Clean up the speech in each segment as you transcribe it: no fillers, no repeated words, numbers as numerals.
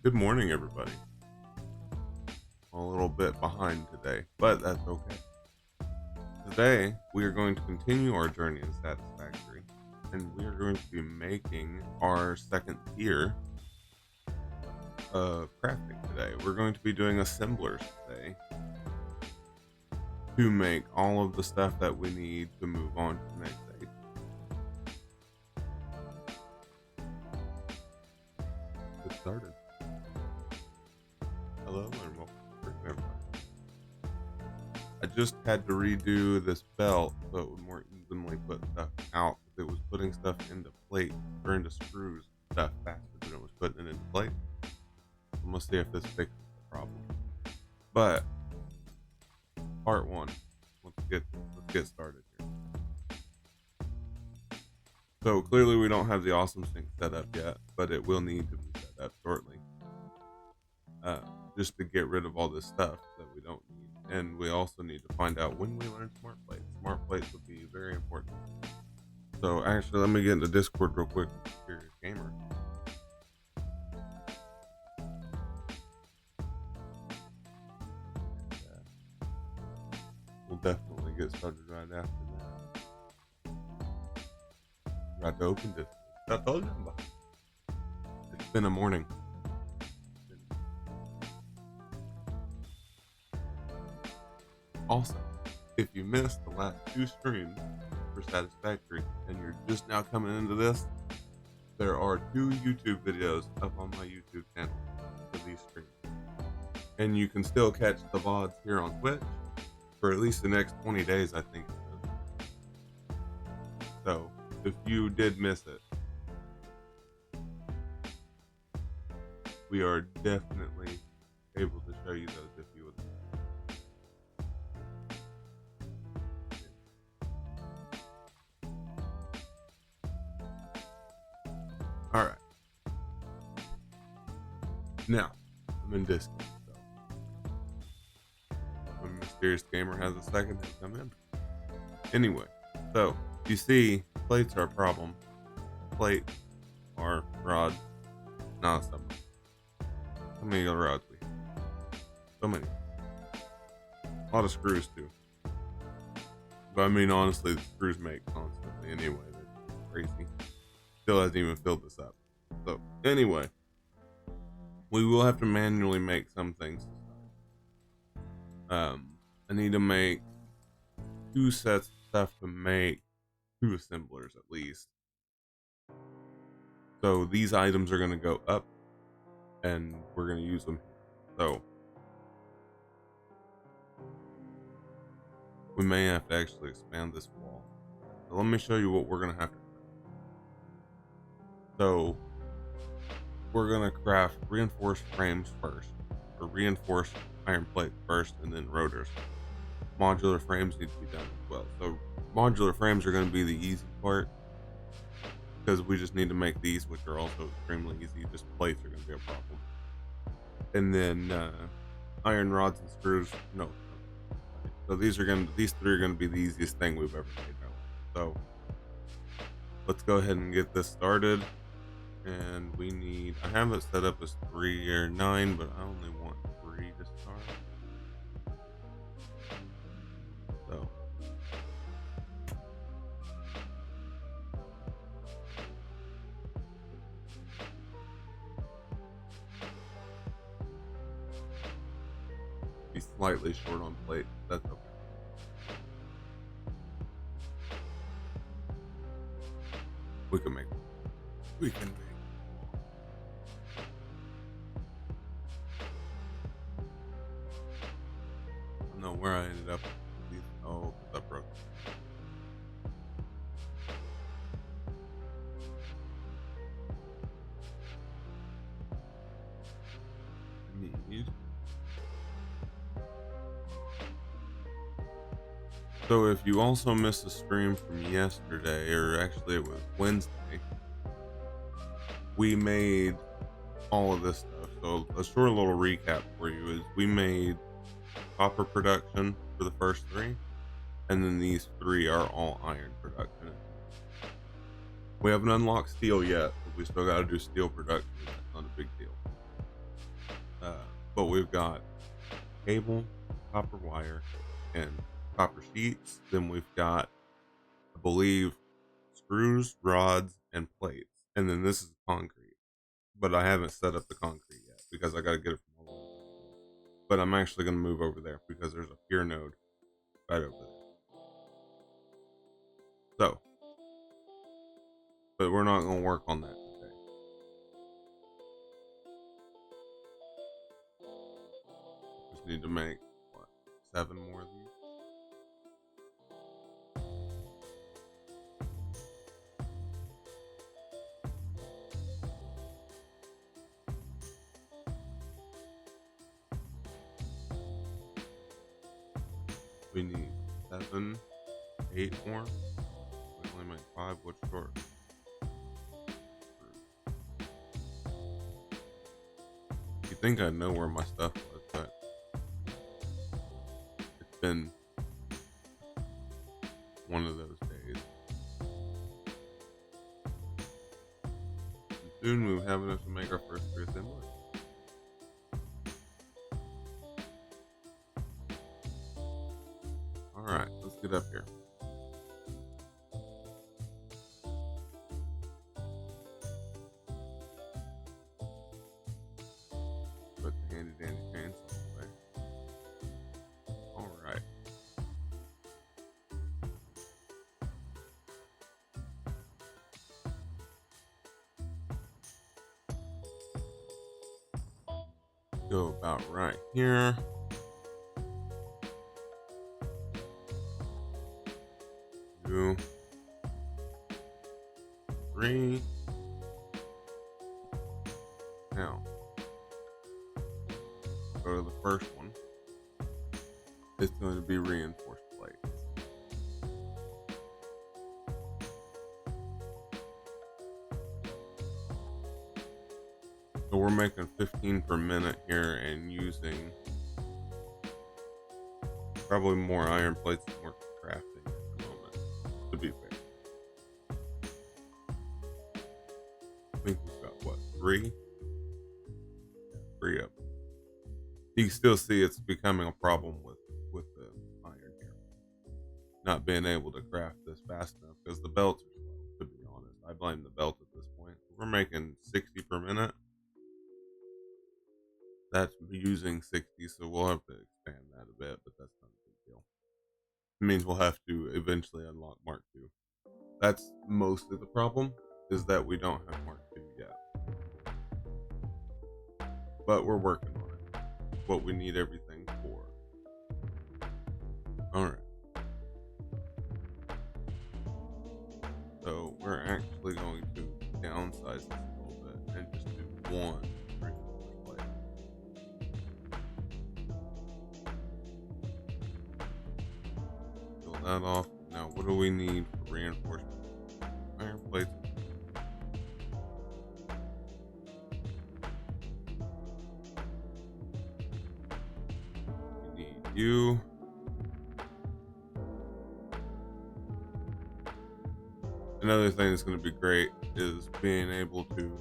Good morning, everybody. I'm a little bit behind today, but that's okay. Today, we are going to continue our journey in Satisfactory, and we are going to be making our second tier of crafting today. We're going to be doing assemblers today to make all of the stuff that we need to move on to the next stage. Get started. Hello, and welcome to everybody. I just had to redo this belt so it would more evenly put stuff out. It was putting stuff into plate or into screws stuff faster than it was putting it into plate. I'm gonna see if this fixes the problem. But part one, let's get started here. So clearly we don't have the awesome sync set up yet, but it will need to be set up shortly. Just to get rid of all this stuff that we don't need. And we also need to find out when we learn smart plates. Smart plates would be very important. So actually, let me get into Discord real quick. Serious gamer. We'll definitely get started right after that. Right to open this. I told you about it. It's been a morning. Also, if you missed the last two streams for Satisfactory and you're just now coming into this, there are 2 YouTube videos up on my YouTube channel for these streams. And you can still catch the VODs here on Twitch for at least the next 20 days, I think. So, if you did miss it, we are definitely able to show you those if you would. Alright. Now, I'm in Discord, so when Mysterious Gamer has a second, he'll come in. Anyway, so you see, plates are a problem. Plates are rods. Nah, some. How many rods we have? So many. A lot of screws too. But I mean, honestly, the screws make constantly anyway. That's crazy. Still hasn't even filled this up. So anyway, we will have to manually make some things to start. I need to make 2 sets of stuff to make 2 assemblers at least. So these items are going to go up, and we're going to use them. So we may have to actually expand this wall. So let me show you what we're going to have to do. So we're going to craft reinforced frames first, or reinforced iron plate first, and then rotors. Modular frames need to be done as well. So modular frames are going to be the easy part, because we just need to make these, which are also extremely easy. Just plates are going to be a problem. And then iron rods and screws, no. So these 3 are going to be the easiest thing we've ever made. So let's go ahead and get this started. And we need, I have it set up as 3 or 9, but I only want 3 to start. So be slightly short on plate. That's okay. We can make. I don't know where I ended up. Oh, that broke. Need. So if you also missed the stream from yesterday, or actually it was Wednesday, we made all of this stuff. So a short little recap for you is we made copper production for the first 3, and then these 3 are all iron production. We haven't unlocked steel yet, but we still got to do steel production. That's not a big deal. but we've got cable, copper wire, and copper sheets. Then we've got, I believe, screws, rods, and plates. And then this is concrete. But I haven't set up the concrete yet because I got to get it from all over the place. But I'm actually going to move over there because there's a pier node right over there. So, but we're not going to work on that today. Just need to make, what, 7 more of these? We need 7, 8 more. We only make 5. What's short? You think I know where my stuff was, but it's been one of those days. And soon we'll have enough to make our first assembly. Alright, let's get up here. Put the handy dandy chainsaw away. Alright. Go about right here. 2, 3. Now, go to the first one. It's going to be reinforced plates. So we're making 15 per minute here and using probably more iron plates than we're crafting at the moment, to be fair. I think we've got, what, 3? Yeah, 3 of them. You can still see it's becoming a problem with the iron here. Not being able to craft this fast enough because the belts are slow, to be honest. I blame the belt at this point. We're making 60 per minute. That's using 60, so we'll have to expand that a bit, but that's not a big deal. It means we'll have to eventually unlock Mark II. That's mostly the problem, is that we don't have Mark II yet. But we're working on it. What we need everything for. Alright. So we're actually going to downsize this a little bit and just do 1 reinforced plate. Peel that off. Now what do we need for reinforcement? Iron plates. We need you. Another thing that's going to be great is being able to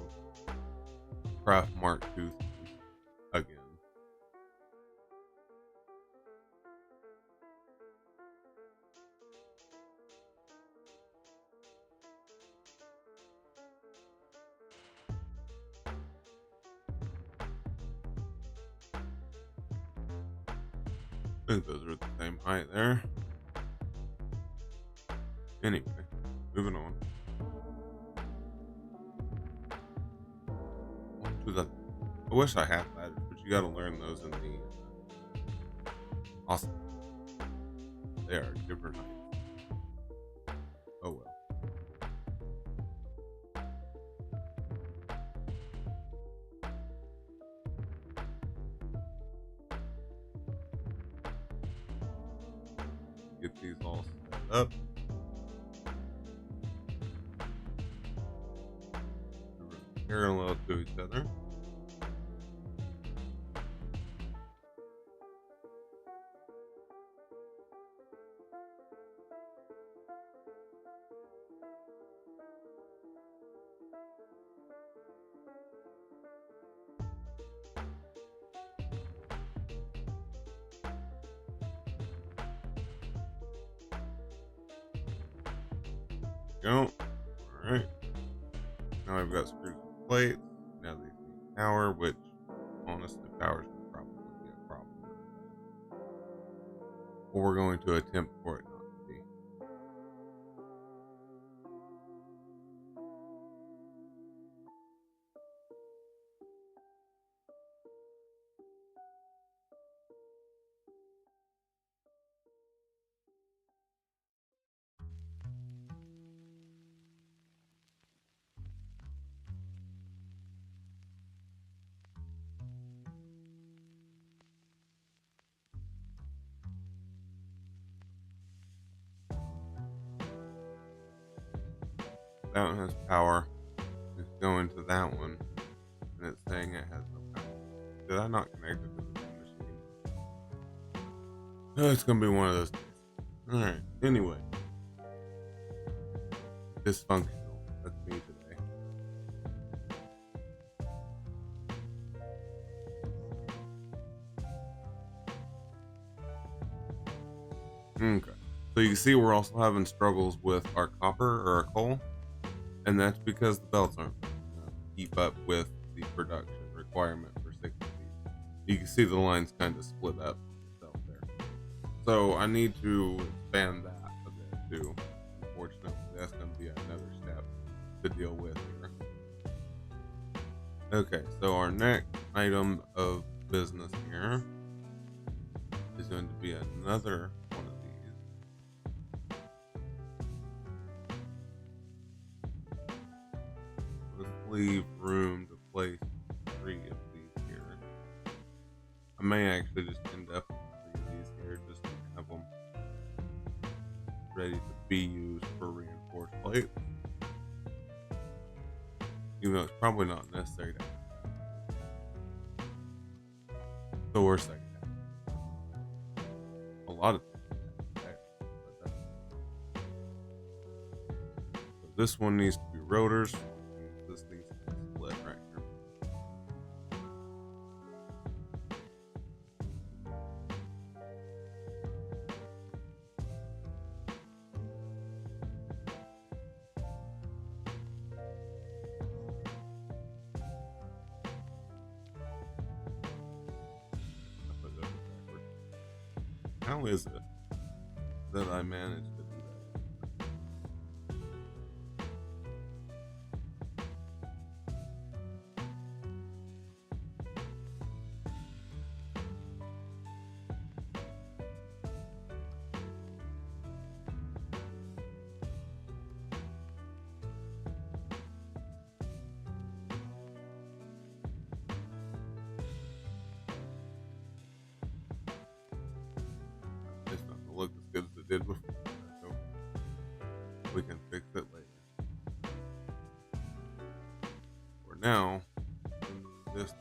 craft Mark II again. I think those are the same height there. Anyway, moving on. I wish I had ladders, but you gotta learn those in the awesome. They are different heights. Oh well. Get these all set up. Parallel to each other. Go. All right. Now I've got screws and plates. Now these need power, which honestly, power is probably be a problem. Or we're going to attempt for it not to be. That one has power. It's going to that one, and it's saying it has no power. Did I not connect it to the same machine? Oh, it's gonna be one of those days. Alright, anyway. Dysfunctional. That's me today. Okay. So you can see we're also having struggles with our copper or our coal, and that's because the belts aren't keep up with the production requirement for 60 feet. You can see the lines kind of split up itself there. So I need to expand that a bit too. Unfortunately, that's going to be another step to deal with here. Okay, so our next item of business here is going to be another one of these. Let's leave room to place 3 of these here. I may actually just end up with 3 of these here just to have them ready to be used for reinforced plates. Even though it's probably not necessary to have. So we're second half. A lot of things. So this one needs to be rotors. This needs to be split right here. I put that backwards. How is it that I managed to do that? It's not gonna look as good as it did before. So we can fix it later. For now, this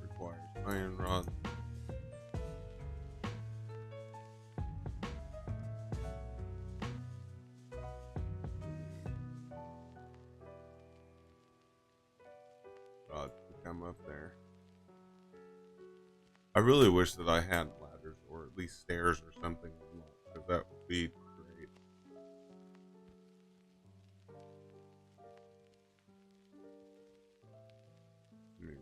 requires iron rods. Rods to come up there. I really wish that I had ladders or at least stairs or something, because that would be great. Let me read.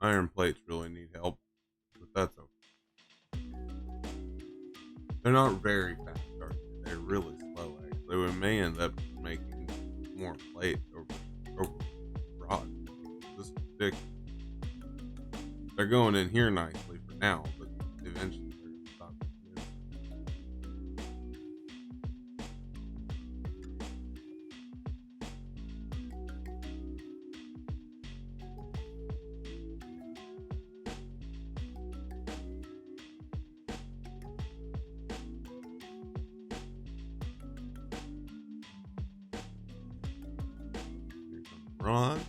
Iron plates really need help, but that's okay. They're not very fast, are they? They're really slow, actually. We may end up making more plates over rods. This is big. They're going in here nicely for now, but eventually they're going to stop. rod.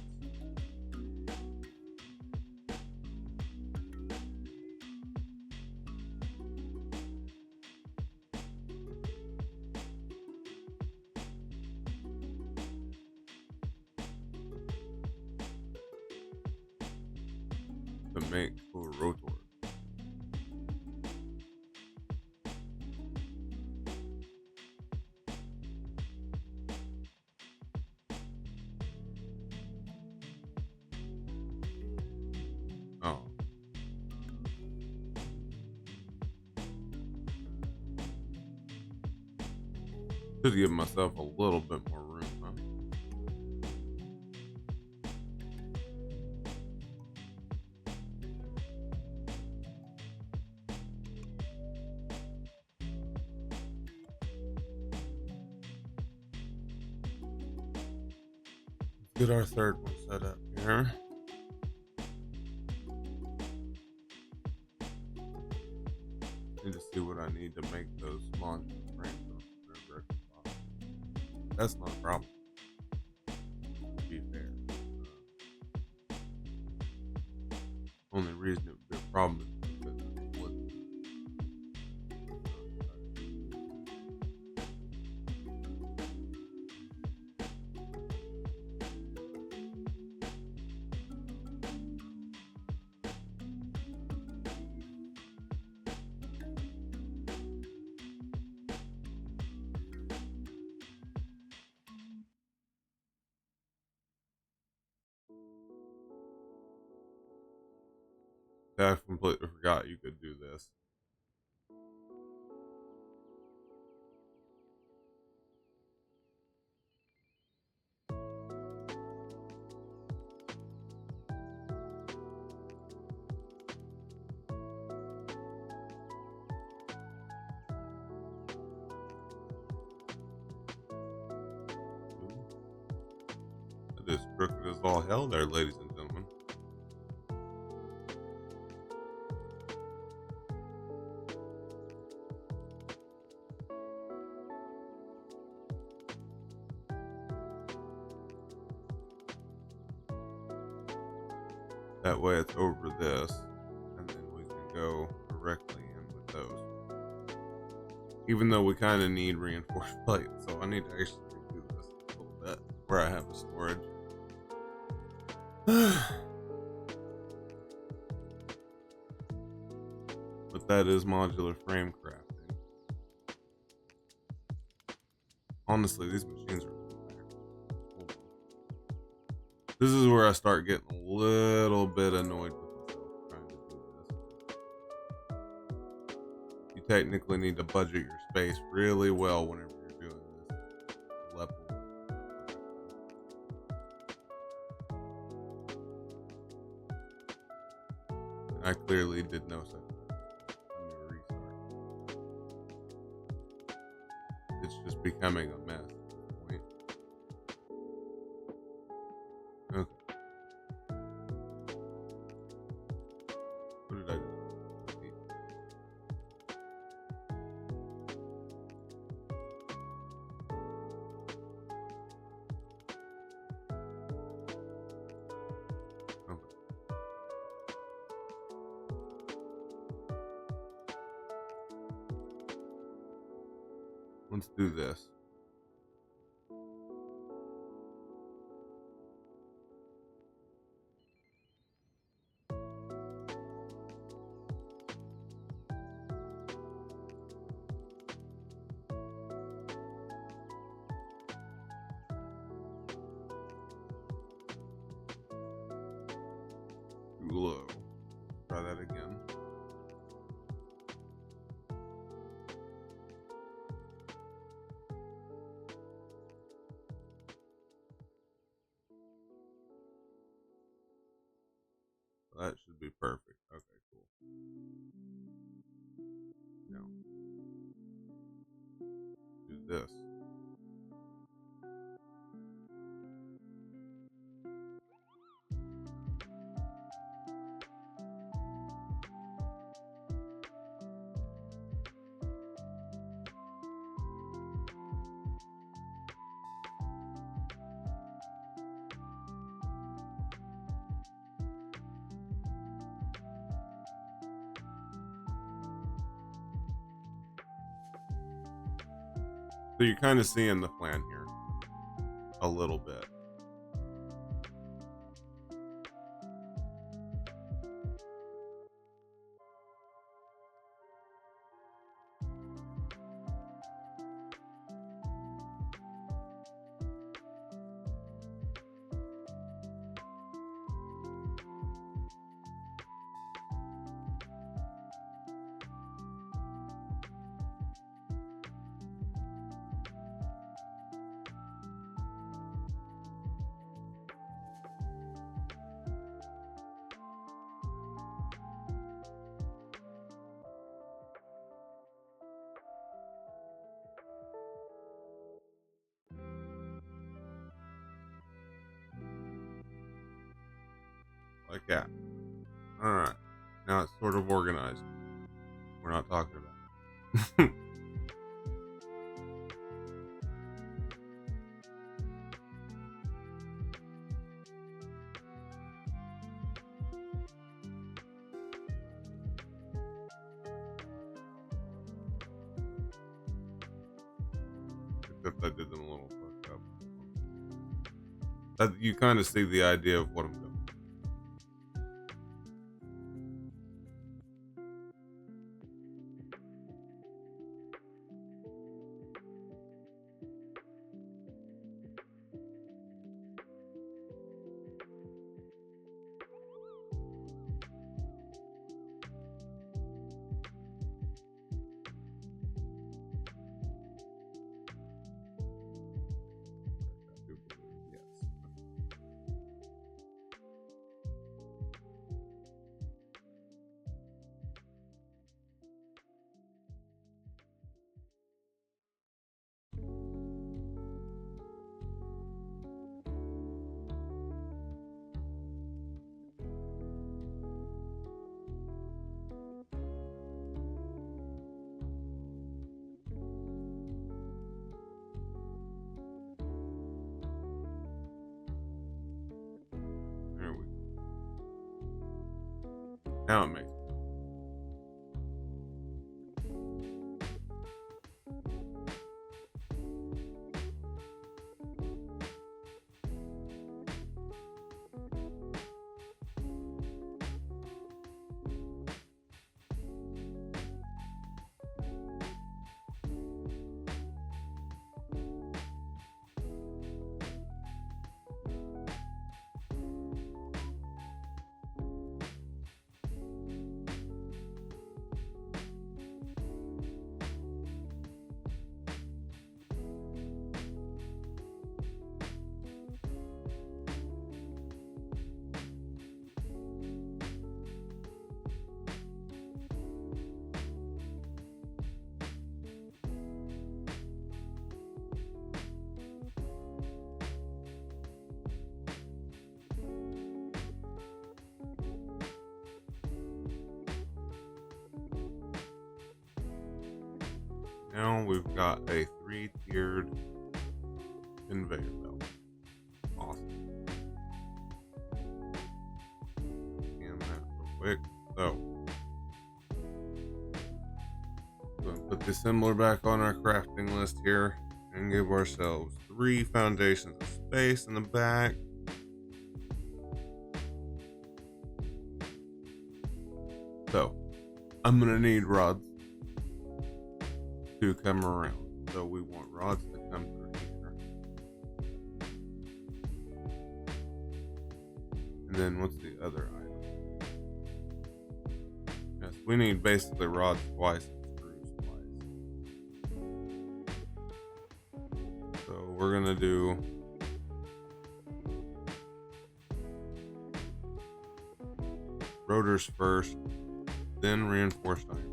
To make cool rotors. Oh. Should give myself a little bit more room, huh? Let's get our third one set up here. Need to see what I need to make those modular frames. That's not a problem. To be fair. Only reason it would be a problem is because it's wood. I completely forgot you could do this. It is crooked as all hell there, ladies and gentlemen. That way it's over this, and then we can go directly in with those. Even though we kind of need reinforced plates, so I need to actually do this a little bit where I have the storage. But that is modular frame crafting. Honestly, these machines are cool. This is where I start getting a little bit annoyed with myself trying to do this. You technically need to budget your space really well whenever you're doing this level. I clearly did no such thing. Let me restart. It's just becoming a mess at this point. Okay. What did I do? Okay. Let's do this. Too low. Try that again. That should be perfect. Okay, cool. Now, do this. So you're kind of seeing the plan here a little bit. Like that. All right. Now it's sort of organized. We're not talking about it. Except I did them a little fucked up. You kind of see the idea of what I'm doing. Yes. There we go. Now it makes sense. Now we've got a 3-tiered conveyor belt. Awesome. Scan that real quick. So, going to put the assembler back on our crafting list here and give ourselves 3 foundations of space in the back. So, I'm going to need rods to come around. So we want rods to come through here. And then what's the other item? Yes, we need basically rods twice and screws twice. So we're gonna do rotors first, then reinforced iron.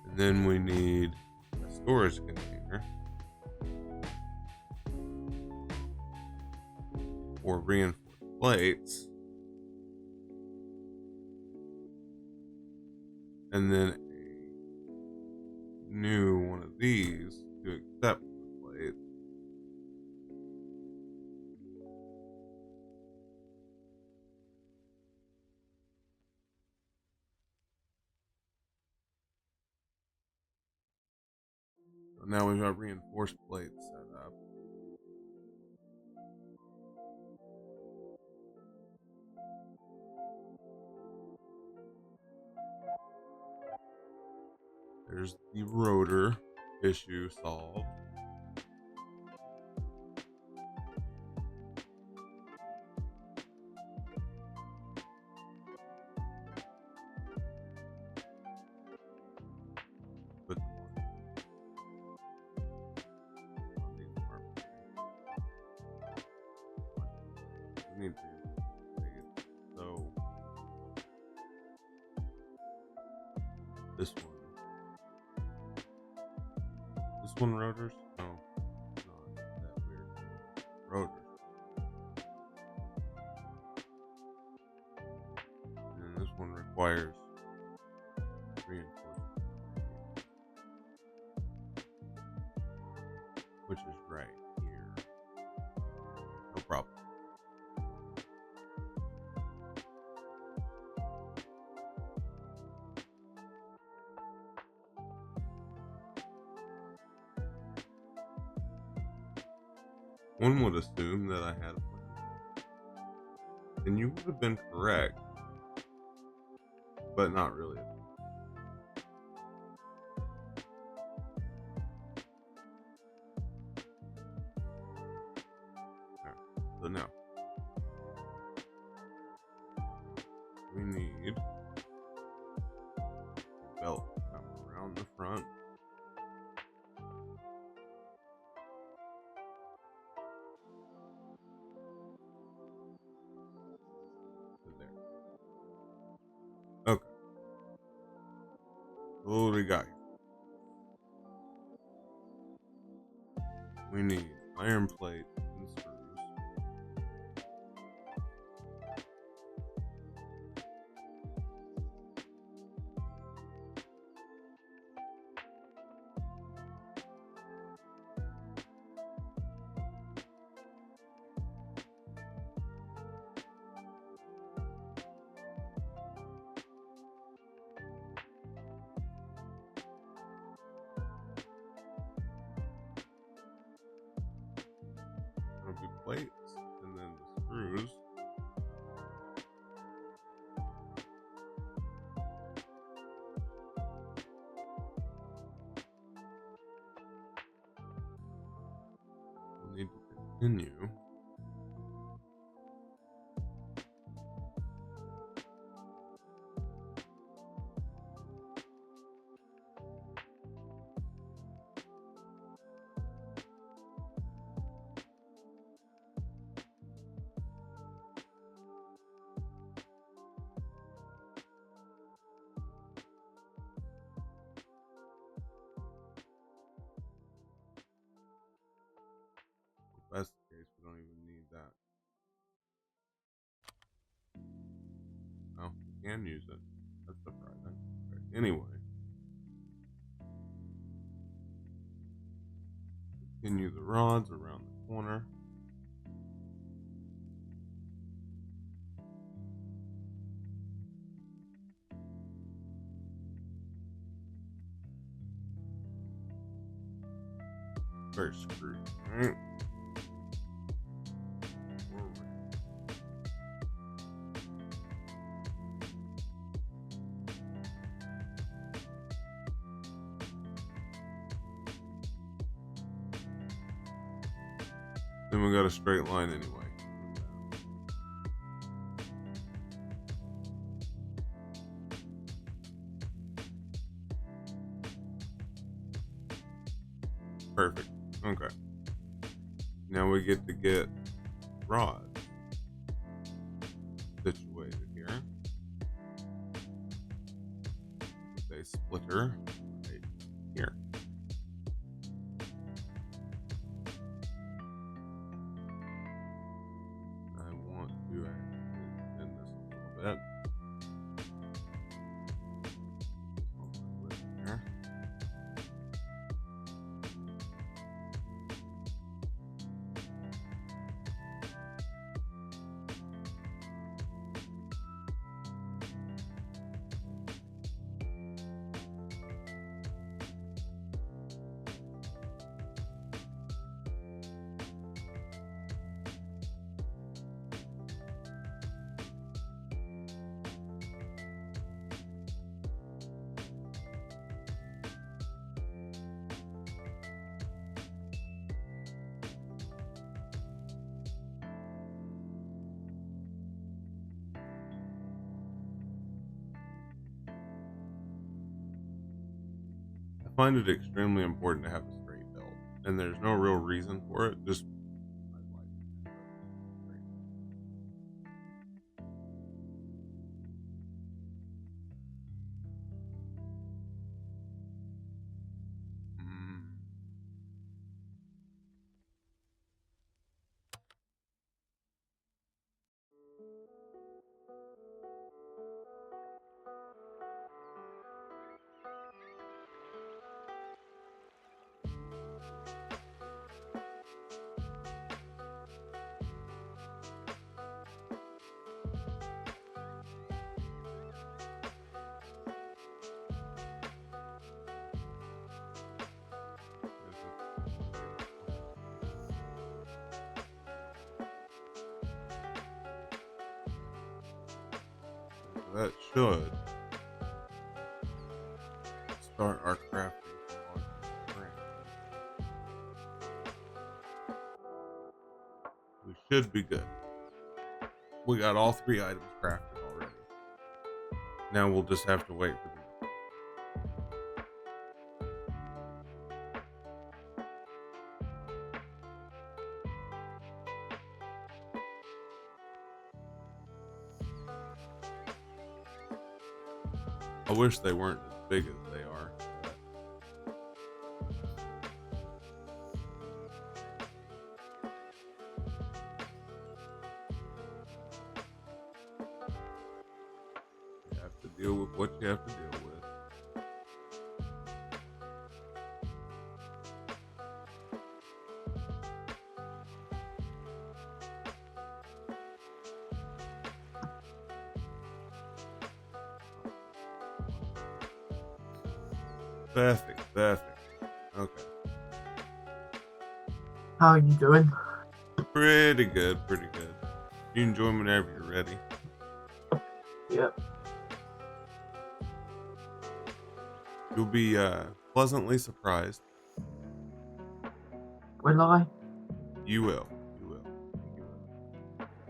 And then we need a storage container for reinforced plates. And then a new one of these to accept the plates. So now we've got reinforced plates set up. There's the rotor issue solved. Put them on these marbles. We need to make it so this one rotors? No, not that weird. Rotors. And this one requires reinforcement, which is right here. No problem. One would assume that I had a plan, and you would have been correct, but not really. Okay. So now we need a belt to come around the front. To there. Okay. What do we got here? We need iron plate and screws. There'll be plates and then the screws. We'll need to continue. If that's the case, we don't even need that. Oh, we can use it. That's surprising. Okay. Anyway, continue the rods around the corner. First screw. Alright. Then we got a straight line anyway. Perfect. Okay. Now we get to get rods situated here. With a splitter right here. I want to actually bend this a little bit. Here. find it extremely important to have a straight belt, and there's no real reason for it. Just I like it. Mm. That should start our crafting for spring. We should be good. We got all 3 items crafted already. Now we'll just have to wait for them. I wish they weren't as big as they are. You have to deal with what you have to deal with. Perfect. Okay. How are you doing? Pretty good. You can join whenever you're ready. Yep. You'll be pleasantly surprised. Will I? You will.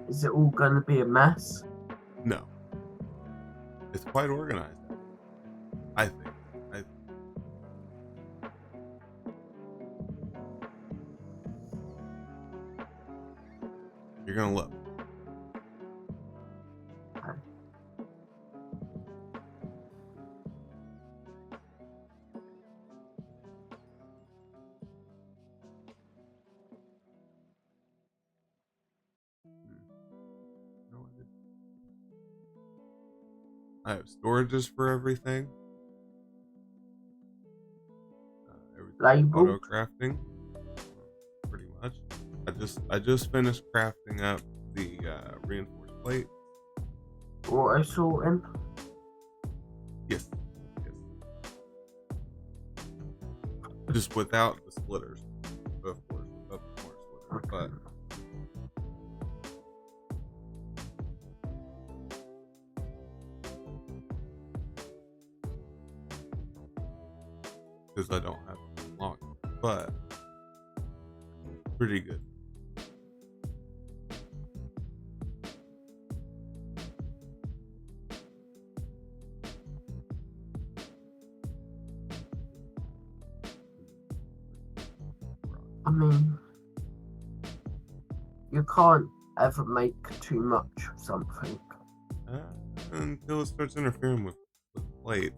Is it all gonna be a mess? No. It's quite organized. I think. You're gonna love it. Okay. No, I didn't. I have storages for everything. Everything Labeled? auto crafting. Pretty much. I just finished crafting up the reinforced plate. Auto sorting? Yes. Just without the splitters, of course, splitters, but because I don't have it unlocked, but pretty good. I mean, you can't ever make too much of something. Until it starts interfering with plates.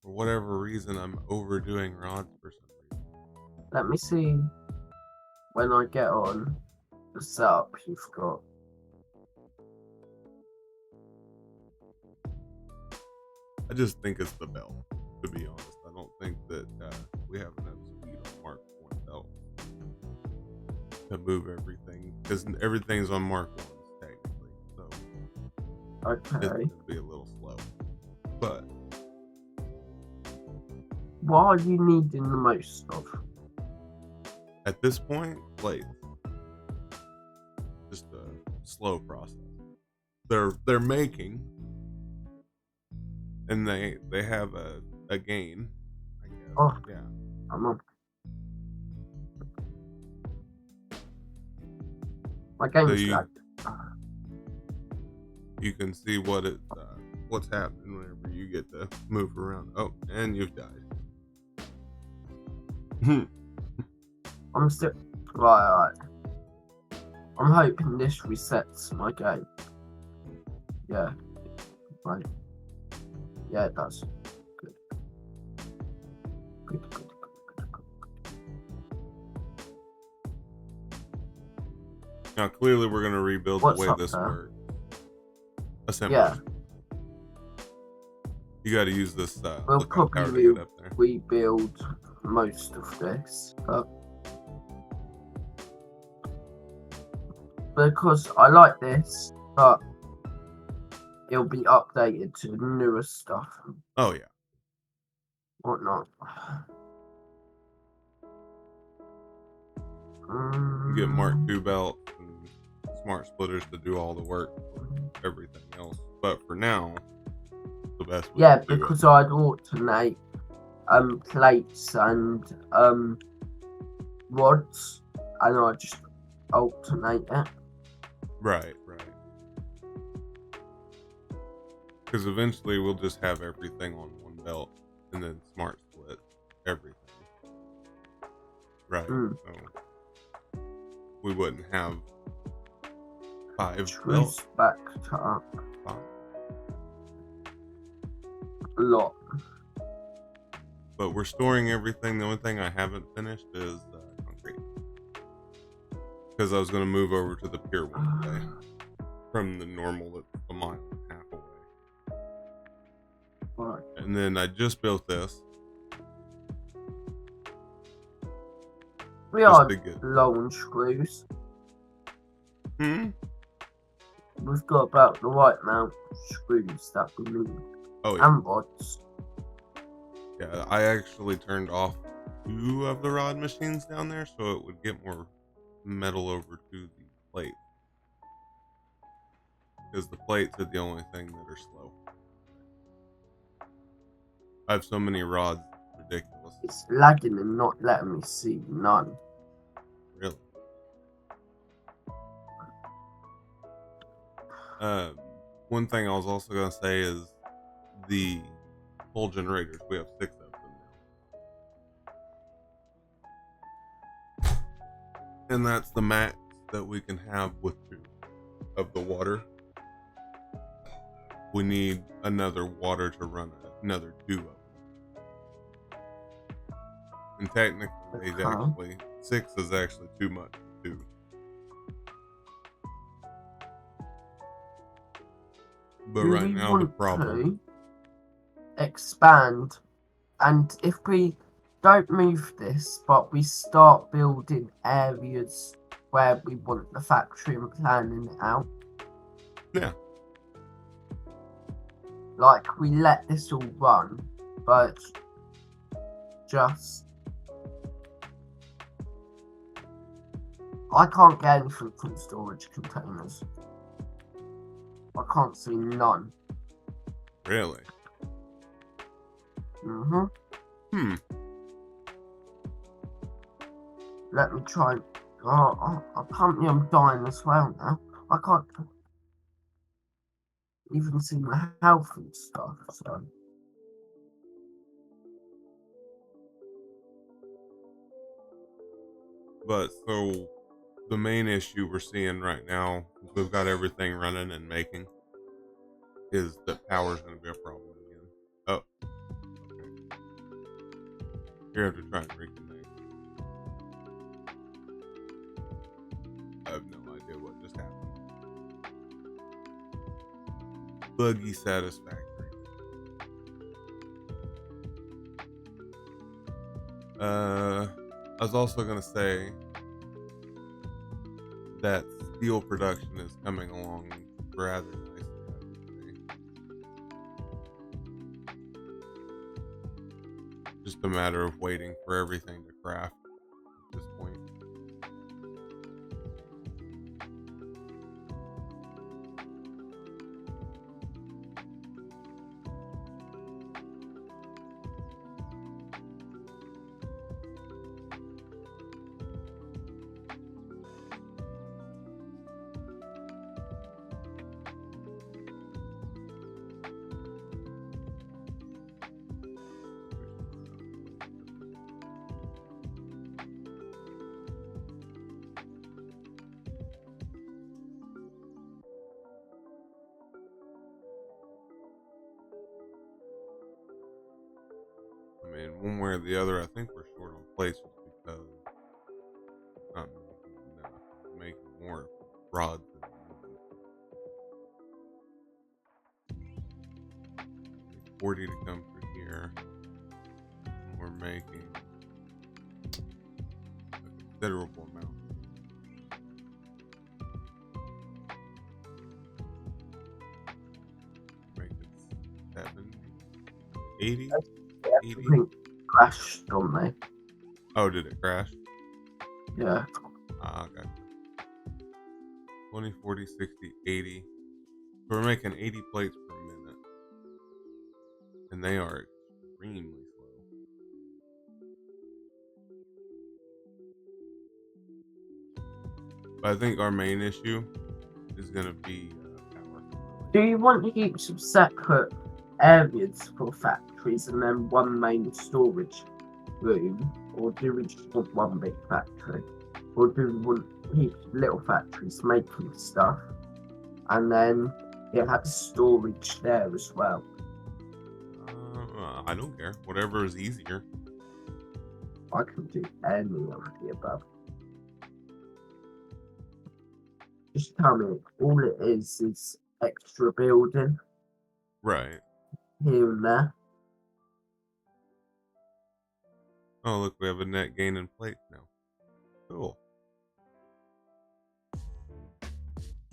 For whatever reason, I'm overdoing rods for some reason. Let me see when I get on the setup you've got. I just think it's the belt, to be honest. I don't think that we have enough speed on Mark 1 belt to move everything, because everything's on Mark 1s technically, so it's Okay. going to be a little slow. But what are you needing the most of? at this point, plates. Just a slow process. They're making, and they have a gain, I guess. Oh, Yeah. come on. My game's lagged. You can see what's happening whenever you get to move around. Oh, and you've died. I'm still right. I'm hoping this resets my game. Yeah, right. Yeah, it does. Good. Good, good, good, good, good. Now, clearly, we're going to rebuild What's the way up this there? works. Assembly. Yeah, You got to use this we'll lookout tower to probably get up there. rebuild most of this, but because I like this, but it'll be updated to newer stuff and Oh, yeah. whatnot. You get Mark II belts and smart splitters to do all the work for everything else. But for now, the best way Yeah, to do it. because I'd alternate plates and rods, and I just alternate it. Right. Because eventually we'll just have everything on one belt and then smart split everything. Right. So we wouldn't have 5 belts. Back to up 5. a lot. But we're storing everything. The only thing I haven't finished is concrete. Because I was going to move over to the pier one today. From the normal that's a mile and a half away. Right. And then I just built this. We are low on screws. Hmm? We've got about the right amount of screws that we need. Oh, yeah. And rods. Yeah, I actually turned off 2 of the rod machines down there so it would get more metal over to the plate. Because the plates are the only thing that are slow. I have so many rods, it's ridiculous. It's lagging and not letting me see none. Really? One thing I was also going to say is the pole generators. We have 6 of them now. And that's the max that we can have with 2 of the water. We need another water to run another 2 of them. And technically, actually, 6 is actually too much too. But right now the problem expand, and if we don't move this, but we start building areas where we want the factory and planning it out. Yeah. Like we let this all run, but just I can't get anything from storage containers. I can't see none. Really? Let me try. Apparently I'm dying as well now. I can't even see my health and stuff, so. But so the main issue we're seeing right now, we've got everything running and making, is that power's going to be a problem again. Oh. Okay. You're going to have to try and reconnect. I have no idea what just happened. Buggy Satisfactory. I was also going to say that steel production is coming along rather nicely. Just a matter of waiting for everything to craft at this point. mean, one way or the other, I think we're short on plates just because I'm making more rods than we need 40 to come through here. And we're making a considerable amount. Make it 70, 80, 80. Everything crashed on me. Oh, did it crash? Yeah. Ah, gotcha. 20, 40, 60, 80. So we're making 80 plates per minute. And they are extremely slow. But I think our main issue is going to be power. Do you want heaps of separate areas for factories and then one main storage room? Or do we just want one big factory? Or do we want heaps of little factories making stuff and then it has storage there as well? I don't care. Whatever is easier. I can do any of the above. Just tell me, all it is extra building Right. here and there. Oh, look, we have a net gain in plates now. Cool.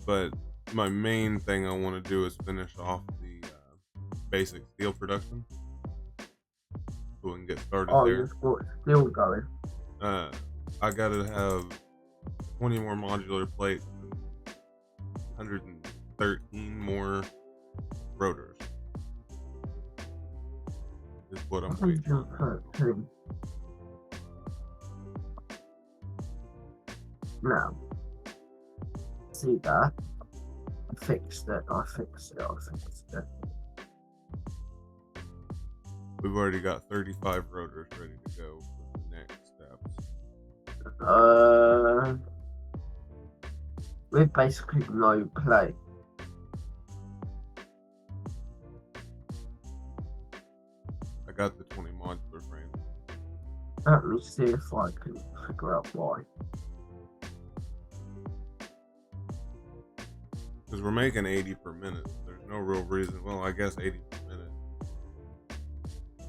But my main thing I want to do is finish off the basic steel production. So we can get started Oh, there. you've got still going. I gotta have 20 more modular plates and 113 more rotors. Is what I'm waiting on. 113. Now, see that? I fixed it. We've already got 35 rotors ready to go for the next steps. With basically no play. I got the 20 modular frames. Let me see if I can figure out why. Because we're making 80 per minute. There's no real reason. Well, I guess 80 per minute.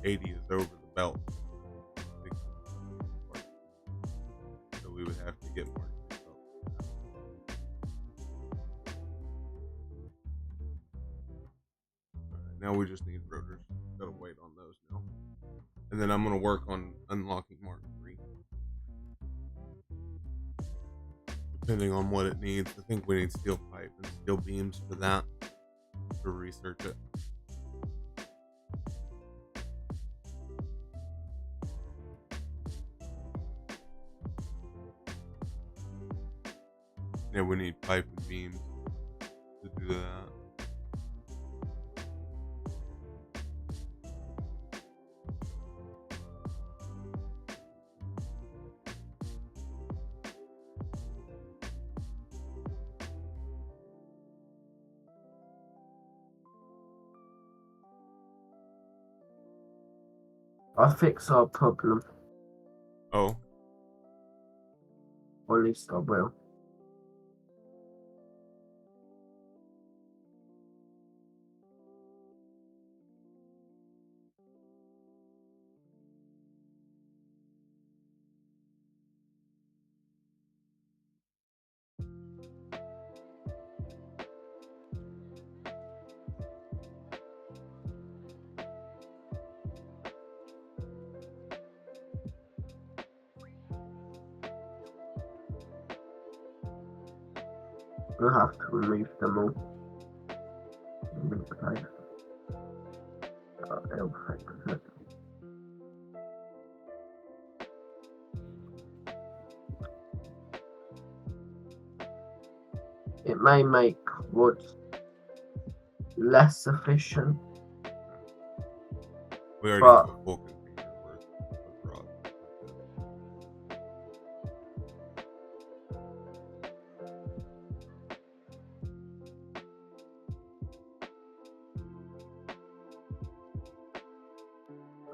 80 is over the belt. So we would have to get more. Alright, now we just need rotors. Gotta wait on those now. And then I'm gonna work on unlocking Mark III. Depending on what it needs. I think we need steel pipe and steel beams for that. To research it. Yeah, we need pipe and beams to do that. I fix our problem, Oh, or at least I will. We'll have to remove them all. Replace. It'll fix it. It may make wood less efficient, we already but have a full container worth of rods.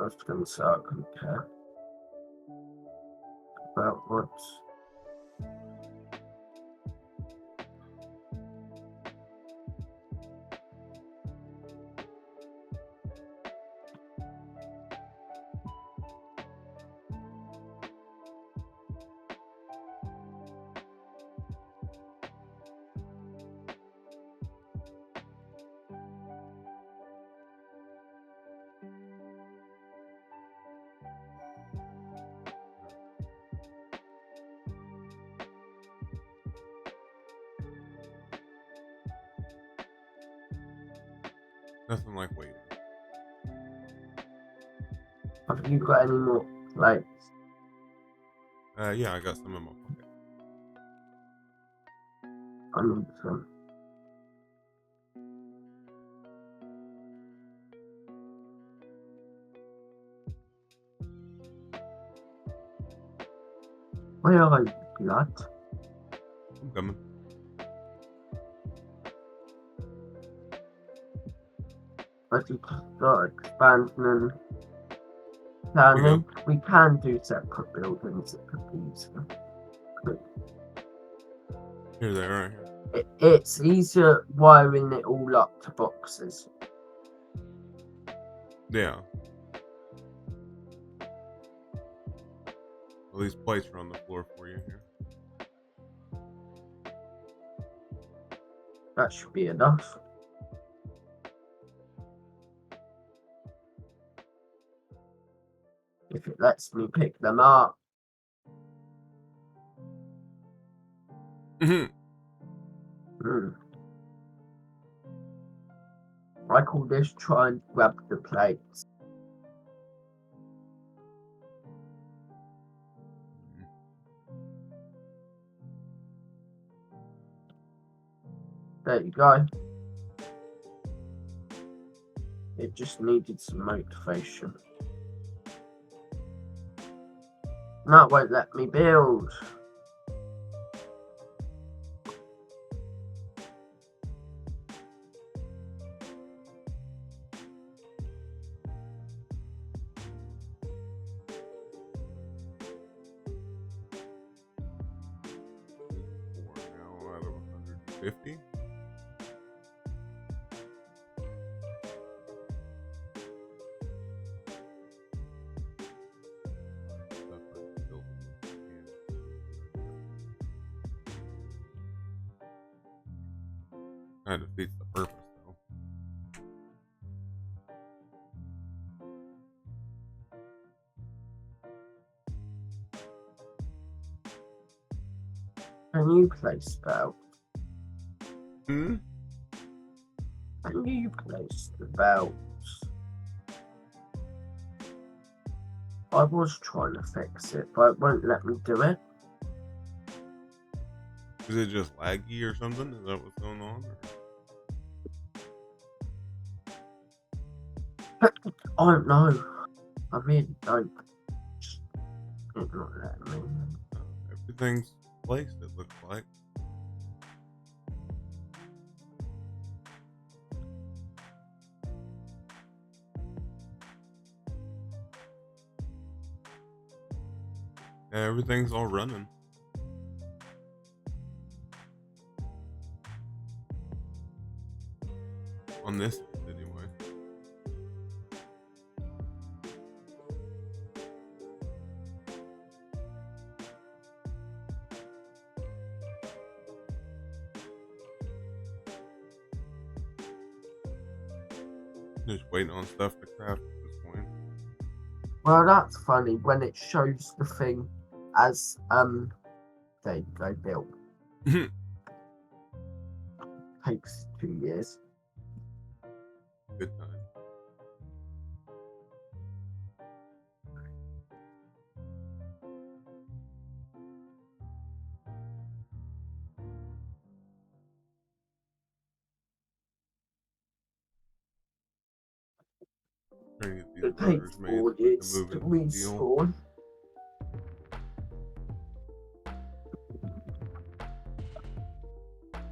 was going to say I couldn't care about what. Nothing like waiting. Have you got any more plates? Yeah, I got some in my pocket. I need some. Where are you, lad? I'm coming. Ready to start expanding and planning? We can do separate buildings. It could be easier. Here they are, right here. It's easier wiring it all up to boxes. Yeah. Well, these plates are on the floor for you here. That should be enough. If it lets me pick them up. Mm-hmm. I call this try and grab the plates. There you go. It just needed some motivation. That won't let me build. Now out of 150. Kind of defeats the purpose, though. Can you place belt? Hmm? Can you place the belts? I was trying to fix it, but it won't let me do it. Is it just laggy or something? Is that what's going on? I don't know. I really don't. It's not letting me. Everything's placed, it looks like. Yeah, everything's all running. On this end, anyway. Just waiting on stuff to craft at this point. Well, that's funny when it shows the thing as there you go, built. Takes 2 years. Good time. Trying to get these It burgers takes made 4 so we can years move to into the deal. respawn.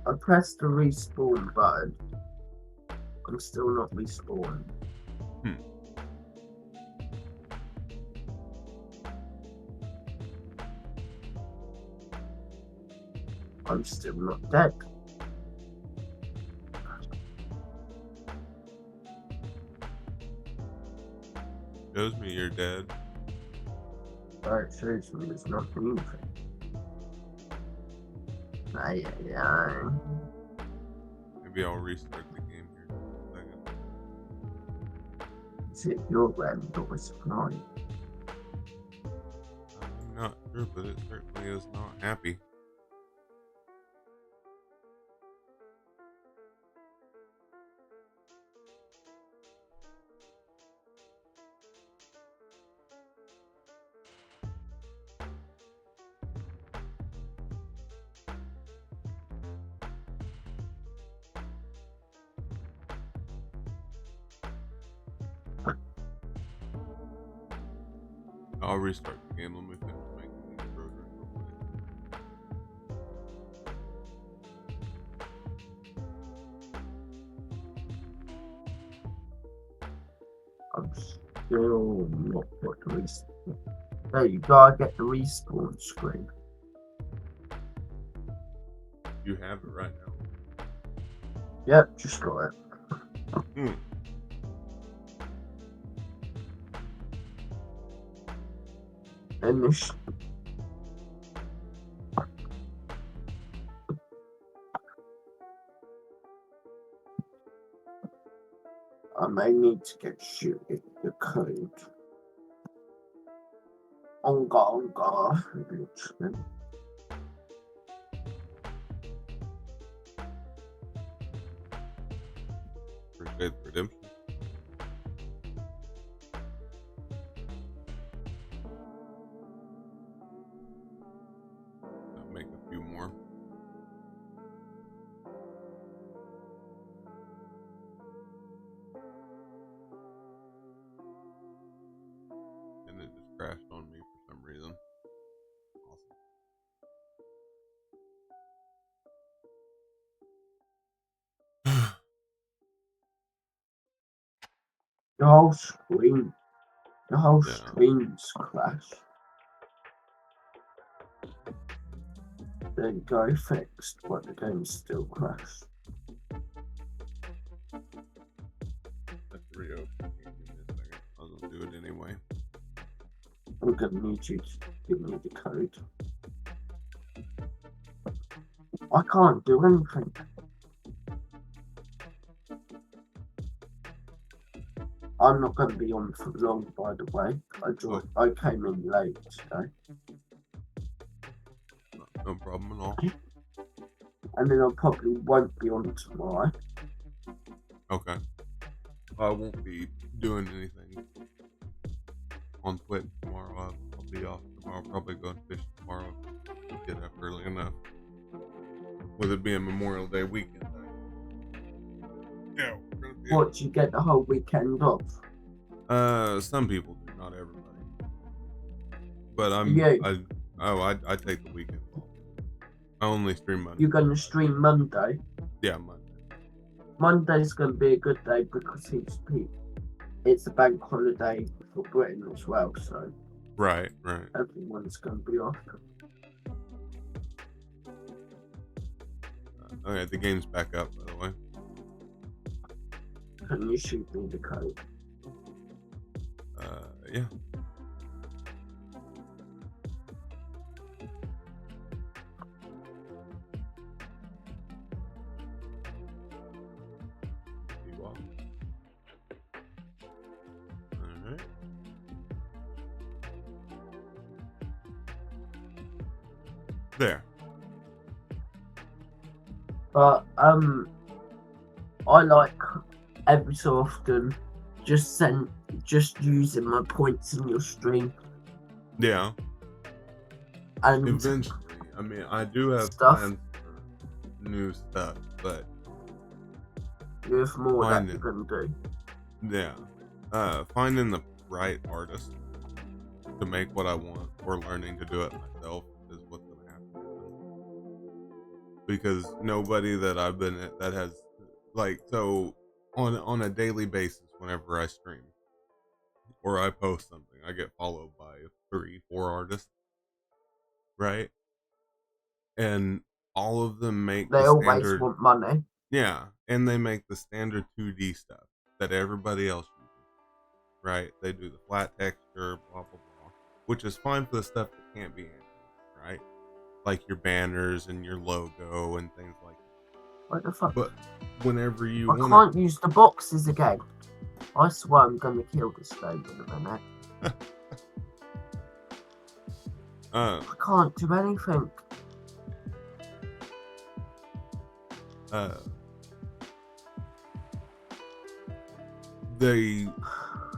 I pressed the respawn button. I'm still not respawned. I'm still not dead. Shows me you're dead. Right, seriously, there's nothing. Aye, aye, aye. Maybe I'll restart the game here in a second. Is it your end or is it mine? I'm not sure, but it certainly is not happy. I'll restart the game. Let me finish making these progress real quick. I'm still not got the respawn. There you go, I get the respawn screen. You have it right now. Yep, just got it. Hmm. And this. I may need to get you the code. Onga. Appreciate the redemption. I'll make a few more. And it just crashed on me for some reason. Awesome. The whole screen. The whole Yeah. screen's crashed. There you go, fixed, but the game's still crashed. Have to reopen the game in a second. I'll just do it anyway. I'm gonna need you to give me the code. I can't do anything. I'm not going to be on for long, by the way. I came in late today. No problem at all. And then I probably won't be on tomorrow. Okay. I won't be doing anything on Twitch tomorrow. I'll be off tomorrow. Probably going fishing tomorrow. Get up early enough. With it being Memorial Day weekend. Yeah. What, do you get the whole weekend off? Some people do, not everybody. But I take the weekend off. I only stream Monday. You're going to stream Monday? Yeah, Monday. Monday's going to be a good day because it's a bank holiday for Britain as well, so Right. everyone's going to be off. Okay, the game's back up, by the way. Can you shoot me the code? Yeah. You are. Alright. There. But I like every so often just using my points in your stream. Yeah. And eventually, I mean, I do have stuff. plans for new stuff, but You have more that you can do. Yeah. Finding the right artist to make what I want or learning to do it myself is what's going to happen. Because nobody that I've been at that has, like, so on a daily basis, whenever I stream or I post something, I get followed by 3-4 artists, right? And all of them make They the always standard. want money. Yeah, and they make the standard 2D stuff that everybody else uses, right? They do the flat texture, blah blah blah, which is fine for the stuff that can't be animated, right? Like your banners and your logo and things like that. What the fuck? But whenever you I want can't use the boxes again. I swear I'm gonna kill this game in a minute. I can't do anything.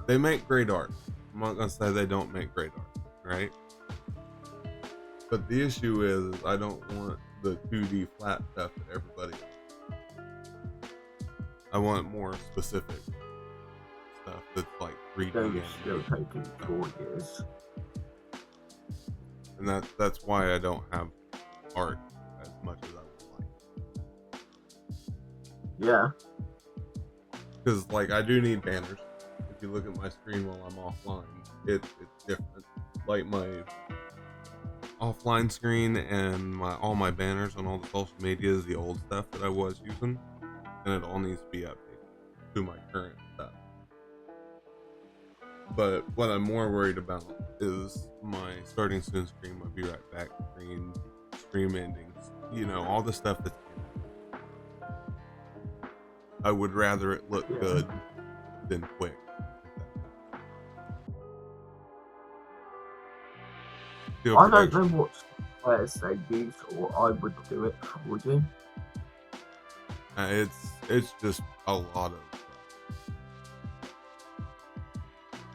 They make great art. I'm not gonna say they don't make great art, right? But the issue is I don't want the 2D flat stuff that everybody else. I want more specific stuff that's like 3D They're still animation. taking 4 years. And that's why I don't have art as much as I would like. Yeah. Because like I do need banners. If you look at my screen while I'm offline, it's different. Like my offline screen and all my banners on all the social media is the old stuff that I was using, and it all needs to be updated to my current stuff. But what I'm more worried about is my starting soon screen, my be right back screen, stream endings, all the stuff that's in it. I would rather it look good than quick. I don't know what softwares they use, or I would do it for you. It's just a lot of stuff.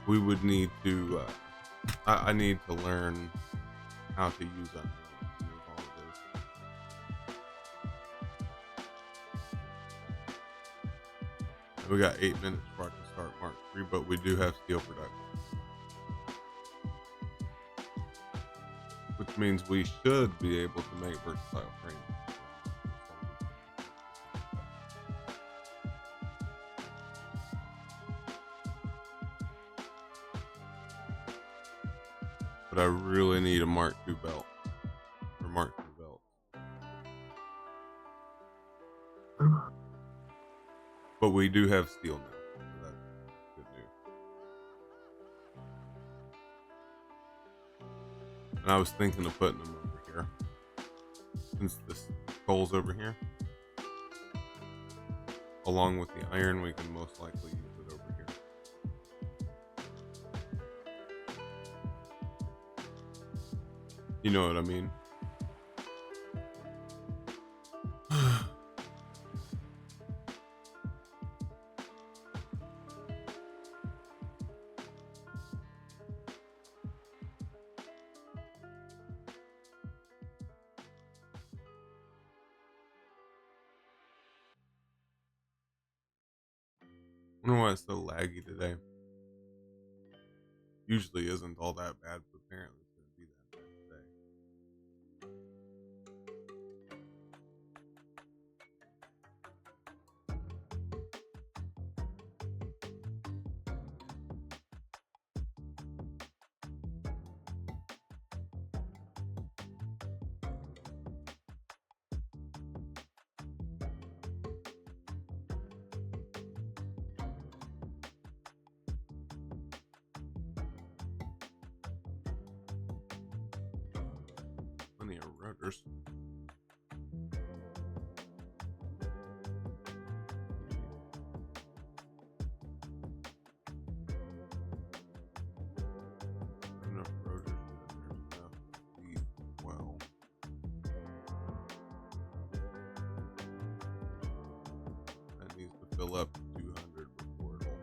We would need to. I need to learn how to use that. All it is. We got 8 minutes before I can start Mark 3, but we do have steel production. Which means we should be able to make versatile frames. But I really need a Mark II belt. Or Mark II belt. But we do have steel now. So that's good news. And I was thinking of putting them over here. Since this coal's over here. Along with the iron, we can most likely use it over here. You know what I mean? I wonder why it's so laggy today. Usually isn't all that bad, but apparently it's going to be that bad today. Plenty of rotors. Enough rotors that there's enough to feed well. That needs to fill up to 200 before it'll.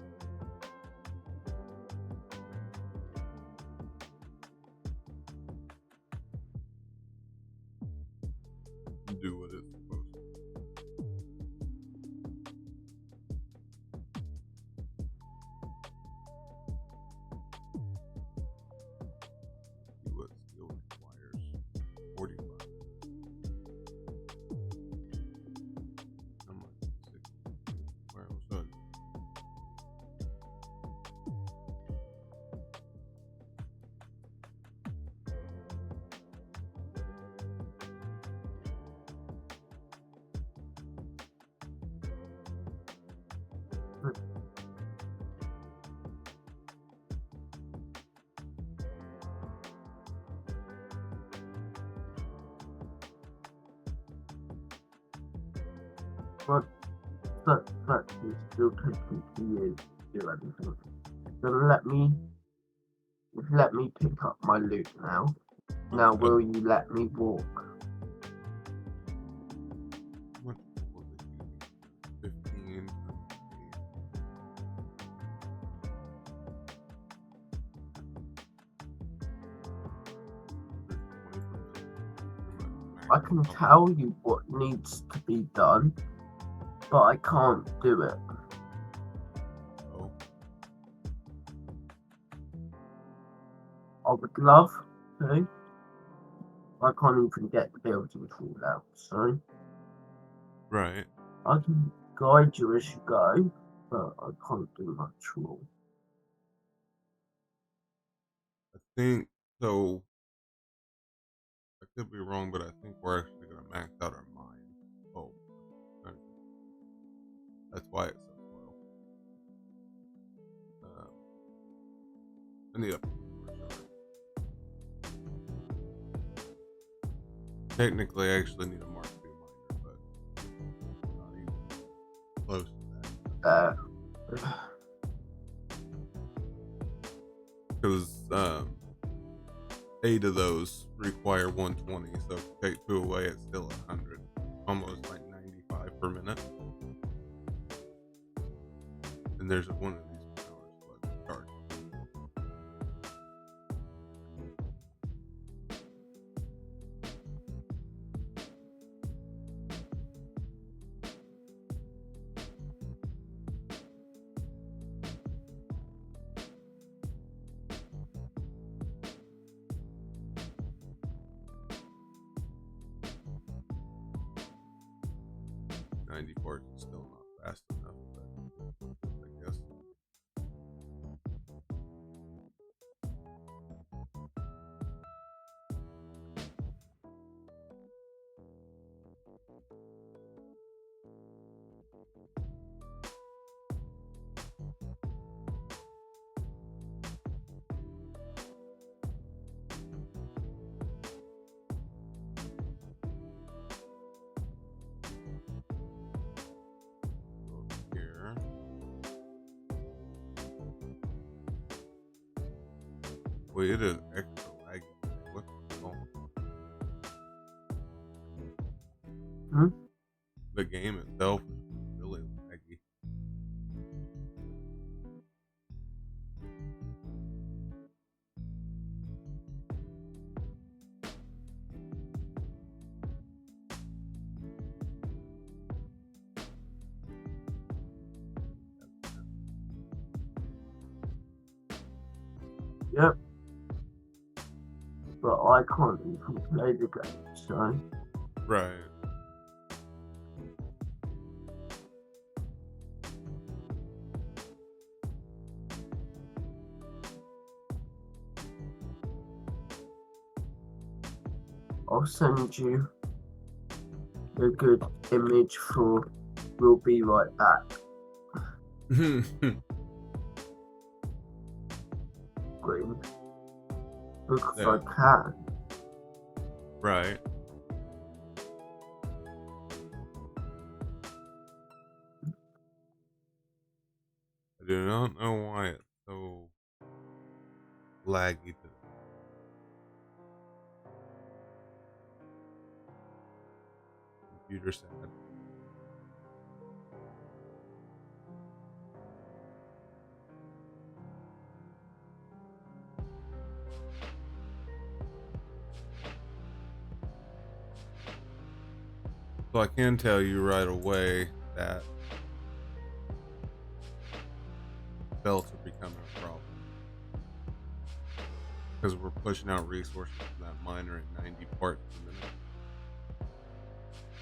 Do what it's supposed to. See what steel requires. 45. How much? 60. Where was but Satisfactory is still taking 2 years to do anything. Then let me pick up my loot now. Now, Okay. will you let me walk? What was it? 15. I can tell you what needs to be done, but I can't do it. Oh, I would love to. I can't even get the building tool out, so right. I can guide you as you go, but I can't do much more. I think so. I could be wrong, but I think we're actually going to max out our mine. Oh, okay. That's why it's so slow. I need a technically, I actually need a Mark II miner, but not even close to that. Because 8 of those require 120, so if you take 2 away, it's still 100. Almost like 95 per minute. And there's one of these powers flooding charge. '94 is still not fast enough, but I guess. Go here. Wait, it is extra laggy. What's going Hmm? The game itself is really laggy. Yep. But I can't even play the game, so Right. I'll send you a good image for We'll Be Right Back. Green. Because Yeah. I can. Right. I do not know why it's so laggy today. Computer sad. So I can tell you right away that belts are becoming a problem because we're pushing out resources from that miner at 90 parts per minute.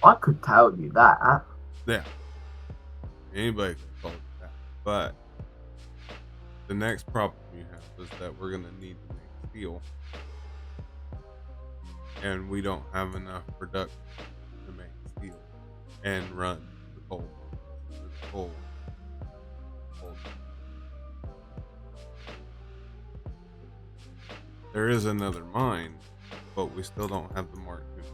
I could tell you that. Yeah, anybody can call it that. But the next problem you have is that we're gonna need to make steel, and we don't have enough production to make steel and run the coal. Coal. There is another mine, but we still don't have the Mark II mine.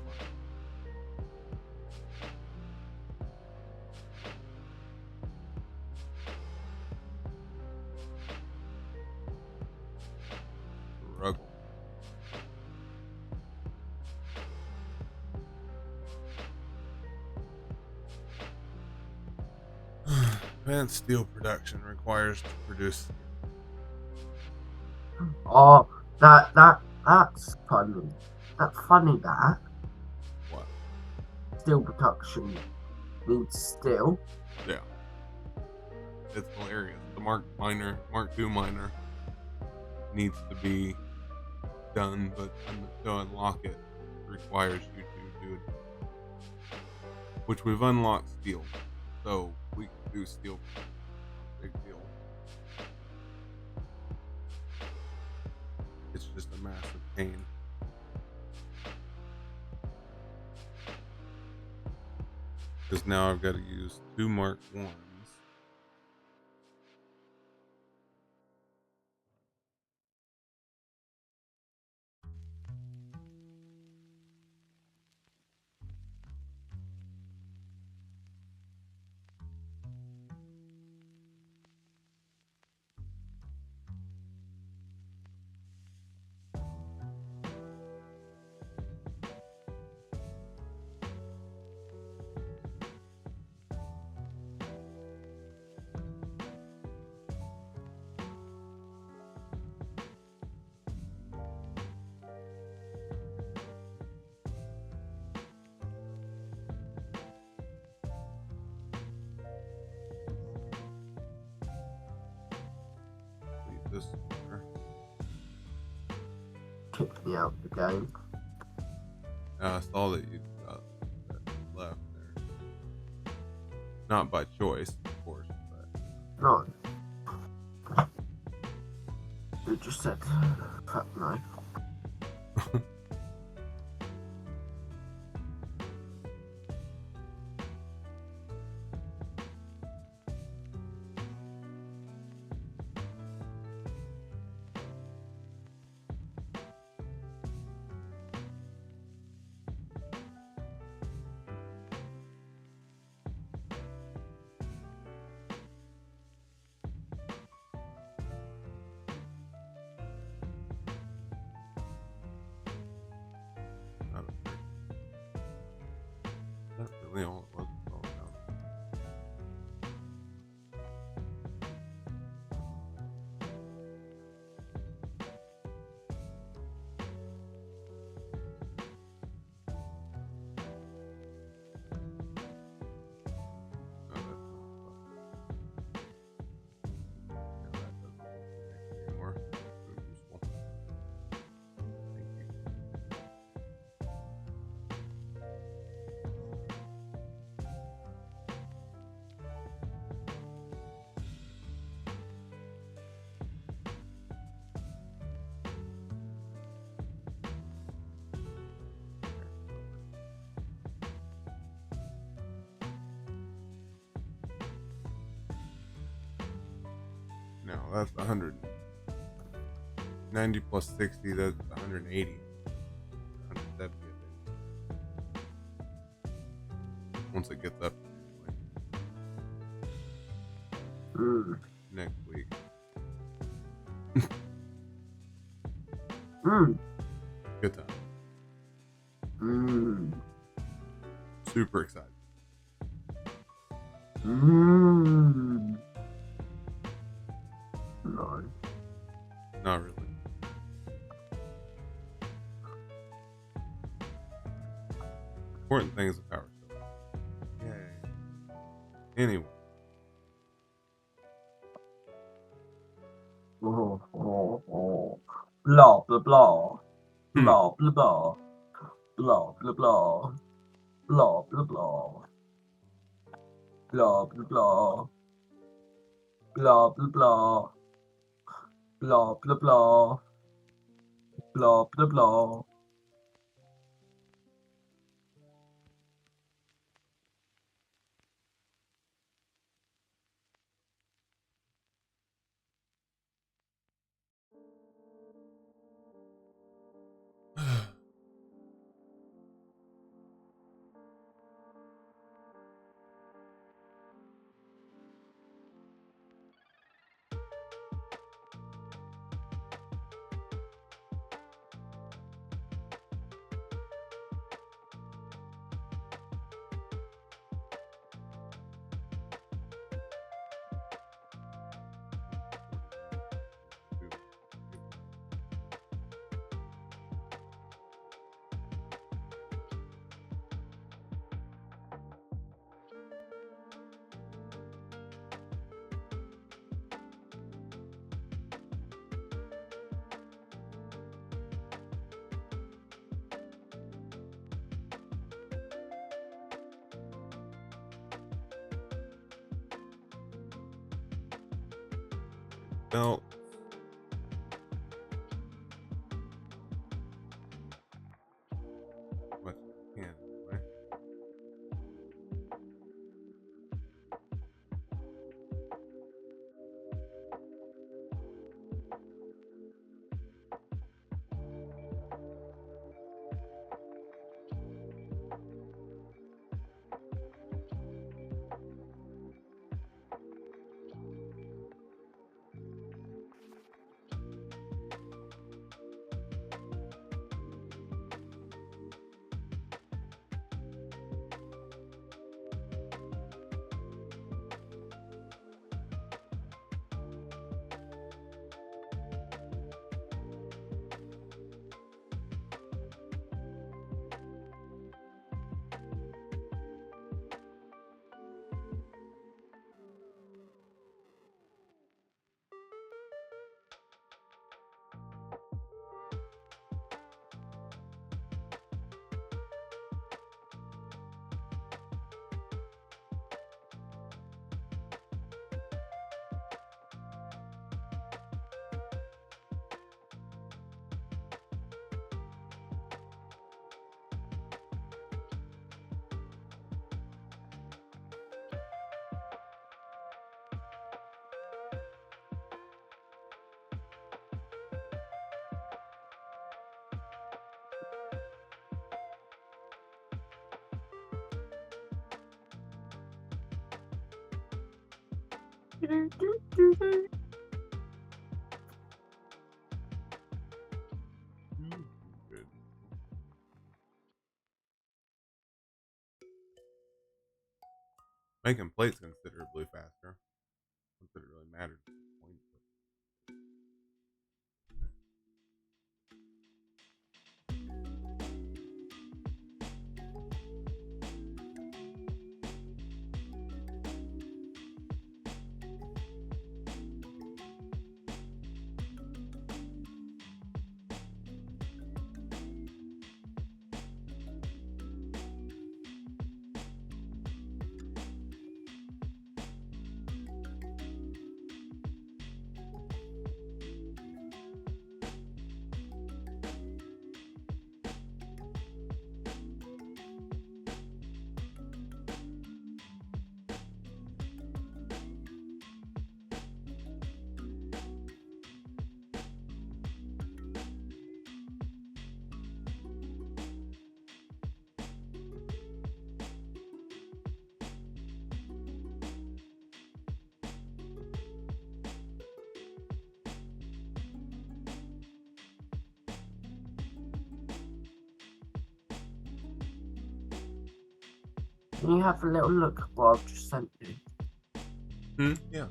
Advanced steel production requires to produce. Oh, that's funny. That's funny that What? steel production needs steel. Yeah. It's hilarious. The Mark II miner needs to be done, but to unlock it requires you to do it, which we've unlocked steel, so we can do steel. Big deal. It's just a massive pain. Because now I've got to use 2 Mark I's. Leave this there. Kick me out of the game. I saw that you got that left there. Not by choice, of course, but No. You just said, fuck no. not a That's really all it was. It's all about. No, that's not fun. Now that doesn't work anymore. Very useful. Thank you. No, that's 190 plus 60. That's 180. 170. I think. Once it gets up Mm. next week. Mm. Good time. Mm. Super excited. Mm. No. Not really. Important thing is the power stuff. Yay. Anyway. Oh, oh, oh. Blah, blah, blah. Hmm. Blah, blah, blah. Blah, blah, blah. Blah, blah, blah. Blah, blah, blah. Blah, blah, blah. Blah, blah, blah. Blah, blah, blah. belt. Much as I can, anyway. Good. Making plates considerably faster. Not that it really matters at this point. Can you have a little look at what I've just sent you? Yeah.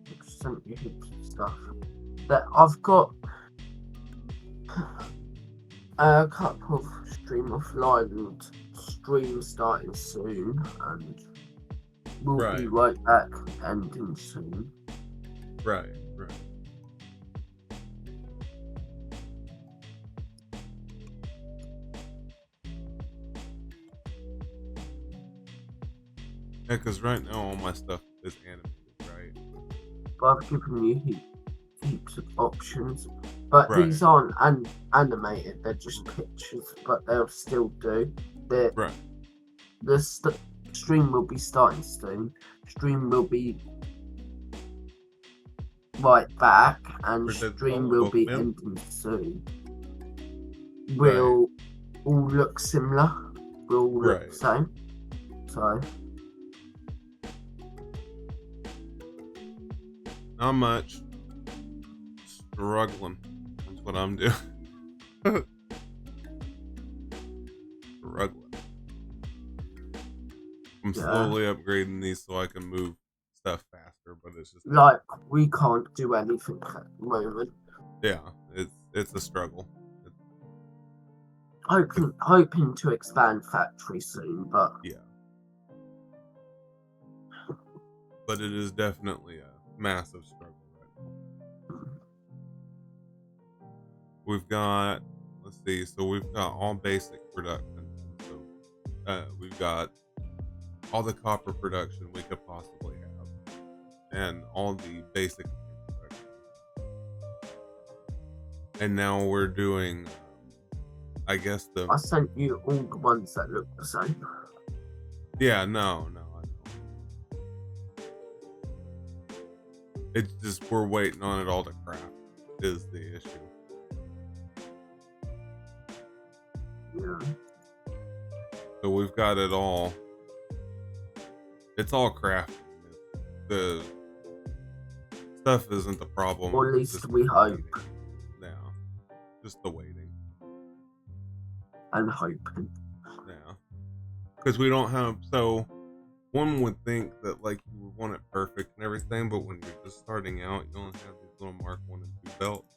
I've just sent you heaps of stuff. That I've got a couple of Stream Offline and streams starting soon, and we'll be right back ending soon. Right. Yeah, because right now all my stuff is animated, right? But I've given you heaps of options. But Right. these aren't animated, they're just pictures, but they'll still do. Right. The stream will be starting soon. Stream will be right back, and stream will be ending soon. We'll all look similar. We'll all look the same. So. Not much. Struggling. That's what I'm doing. Struggling. I'm slowly upgrading these so I can move stuff faster, but it's just like we can't do anything at the moment. Yeah, it's a struggle. Hoping to expand factory soon, but yeah. But it is definitely a massive struggle right now. We've got, let's see, so we've got all basic production. So we've got all the copper production we could possibly have, and all the basic production. and now we're doing, I guess I sent you all the ones that look the same. yeah, no, I know. It's just we're waiting on it all to craft is the issue. Yeah. So we've got it all. It's all crafted. The stuff isn't the problem. Or at it's least just we the hope. waiting. Yeah, just the waiting. And hoping. Yeah, because we don't have. So one would think that like you would want it perfect and everything, but when you're just starting out, you only have these little Mark 1 and 2 belts,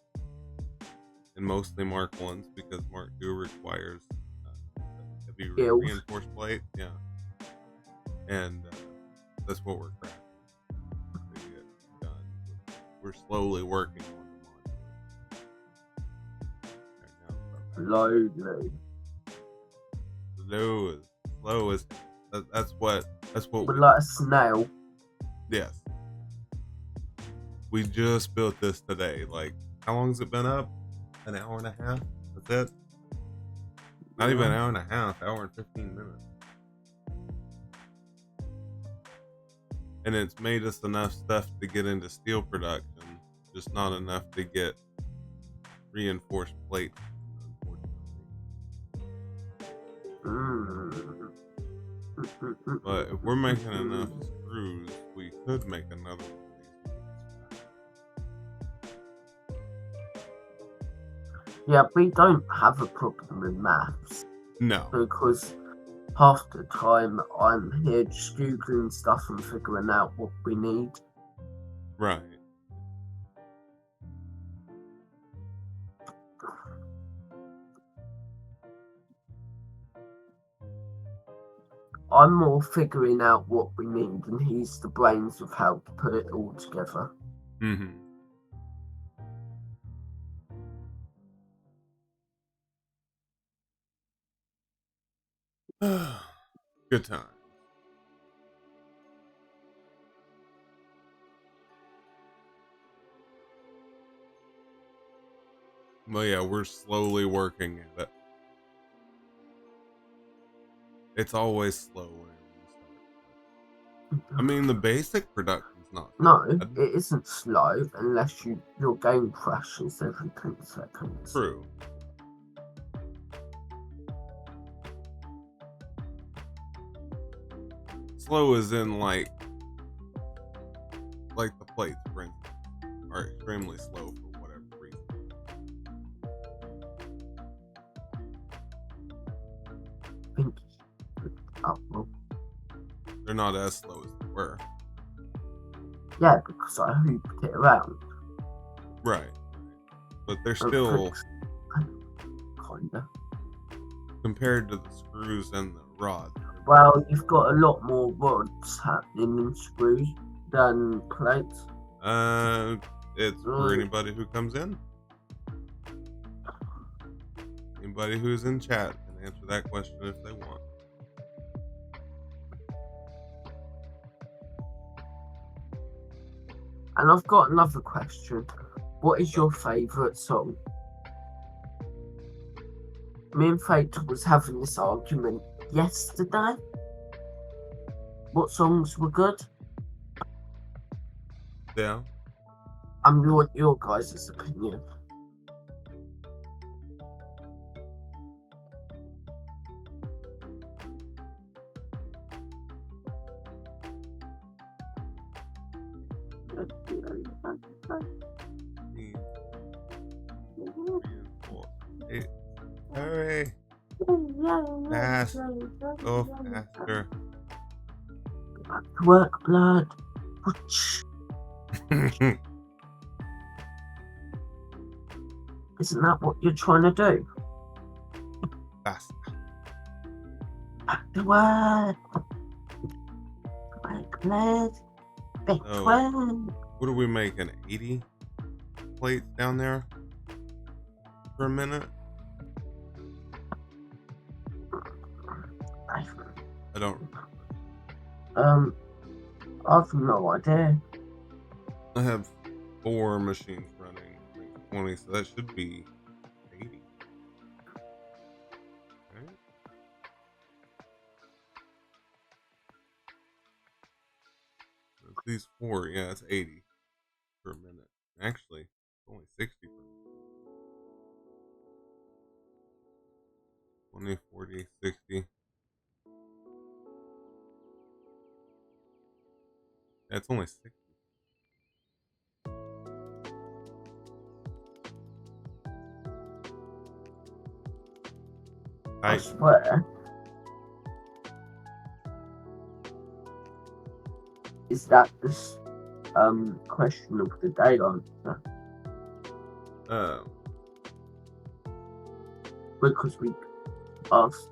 and mostly Mark 1s because Mark 2 requires heavy reinforced plate. Yeah, and that's what we're crafting to get done. We're slowly working on the module. Slowly. Slow as that's what But like a snail. Yes. We just built this today. Like, how long has it been up? An hour and a half? That's it? Not even an hour and a half, hour and 15 minutes. And it's made us enough stuff to get into steel production, just not enough to get reinforced plate, unfortunately. But if we're making enough screws, we could make another one. Yeah, we don't have a problem with maths. No. Because half the time I'm here just Googling stuff and figuring out what we need. Right. I'm more figuring out what we need, and he's the brains of how to put it all together. Mm-hmm. Good time. Well, yeah, we're slowly working at it. It's always slow. I mean, the basic production's not. No, it isn't slow unless your game crashes every 10 seconds. True. Slow as in like the plates, for instance, are extremely slow for whatever reason. They're not as slow as they were. Yeah, because I hooped it around. Right. But they're still kinda compared to the screws and the rods. Well, you've got a lot more rods happening in screws than plates. It's for anybody who comes in. Anybody who's in chat can answer that question if they want. And I've got another question. What is your favourite song? Me and Fate was having this argument yesterday. What songs were good? Yeah. I want your guys' opinion. Hurry! Fast! Go faster! Back to work, blood. Isn't that what you're trying to do? Fast. Back to work. Work, blood. Back to work. What are we making? 80 plates down there for a minute? I don't remember. I've no idea. I have 4 machines running, 20, so that should be these 4, yeah, it's 80 per minute. Actually, it's only 60 per minute. 20, 40, 60. Yeah, it's only 60. I I swear. Is that this question of the day answer? uh Because we asked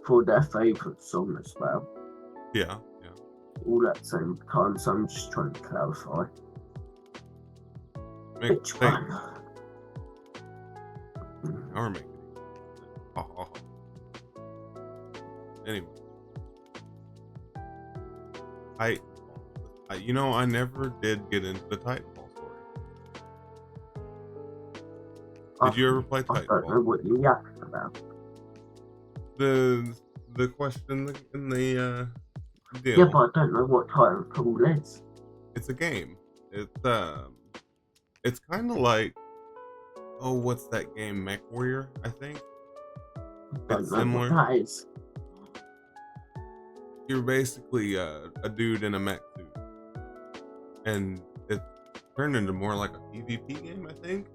for their favourite song as well, yeah. all at the same time, so I'm just trying to clarify. Make Which hey, one? now we're making it. Anyway, I never did get into the Titanfall story. Did you ever play I don't know Titanfall? what you're yapping about. The question in the Yeah, deal. but I don't know what Titanfall is. It's a game. It's kind of like, oh, what's that game? Mech Warrior, I think. I It's don't know what similar. that is. You're basically a dude in a mech suit, and it turned into more like a PvP game, I think.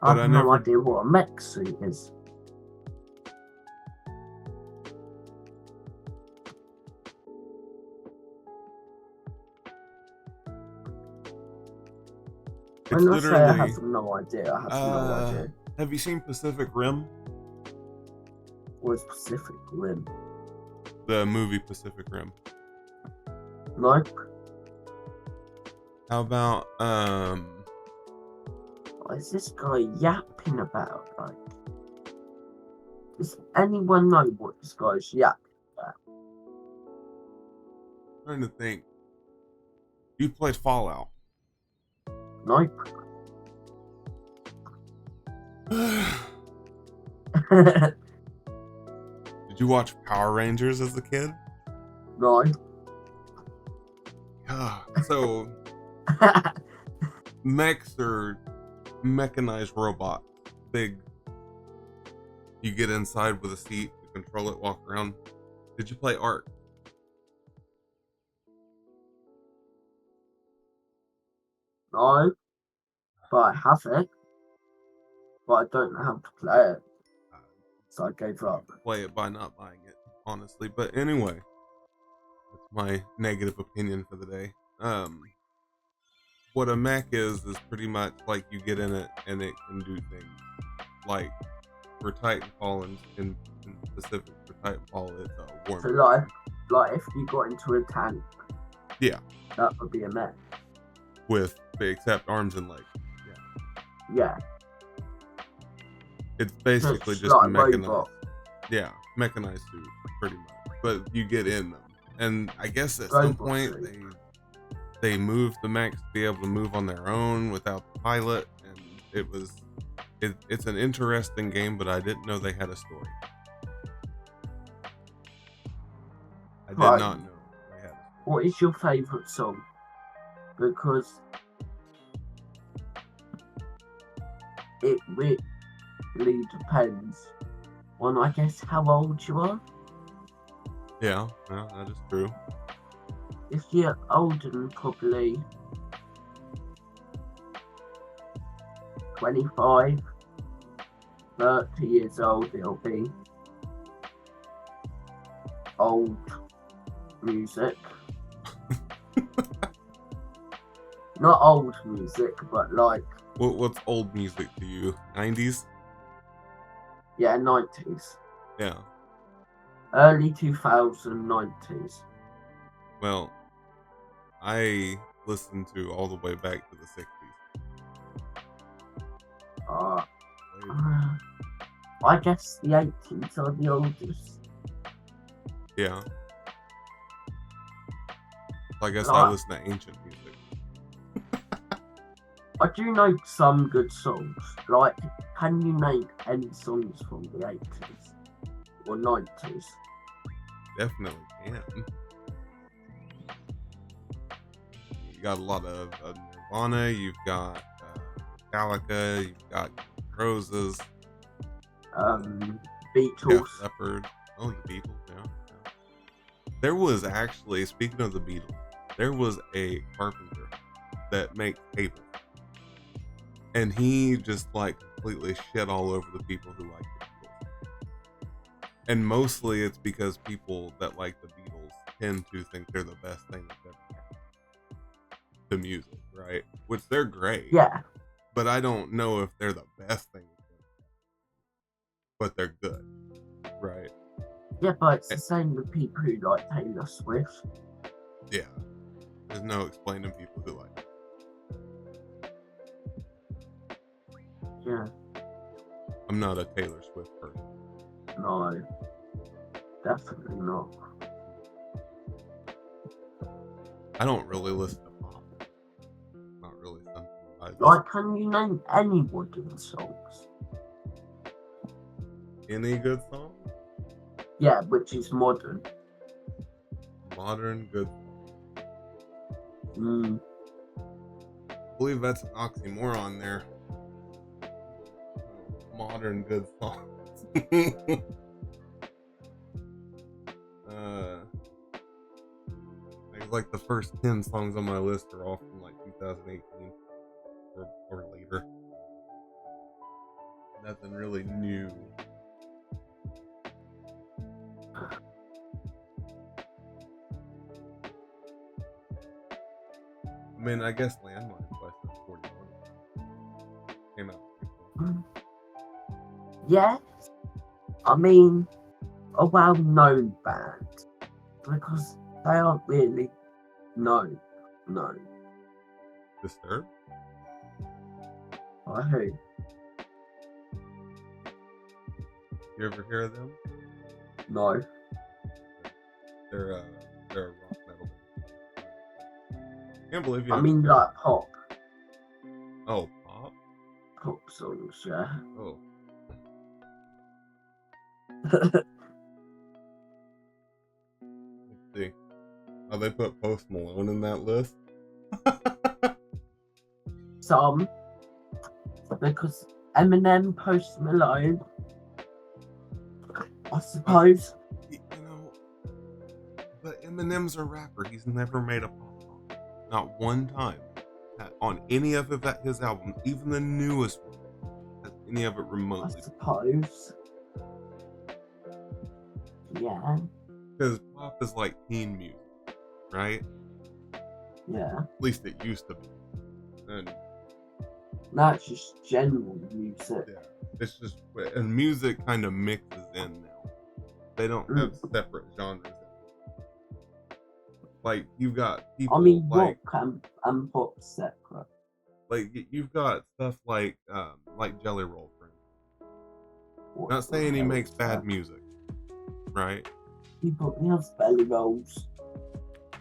I But I have no never. idea what a mech suit is. It's When I say I literally. have no idea, I have no idea. Have you seen Pacific Rim? What is Pacific Rim? The movie Pacific Rim. Nope. How about What is this guy yapping about? Like, does anyone know what this guy's yapping about? trying to think. You played Fallout. Nope. Did you watch Power Rangers as a kid? No. So mechs are mechanized robots. Big. You get inside with a seat, you control it, walk around. Did you play Ark? No. But I have it. But I don't know how to play it. So I gave up. Play it by not buying it, honestly. But anyway, that's my negative opinion for the day. What a mech is pretty much like you get in it and it can do things. Like for Titanfall in specific for Titanfall, it's a warm. So like if you got into a tank, Yeah, that would be a mech. with except arms and legs. Yeah. It's basically It's just like a mechanized. robot. Yeah, mechanized suit, pretty much. But you get in them, and I guess at some Robot point suit. they moved the mechs to be able to move on their own without the pilot, and it's an interesting game, but I didn't know they had a story. I did Right. not know they had a story. What is your favourite song? Because it really depends on, I guess, how old you are. Yeah, that is true. If you're older than probably 25, 30 years old, it'll be old music. Not old music, but like, What's old music to you? 90s? yeah, 90s. Yeah. Early 2090s. Well, I listened to all the way back to the 60s. I guess the 80s are the oldest. Yeah. I guess Like, I listen to ancient music. I do know some good songs. Like, can you name any songs from the 80s or 90s? definitely can. You got a lot of Nirvana. You've got Metallica. You've got Roses. Def Beatles. Leppard. Oh, the Beatles. Yeah. There was actually, speaking of the Beatles, there was a carpenter that makes tables, and he just like completely shit all over the people who like the Beatles. And mostly it's because people that like the Beatles tend to think they're the best thing that's ever happened to music, right? Which they're great, Yeah. but I don't know if they're the best thing that's ever happened. But they're good, right? Yeah, but it's the same with people who like Taylor Swift. Yeah. There's no explaining people who like it. Yeah. I'm not a Taylor Swift person. No. Definitely not. I don't really listen to pop. Not really something I listen Like, can you name any modern songs? Any good song? Yeah, which is modern. Modern good Mm. song. I believe that's an oxymoron there. Modern good songs. Like the first 10 songs on my list are all from like 2018 or later. Nothing really new. I mean, I guess Landmine Quest is 41. Came out. Yes. I mean, a well-known band. Because they aren't really known. No. Disturbed? By who? You ever hear of them? No. They're a rock metal band. Can't believe you. I mean, like pop. Oh, pop? Pop songs, yeah. Oh. Let's see. Oh, they put Post Malone in that list? Some. Because Eminem, Post Malone. I suppose. You know, but Eminem's a rapper. He's never made a pop song. Not one time. On any of his albums, even the newest one, has any of it I remotely. suppose. Yeah. Because pop is like teen music, right? Yeah. At least it used to be. And Now it's just general music. yeah, it's just, and music kind of mixes in now. They don't have separate genres anymore. Like, you've got people I mean, like, rock and pop separate. like you've got stuff like Jelly Roll, for instance. Not saying he makes bad music, right? He has belly rolls.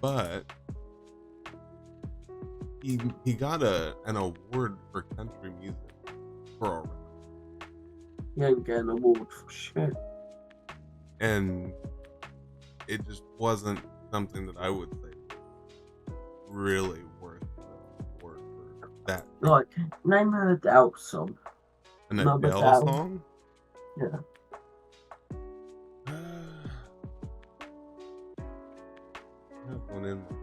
But he got an award for country music for a rap. He ain't getting an award for shit. And it just wasn't something that I would say really worth the award for that. Like, name an Adele song. An No, Adele Adele. song? Yeah. I have one in my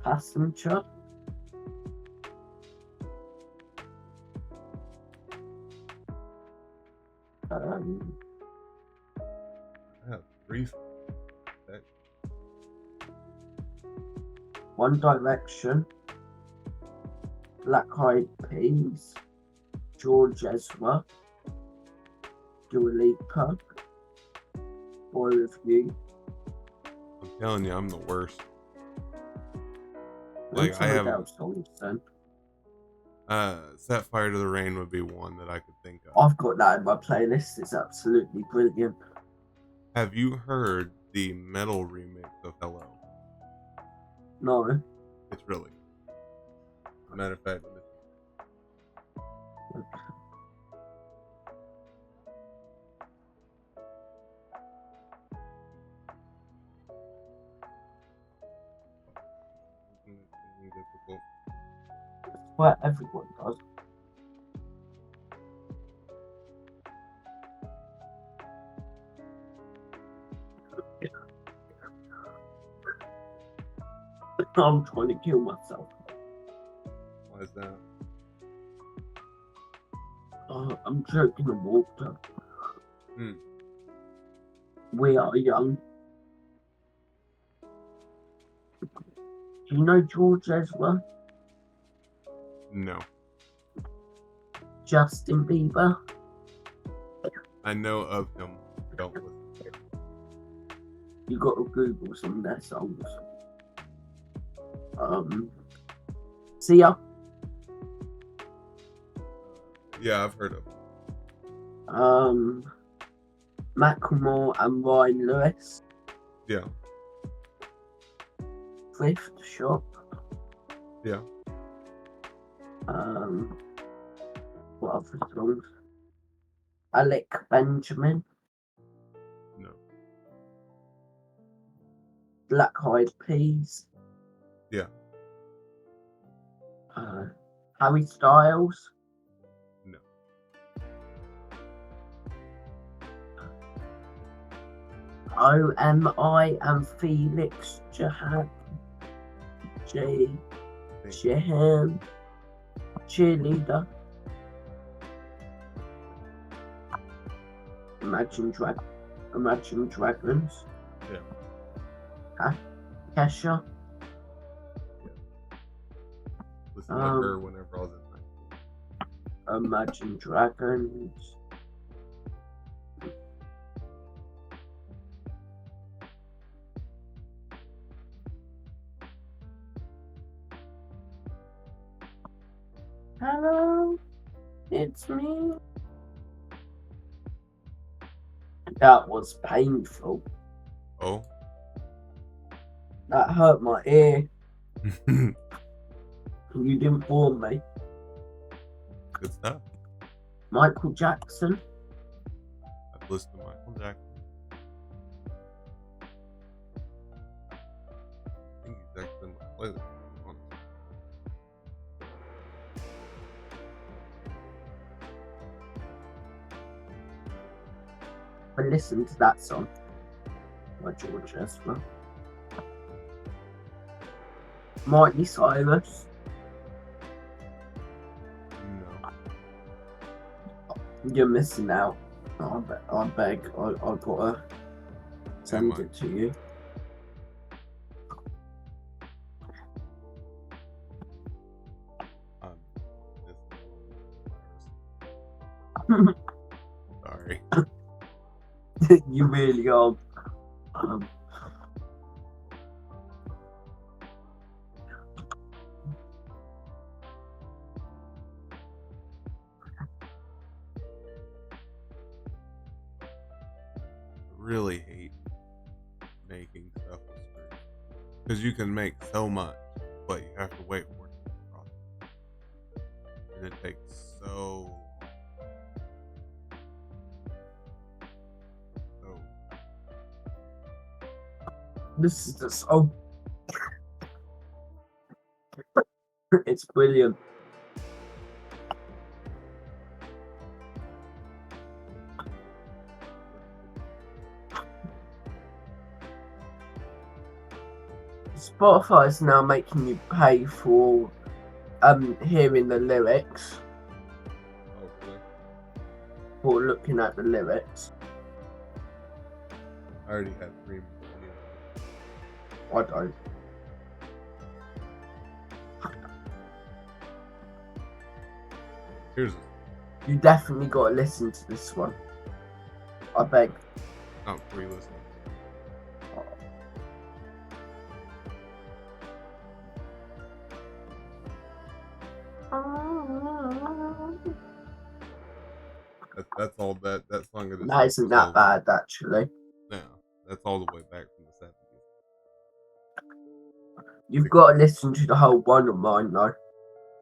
Passenger. I have three. One Direction. Black Eyed Peas. George Ezra. Dua Lipa. Boy With You. I'm telling you, I'm the worst. Name Like, some I have Adele songs then. Set Fire to the Rain would be one that I could think of. I've got that in my playlist. It's absolutely brilliant. Have you heard the metal remix of Hello? No. It's really good. As a matter of fact, difficult. That's what everyone does. I'm trying to kill myself. Why is that? I'm drinking the water. Hmm. We are young. Do you know George Ezra? No. Justin Bieber? I know of him. Don't listen. You got to Google some of their songs. Sia? Yeah, I've heard of him. Macklemore and Ryan Lewis. Yeah. Thrift Shop. Yeah. What other songs? Alec Benjamin. No. Black Eyed Peas. Yeah. Harry Styles. No. OMI and Felix Jahan. Jahan. Cheerleader. Imagine Dragons. Yeah. Kesha. Listen to her whenever I was in high school. Imagine Dragons. Hello, it's me. That was painful. Oh. That hurt my ear. Good You didn't warn me. stuff. Michael Jackson. I've listened to Michael Jackson. I think he's actually in my playlist. Honestly. I listened to that song by George Ezra. Miley Cyrus. No. You're missing out. I beg. I gotta send it to you. Sorry. You really are. Really hate making stuff with screws because you can make so much, but you have to wait for it to process, and it takes so. This is the song. It's brilliant. Spotify is now making you pay for hearing the lyrics. Hopefully. For looking at the lyrics. I already had premium. I don't. Here's You definitely gotta listen to this one. I beg. not free listening. That's all that song is. That isn't that bad, actually. No, that's all the way back from the 70s. You've got to listen to the whole one of mine, though.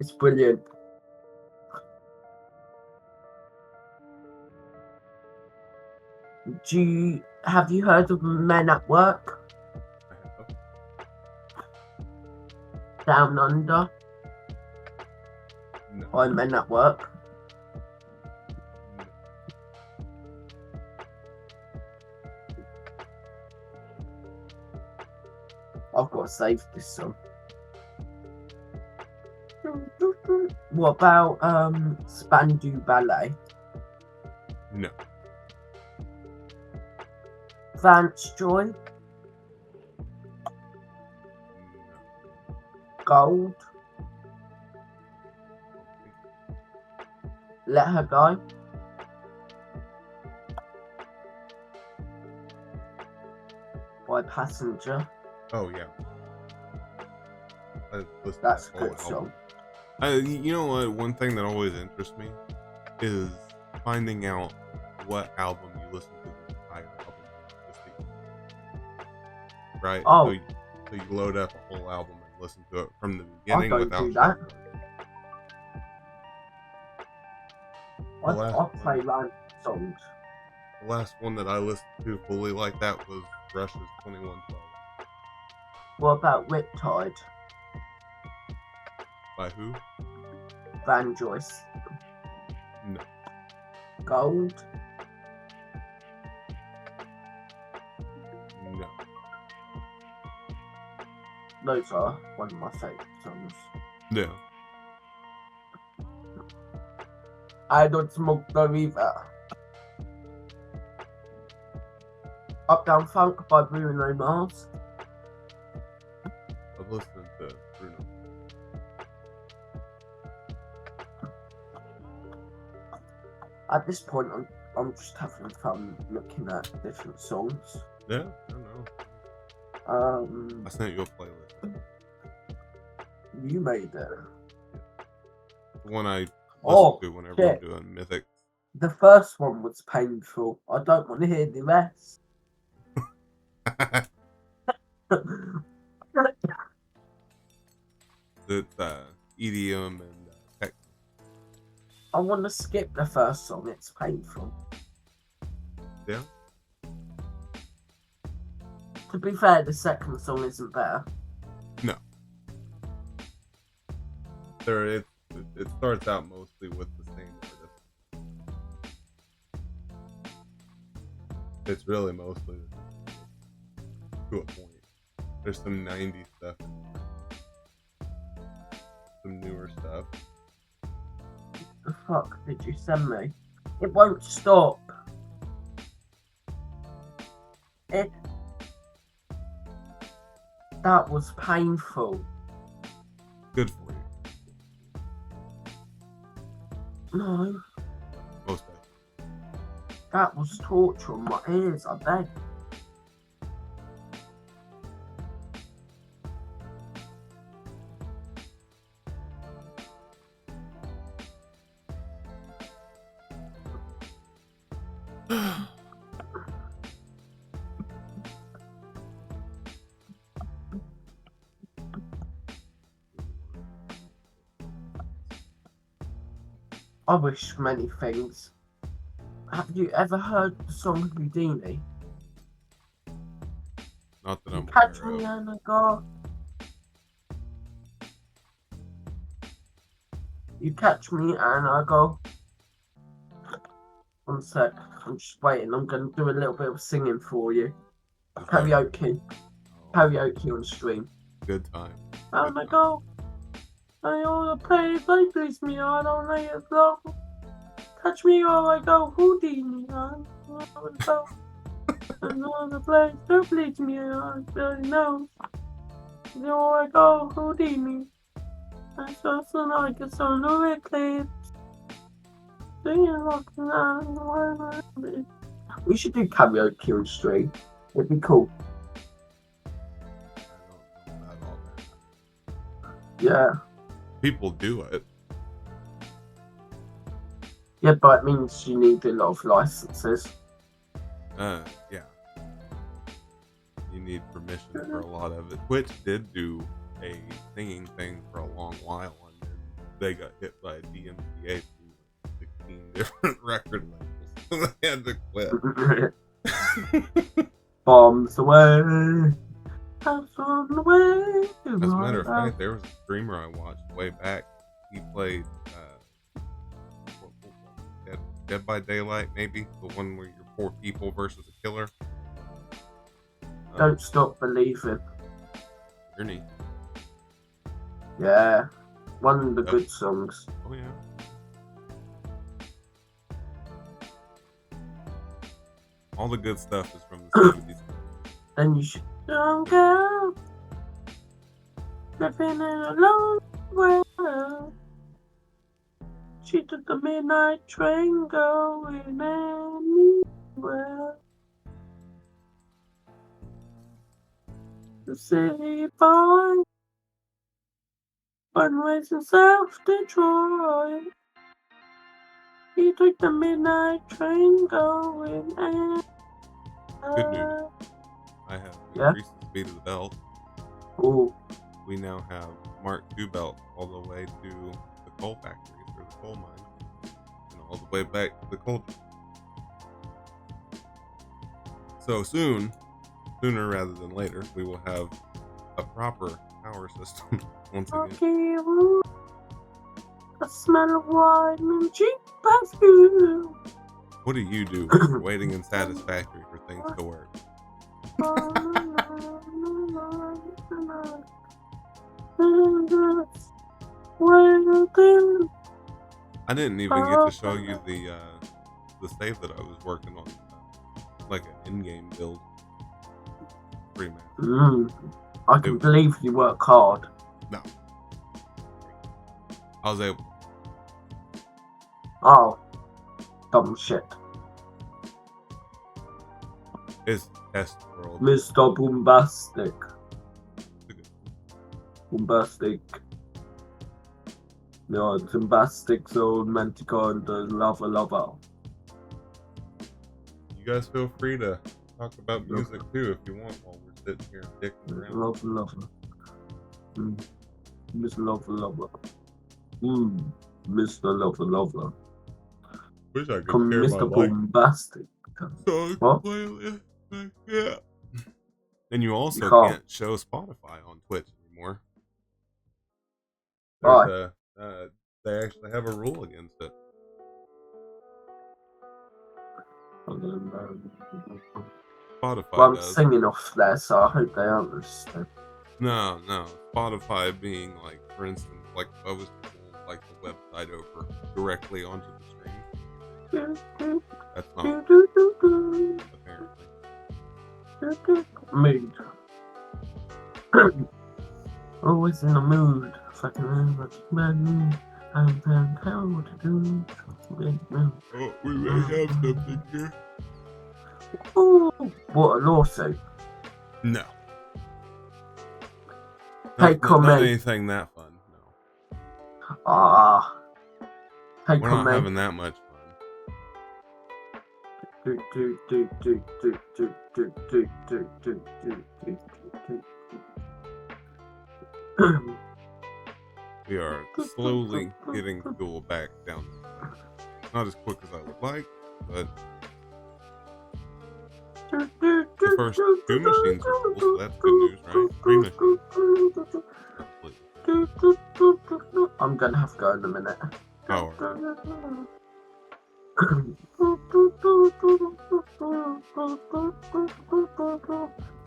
It's brilliant. Have you heard of Men at Work? I have. Down Under No. by Men at Work. No. I've got to save this song. What about Spandu Ballet? No. Vance Joy? No. Gold? Let Her Go? By Passenger? Oh yeah. I listened to That's a that whole good album. song. You know what? One thing that always interests me is finding out what album you listen to the entire album. Right? Oh. So you load up a whole album and listen to it from the I beginning don't without do that. shuffling. I play random songs. The last one that I listened to fully like that was Rush's 2112. What about Riptide? By who? Van Joyce? No. Gold? No. Those are one of my favourite songs. Yeah. I Don't Smoke the River. Up Down Funk by Bruno Mars. I've listened to Bruno. At this point, I'm just having fun looking at different songs. Yeah, I don't know. I sent you a playlist. You made it. The one I Oh, listen to whenever shit. I'm doing Mythic. The first one was painful. I don't want to hear the rest. It's EDM and tech. I want to skip the first song. It's painful. Yeah. To be fair, the second song isn't better. No. It starts out mostly with the same artist. It's really mostly to a point. There's some 90s stuff in there. Some newer stuff. The fuck did you send me? It won't stop. That was painful. Good for you. No, Most of it. that was torture on my ears, I beg. I wish many things. Have you ever heard the song Houdini? Not that I'm Catch aware me of. and I go. You catch me and I go. One sec, I'm just waiting. I'm going to do a little bit of singing for you. Is that- Karaoke. Karaoke on stream. Good time. And I go. I wanna play, please me, I don't lay it low. Touch me or I go Houdini. I wanna go. I wanna play, don't please me, I don't know. Or I go Houdini. I saw some like a solar eclipse. We should do karaoke on stream. It'd be cool. I don't know about all that. Yeah. People do it. Yeah, but it means you need a lot of licenses. Yeah. You need permission for a lot of it. Twitch did do a singing thing for a long while, and then they got hit by a DMCA through 16 different record labels. They had to quit. Bombs away. That's on the way. As a matter of fact, there was a streamer I watched way back. He played Dead by Daylight, maybe the one where you're 4 people versus a killer. Don't Stop Believing. Journey. Yeah, one of the good songs. Oh yeah. All the good stuff is from the 70s. Then you should young girl living in a long world. She took the midnight train going anywhere. The city boy, one ways in South Detroit. He took the midnight train going anywhere. Good news. I have increased the speed of the belt. Ooh. We now have Mark II belt all the way to the coal factories or the coal mine, and all the way back to the coal. So sooner rather than later, we will have a proper power system once again. The smell of wine and cheap perfume. What do you do when you're waiting in Satisfactory for things to work? I didn't even get to show you the save that I was working on, like an in-game build. Pretty much. I can believe you work hard. No, I was able. Oh, dumb shit. It's test world. Mr. Bombastic. Bombastic. No, Bombastic Zone, Manticore, and the Lover. You guys feel free to talk about music too if you want while we're sitting here dicking around. Lover. Mr. Lover. Mr. Lover. Wish I could Come, share Mr. my Bombastic. What? Yeah. And you also can't show Spotify on Twitch anymore. There's they actually have a rule against it. Spotify I'm does. singing off there, so I hope they understand. No. Spotify being like, for instance, like if I was to pull like the website over directly onto the screen. That's not apparently. Mood. Always in the mood. Fucking man. I'm tell what to do. Oh, we may have something here. Ooh, what a lawsuit. No. Hey, not anything that fun, no. Hey, we're not having that much fun. We are slowly getting fuel back down. Not as quick as I would like, but the first 2 machines are full, so that's good news, right? 3 machines. I'm gonna have to go in a minute. Oh,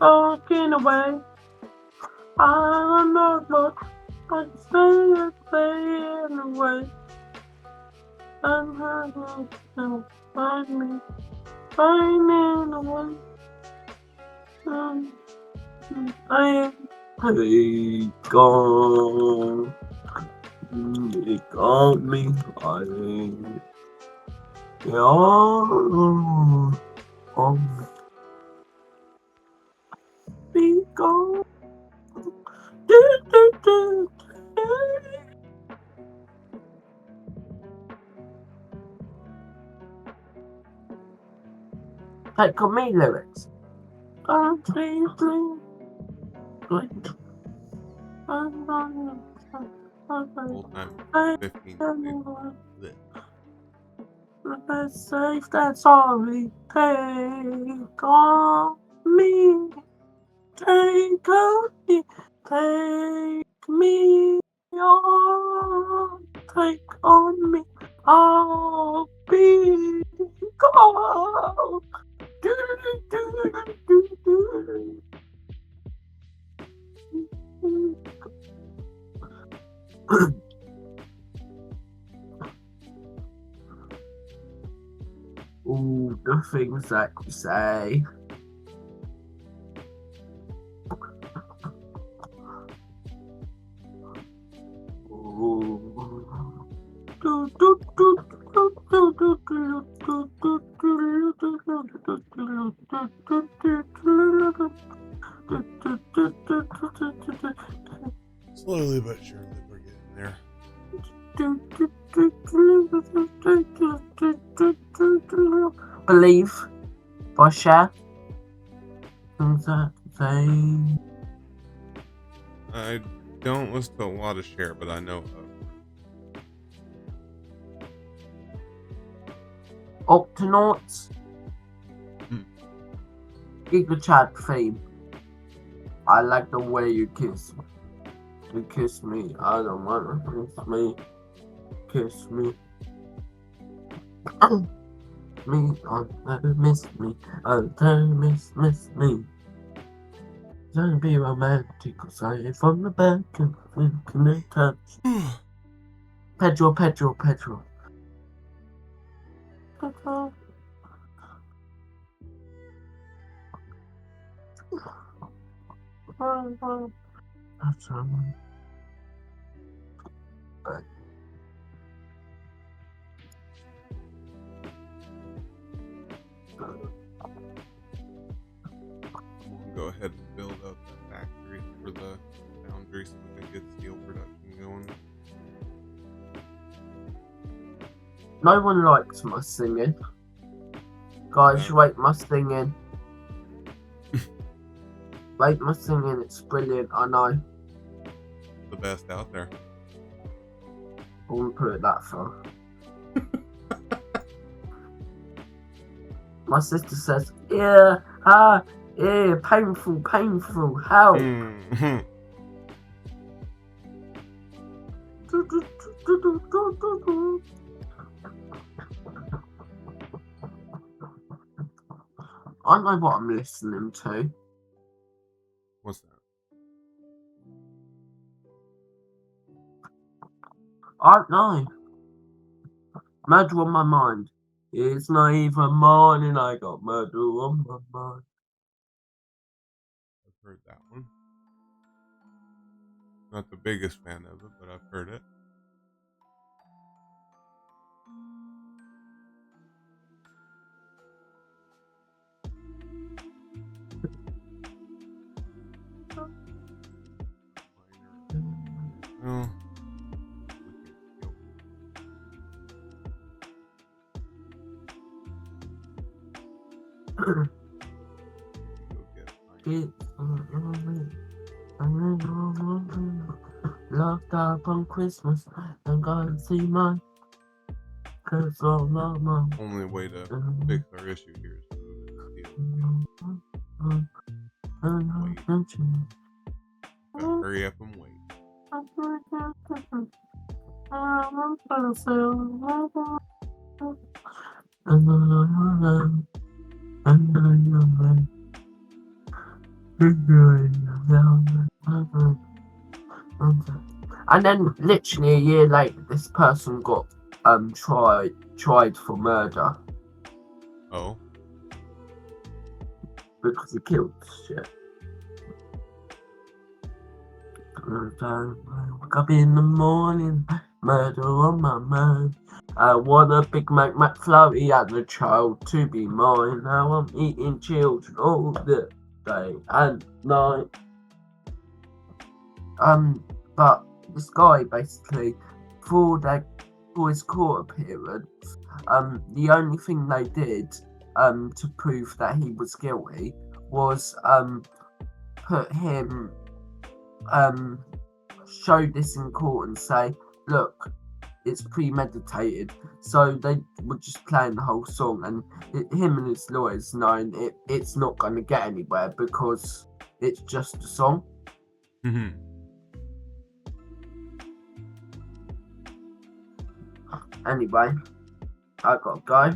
walking away. I'm not much. I stay away. I'm not find me. Finding a way. I gone. It got me. Be gone. Take on me lyrics. Full time 15. Let's save that sorry take on me. Take me, take me on, take on me, I'll be gone. Do, do, do, do, do. Ooh, the things that you say. Slowly but surely, we're getting there. Believe by Cher. Things that say. I don't listen to a lot of Cher, but I know of. Octonauts. Hmm. Giga Chad theme. I like the way you kiss me. You kiss me. I don't want to kiss me. Kiss me. Me, don't miss me. Don't miss me. Don't be romantic, say from the back and can they touch? Pedro. That's I'm gonna go ahead and build up that factory for the foundry so we can get steel production going. No one likes my singing. Guys, No. rate my singing. Rate my singing, it's brilliant, I know. The best out there. I wouldn't put it that far. My sister says, yeah, painful, help. Mm-hmm. I know what I'm listening to. What's that? I don't know. Murder on my mind. It's not even morning, I got murder on my mind. I've heard that one. Not the biggest fan of it, but I've heard it. Well, Locked up on Christmas, and gotta see mine. Cause all of my. only way to fix our issue here is to move it to steel. Gotta hurry up and wait. And then, literally a year later, this person got tried for murder Oh, because he killed shit. Wake up in the morning, murder on my mind. I want a Big Mac McFlurry and a child to be mine. Now I'm eating children all the day and night. But this guy basically, for his court appearance, the only thing they did, to prove that he was guilty was, put him, show this in court and say, look, it's premeditated. So they were just playing the whole song, and him and his lawyers knowing it's not going to get anywhere because It's just a song. Mm-hmm. Anyway, I gotta go.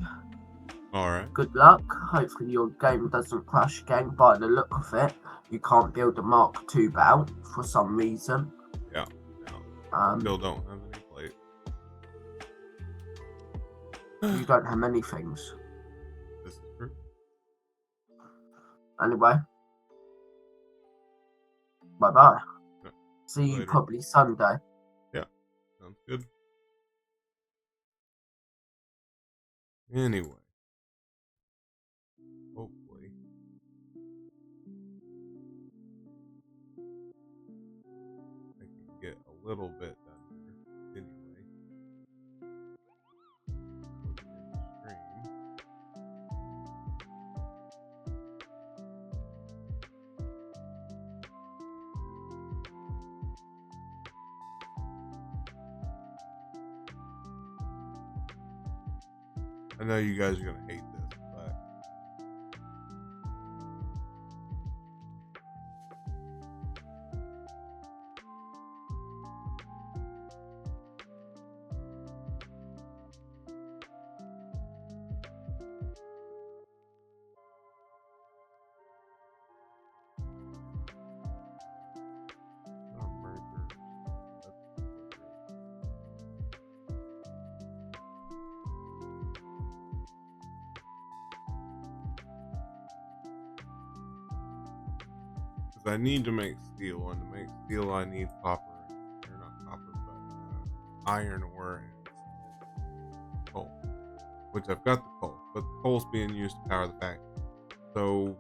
All right. Good luck. Hopefully your game doesn't crash again. By the look of it, you can't build a Mark II bout for some reason. Yeah. No. Still don't have any plates. You don't have many things. This is true. Anyway, bye bye. Yeah. See you Later. probably Sunday. Yeah. Sounds good. Anyway. Hopefully. I can get a little bit done here. Anyway. Stream. I know you guys are gonna hate this, but merger. Because I need to make steel, and to make steel, I need copper. Or not copper, but iron ore and coal. Which I've got the coal, but the coal's being used to power the factory. So,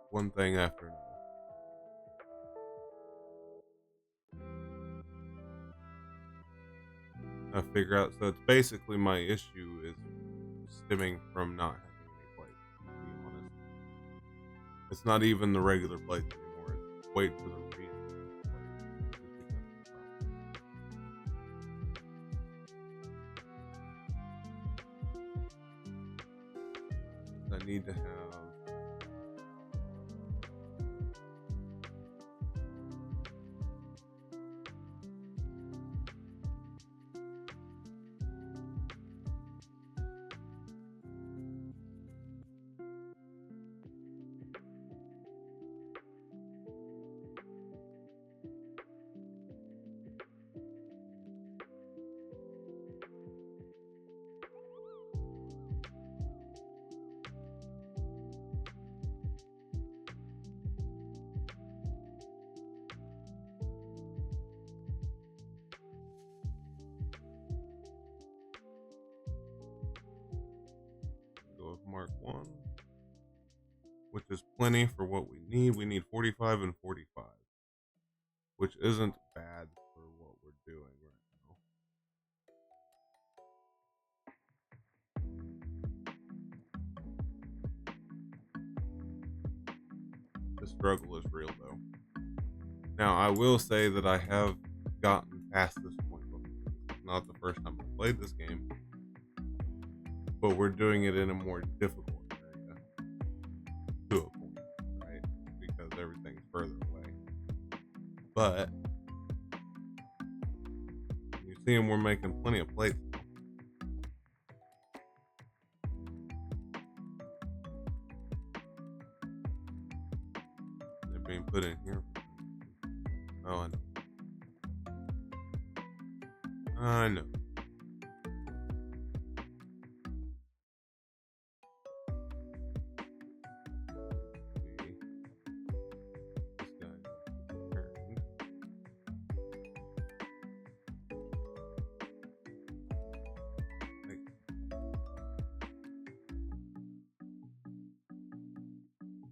one thing after another. I figure out, so it's basically my issue is stemming from not having any plates, to be honest. It's not even the regular plates anymore, it's wait for the reinforced plates. I need to have go with Mark 1, which is plenty for what we need. We need 45 and 45, which isn't bad for what we're doing right now. The struggle is real, though. Now, I will say that I have gotten past this point before. It's not the first time I've played this game, but we're doing it in a more difficult area to a point, right? Because everything's further away. But you see them, we're making plenty of plates. They're being put in here. Oh, I know. I know. See, this guy turned. Like,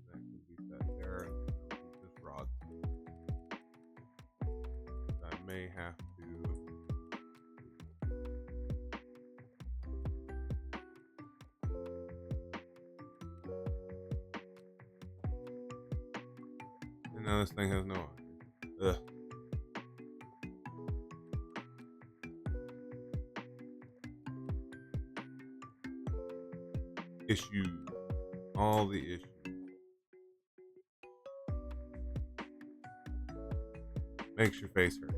that could be set there, and just rod. I may have to. And now this thing has no iron. Ugh. Issues. All the issues. makes your face hurt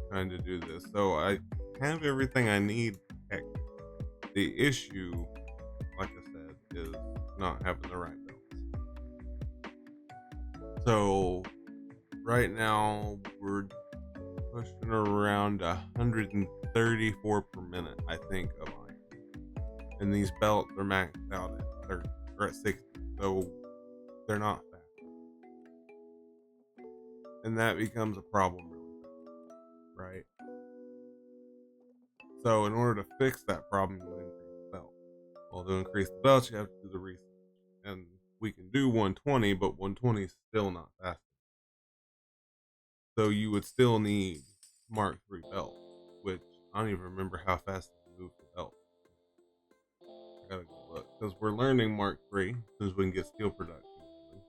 trying to do this. So I have everything I need. Heck, the issue, like I said, is not having the right belts. So right now we're pushing around 134 per minute, I think, of iron. And these belts are maxed out at 30 or at 60, so they're not fast. And that becomes a problem really fast, right? So in order to fix that problem, you increase the belt. Well, to increase the belts, you have to do the research. And we can do 120, but 120 is still not fast. So you would still need Mark III belts, which I don't even remember how fast they move the belt. I gotta go look, because we're learning Mark III, as we can get steel production going,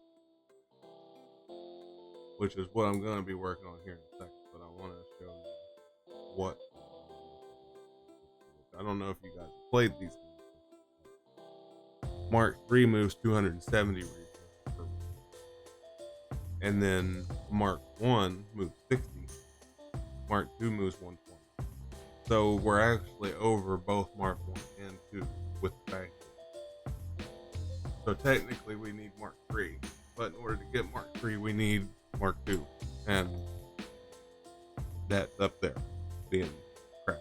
which is what I'm going to be working on here in a second, but I want to show you what. I don't know if you guys have played these games. Mark III moves 270 revolves per minute, and then Mark I moves 60. Mark II moves 120. So we're actually over both Mark I and II with the factory. So technically we need Mark III, but in order to get Mark III, we need Mark II, and that's up there being crap.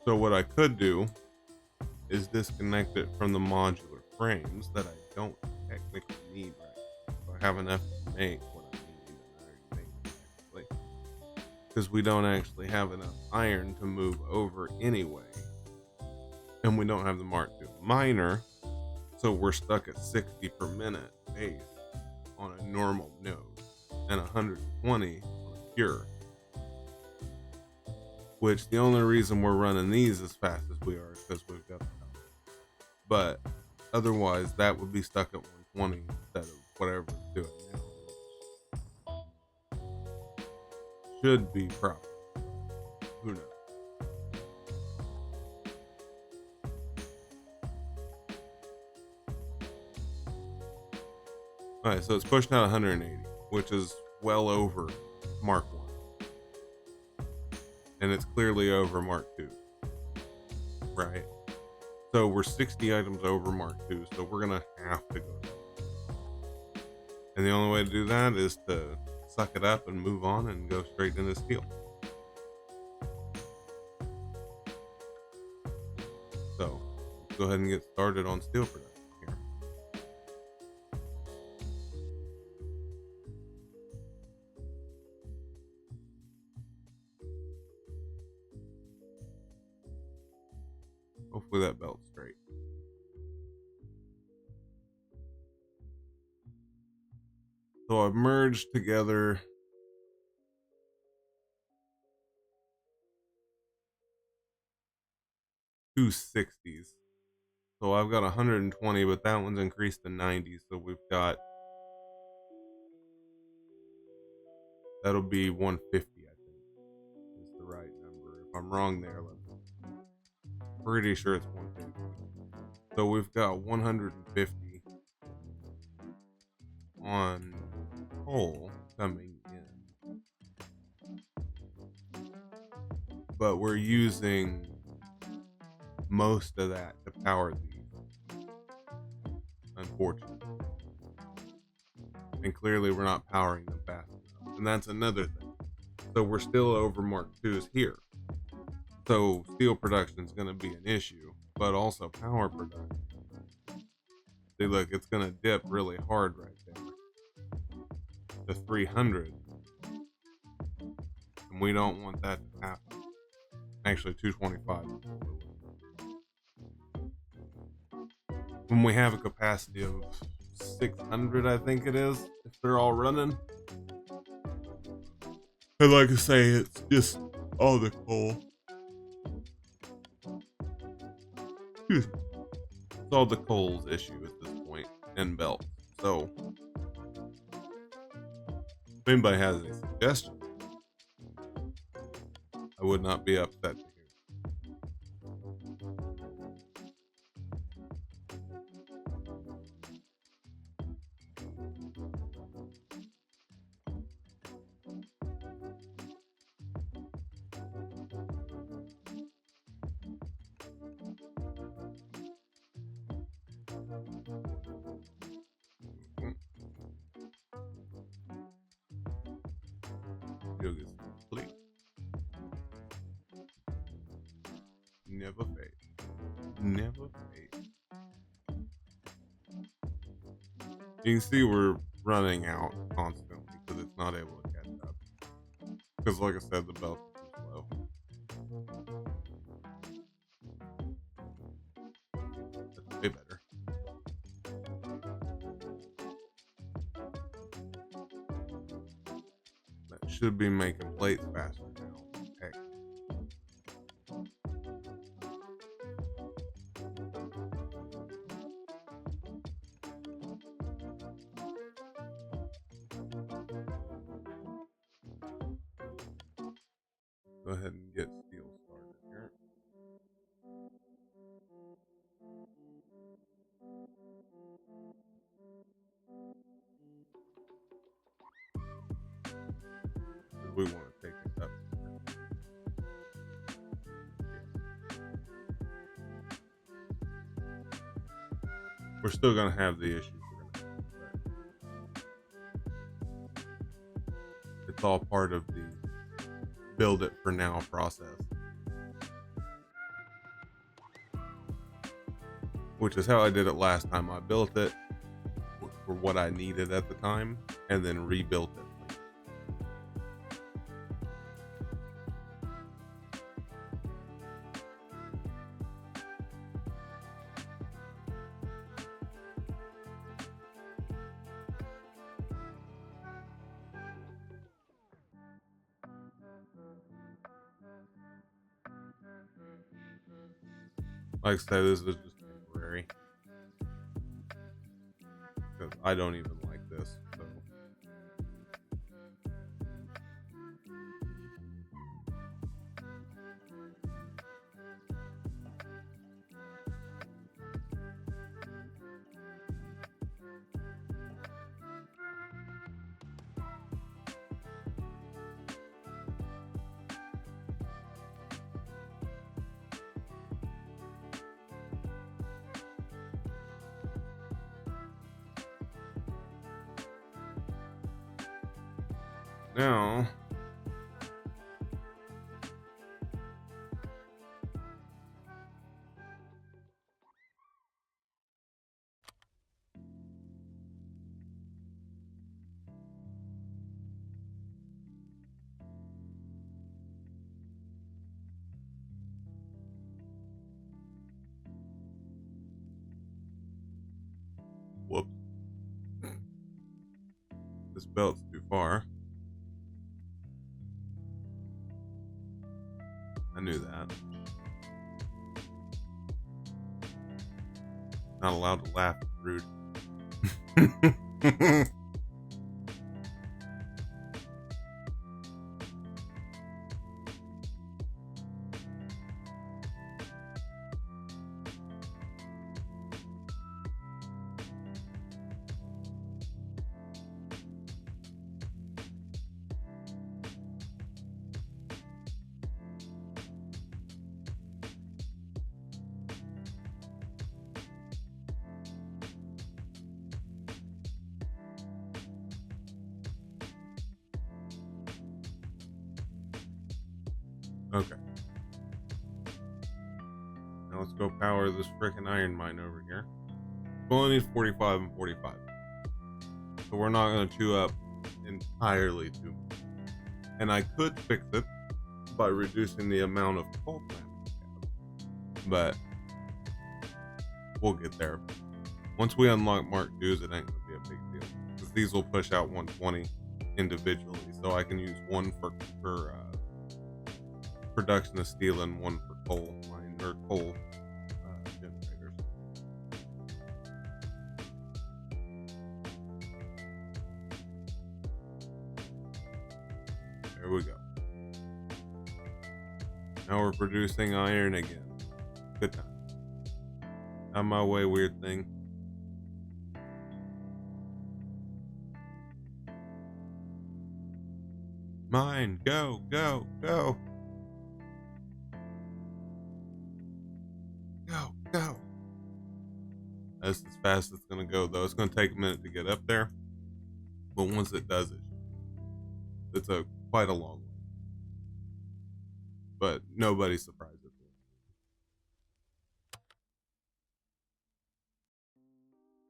So what I could do is disconnect it from the modular frames that I don't technically need right now. So I have enough to make what I need, and I already made it actually, because we don't actually have enough iron to move over anyway, and we don't have the Mark II miner, so we're stuck at 60 per minute base on a normal node and 120 on a pure. Which the only reason we're running these as fast as we are is because we've got the power. But otherwise, that would be stuck at 120 instead of whatever it's doing now. Should be proper. Who knows? Alright, so it's pushing out 180, which is well over Mark 1. And it's clearly over Mark II. Right? So we're 60 items over Mark II, so we're going to have to go down. And the only way to do that is to suck it up and move on and go straight into steel. So let's go ahead and get started on steel production here. Hopefully that belt's straight. So I've merged together two 60s. So I've got 120, but that one's increased to 90. So we've got, that'll be 150, I think, is the right number. If I'm wrong there, pretty sure it's 150. So we've got 150 on coal coming in. But we're using most of that to power these, unfortunately. And clearly we're not powering them fast enough. And that's another thing. So we're still over Mark IIs here. So steel production is going to be an issue, but also power production. See, look, it's going to dip really hard right there to 300. And we don't want that to happen. Actually, 225. When we have a capacity of 600, I think it is, if they're all running. And like I say, it's just all the coal. It's all the coal's issue at this point, and belt. So, if anybody has any suggestions, I would not be upset to hear. Jug is complete. Never fade. Never fade. You can see we're running out constantly because it's not able to catch up. Because, like I said, the belt is too slow. That's way better. That should be making plates faster now. Heck. Go ahead and get steel started here. We want to take it up. We're still going to have the issues we're going to have, but it's all part of the build it for now process, which is how I did it last time. I built it for what I needed at the time and then rebuilt it. Like I said, this is just temporary because I don't even like this. So. Now, whoops, this belt's too far. I knew that. Not allowed to laugh. Rude. Okay. Now let's go power this frickin' iron mine over here. We only need 45 and 45. So we're not going to chew up entirely too much. And I could fix it by reducing the amount of coal plants we have. But we'll get there. Once we unlock Mark IIs, it ain't going to be a big deal. Because these will push out 120 individually. So I can use one for production of steel and one for coal mine or coal generators. There we go. Now we're producing iron again. Good time. Out of my way, weird thing. Mine, go, go, go. Go, go. That's as fast as it's going to go, though. It's going to take a minute to get up there. But once it does it, it's a quite a long way. But nobody's surprised at me.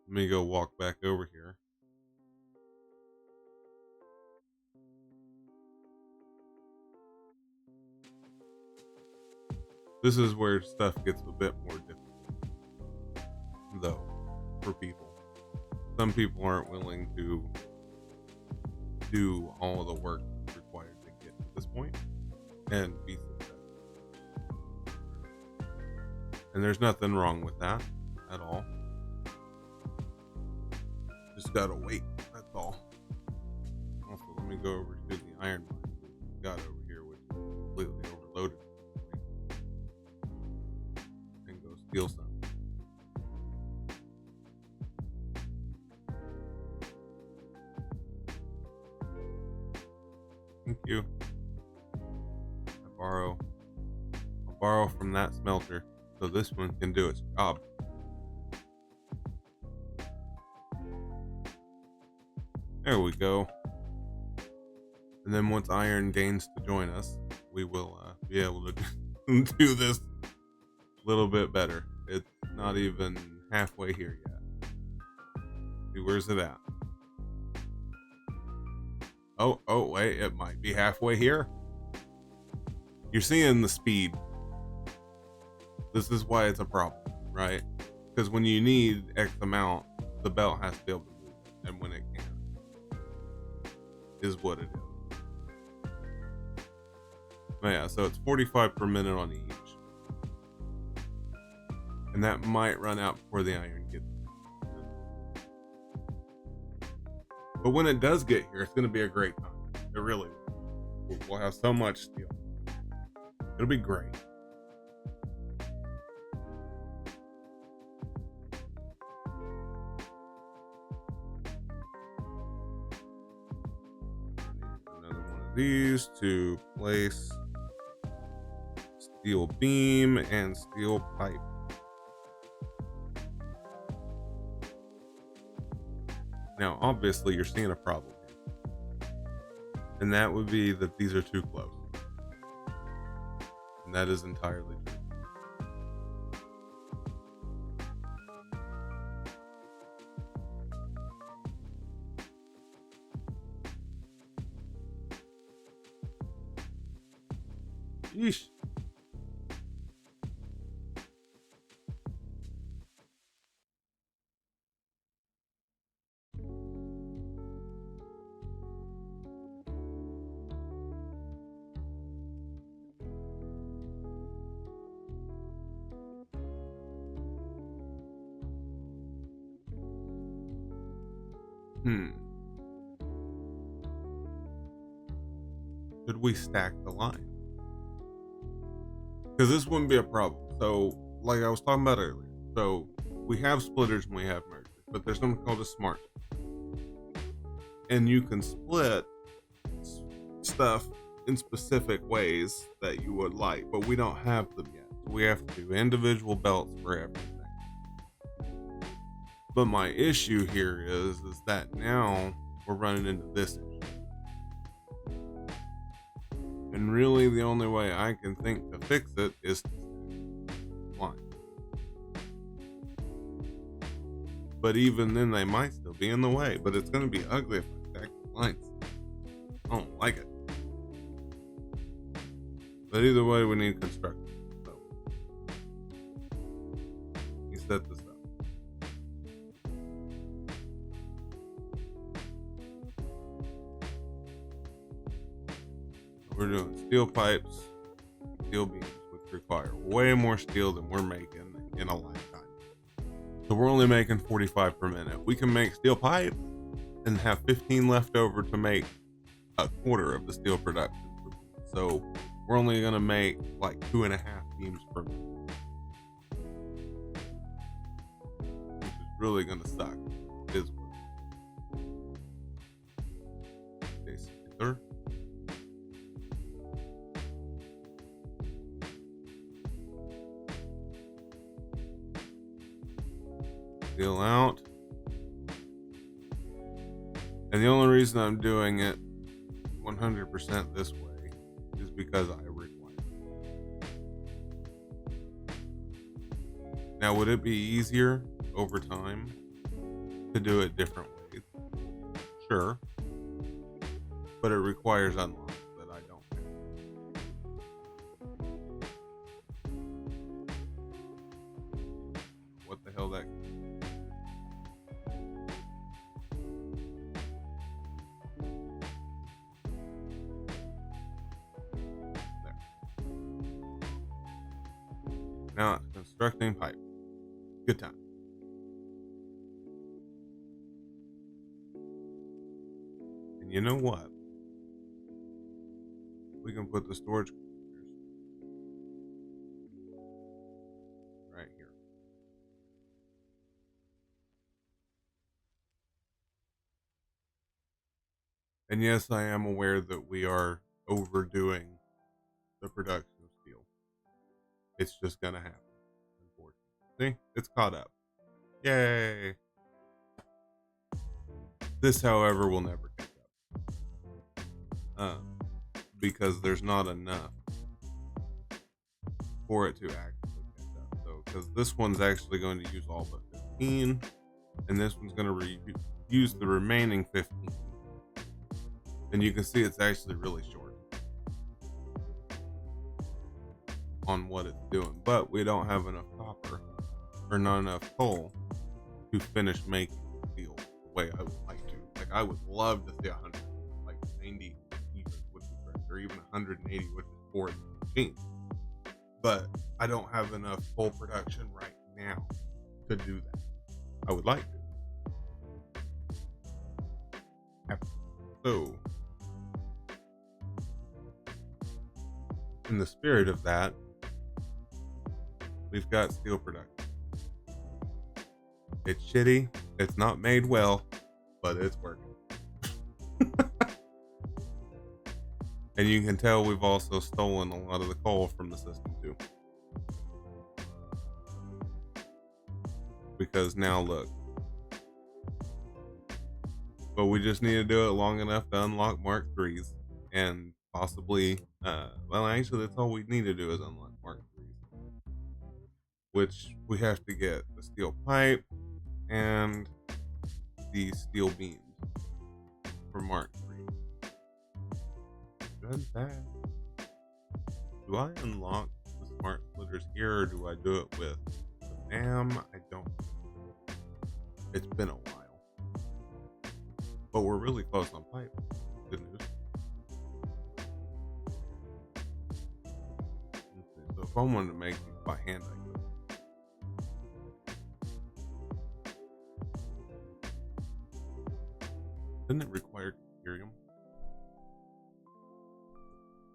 Let me go walk back over here. This is where stuff gets a bit more difficult, though, for people. Some people aren't willing to do all the work required to get to this point and be successful. And there's nothing wrong with that at all. Just gotta wait, that's all. Also, let me go over to the iron mine we got over here, which is completely overloaded. And go steal some. Thank you. I'll borrow from that smelter so this one can do its job. There we go. And then once iron deigns to join us, we will be able to do this a little bit better. It's not even halfway here yet. See, where's it at? Oh, wait, it might be halfway here. You're seeing the speed. This is why it's a problem, right? Because when you need X amount, the belt has to be able to move. And when it can't, is what it is. But yeah, so it's 45 per minute on each. And that might run out before the iron gets here. But when it does get here, it's going to be a great time. It really will. We'll have so much steel. It'll be great. Another one of these to place steel beam and steel pipe. Now, obviously, you're seeing a problem here. And that would be that these are too close. And that is entirely true. Yeesh. Should we stack the line? Because this wouldn't be a problem. So, like I was talking about earlier, so we have splitters and we have mergers, but there's something called a smart. And you can split stuff in specific ways that you would like, but we don't have them yet. We have to do individual belts for everything. But my issue here is that now we're running into this issue. And really the only way I can think to fix it is to line. But even then they might still be in the way, but it's going to be ugly if I stack the lines. I don't like it. But either way, we need construction. So you set this up. We're doing steel pipes, steel beams, which require way more steel than we're making in a lifetime. So we're only making 45 per minute. We can make steel pipe and have 15 left over to make a quarter of the steel production. So we're only going to make like 2.5 beams per minute, which is really going to suck. Is what. Steel out. And the only reason I'm doing it 100% this way is because I require it. Now, would it be easier over time to do it different ways? Sure. But it requires unlocks that I don't have. What the hell that? There. Now it's constructing pipe. Good time. And you know what? We can put the storage containers right here. And yes, I am aware that we are overdoing the production of steel. It's just gonna happen, unfortunately. See, it's caught up. Yay! This, however, will never catch up. Because there's not enough for it to actually catch up. So, because this one's actually going to use all but 15, and this one's going to use the remaining 15. And you can see it's actually really short on what it's doing. But we don't have enough copper, or not enough coal, to finish making steel the way I would like to. Like, I would love to see 100, like 90 even, which is correct, or even 180, which is for the machine. But I don't have enough coal production right now to do that. I would like to. So, in the spirit of that, we've got steel production. It's shitty. It's not made well, but it's working. And you can tell we've also stolen a lot of the coal from the system too. Because now look. But we just need to do it long enough to unlock Mark 3s. And possibly, well, actually, that's all we need to do is unlock Mark 3s. Which we have to get the steel pipe and the steel beams for Mark 3. Good that. Do I unlock the smart splitters here, or do I do it with the dam? I don't know. It's been a while. But we're really close on pipe. Good news. Okay, so if I wanted to make these by hand, I could. Doesn't it require Ethereum?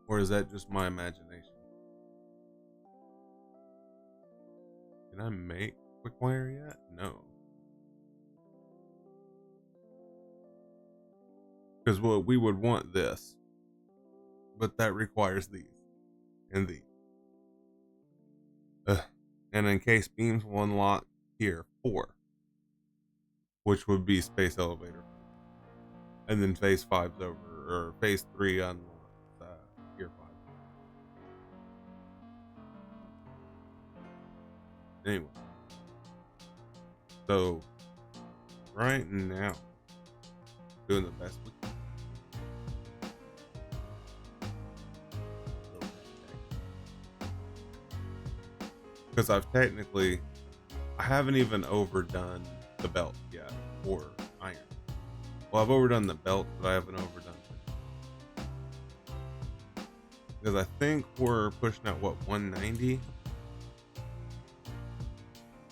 Or is that just my imagination? Can I make QuickWire yet? No. Because we would want this. But that requires these. And these. And in case beams will unlock here, 4. Which would be space elevator. And then phase 5's over. Or phase 3 unlocks gear 5. Anyway. So, right now, doing the best we can. Because I haven't even overdone the belt yet, or iron. Well, I've overdone the belt, but I haven't overdone it. Because I think we're pushing at, 190?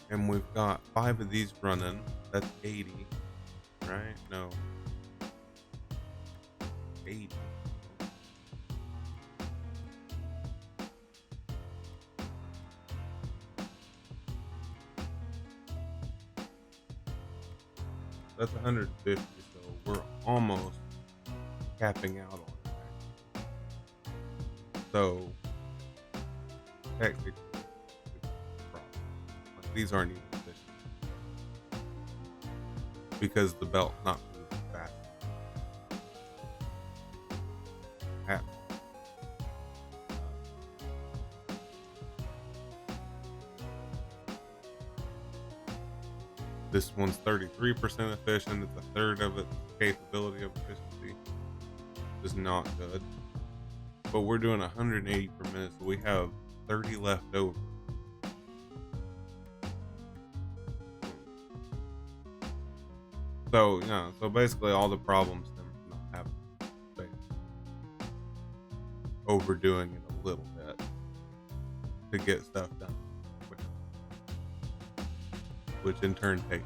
And we've got 5 of these running. That's 80, right? No. 80. That's 150, so we're almost capping out on it. So, technically, it's a problem. Like, these aren't even efficient. Because the belt's not moving fast. happening. This one's 33% efficient. It's a third of its capability of efficiency. Is not good. But we're doing 180 per minute, so we have 30 left over. So, yeah, so basically all the problems stem from not having space. Overdoing it a little bit to get stuff done, which in turn takes.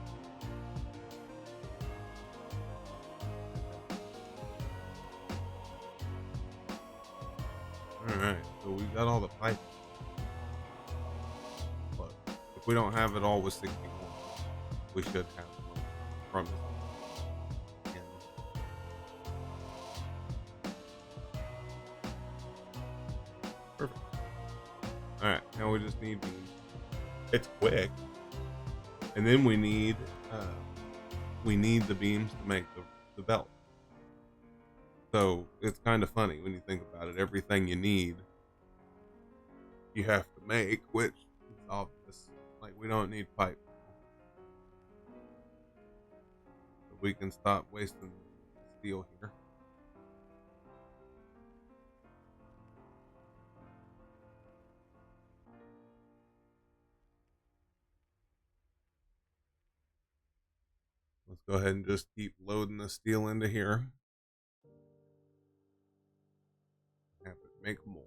Alright, so we've got all the piping. But if we don't have it all with 61, we should have one from this. Perfect. Alright, now we just need it's quick. And then we need the beams to make the belt. So it's kind of funny when you think about it. Everything you need, you have to make, which is obvious. Like, we don't need pipe. So we can stop wasting steel here. Let's go ahead and just keep loading the steel into here. Have it make more.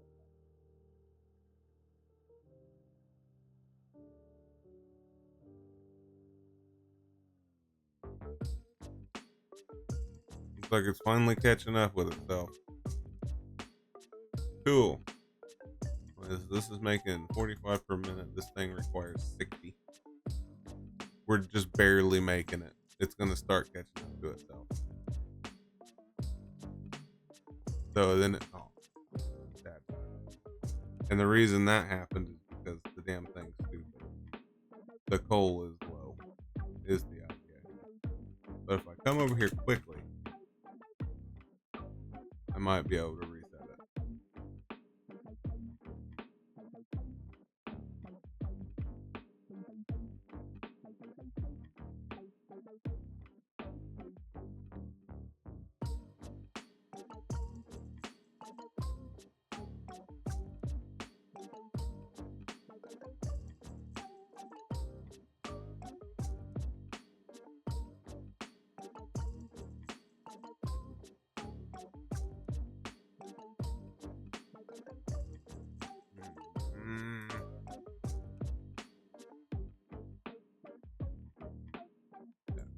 Looks like it's finally catching up with itself. Cool. This is making 45 per minute. This thing requires 60. We're just barely making it. It's going to start catching up to itself. So then that. And the reason that happened is because the damn thing's stupid. The coal is low, is the idea. But if I come over here quickly, I might be able to reset it.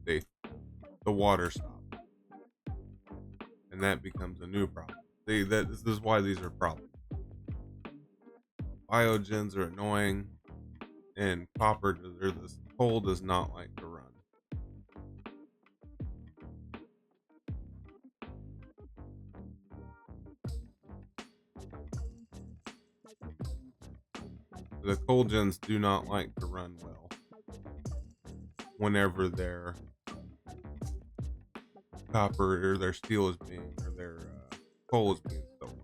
See, the water stopped, and that becomes a new problem. See, this is why these are problems. Biogens are annoying, and this coal does not like to run. The coal gens do not like to run well whenever their copper or their steel is being, or their coal is being stolen.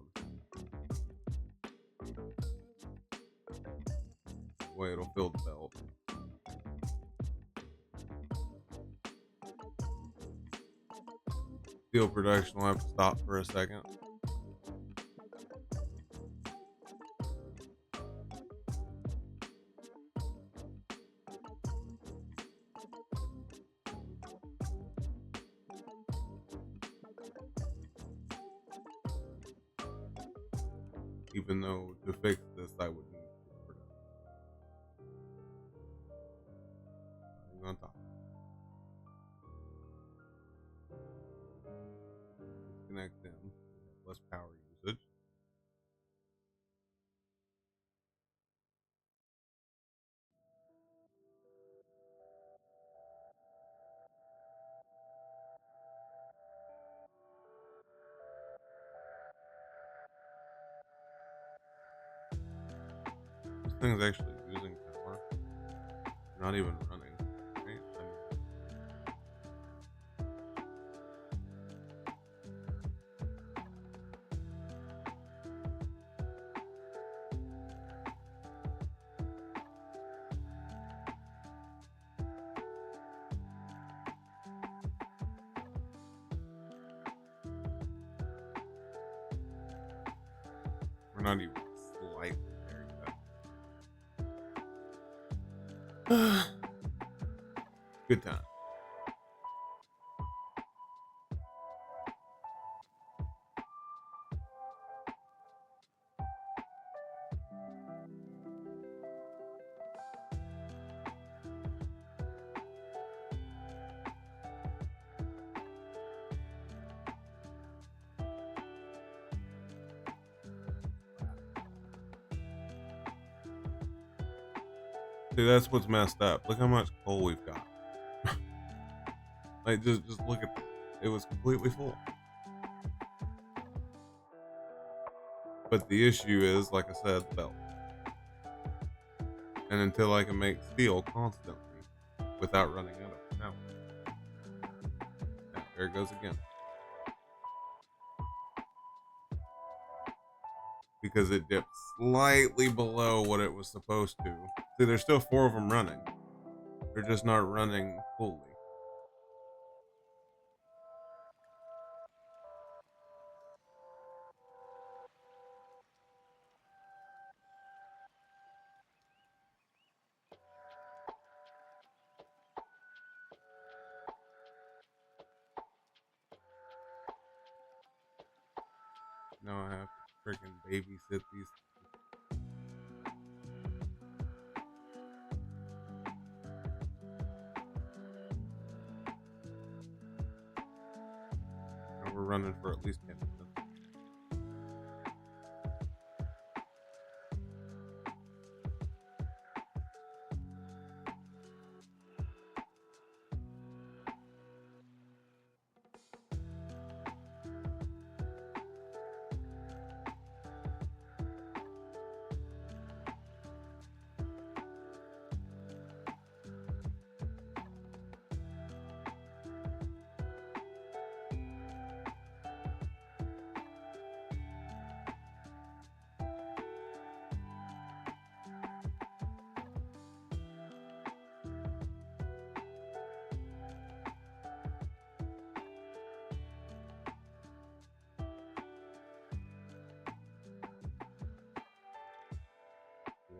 The way it'll fill the belt. Steel production will have to stop for a second. Even though to fix this, I would need to production. On top. Disconnect them. Less power usage. This thing's actually using power. Not even running. Right? We're not even slightly there yet. Good time. See, that's what's messed up. Look how much coal we've got. Like, just look at this. It was completely full. But the issue is, like I said, the belt. And until I can make steel constantly without running out of power. Yeah, there it goes again. Because it dipped slightly below what it was supposed to. See, there's still 4 of them running. They're just not running fully. Now I have to freaking babysit these. Now we're running for at least 10 minutes.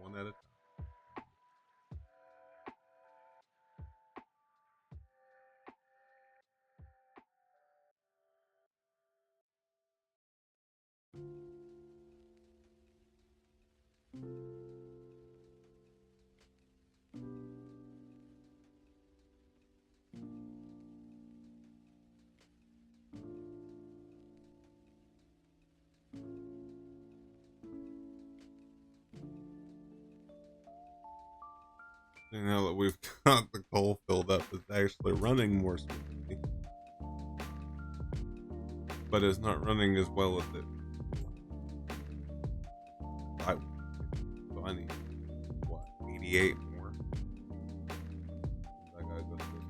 One at a time. And now that we've got the coal filled up, it's actually running more smoothly. But it's not running as well as it. So I need, what, 88 more? I gotta go through.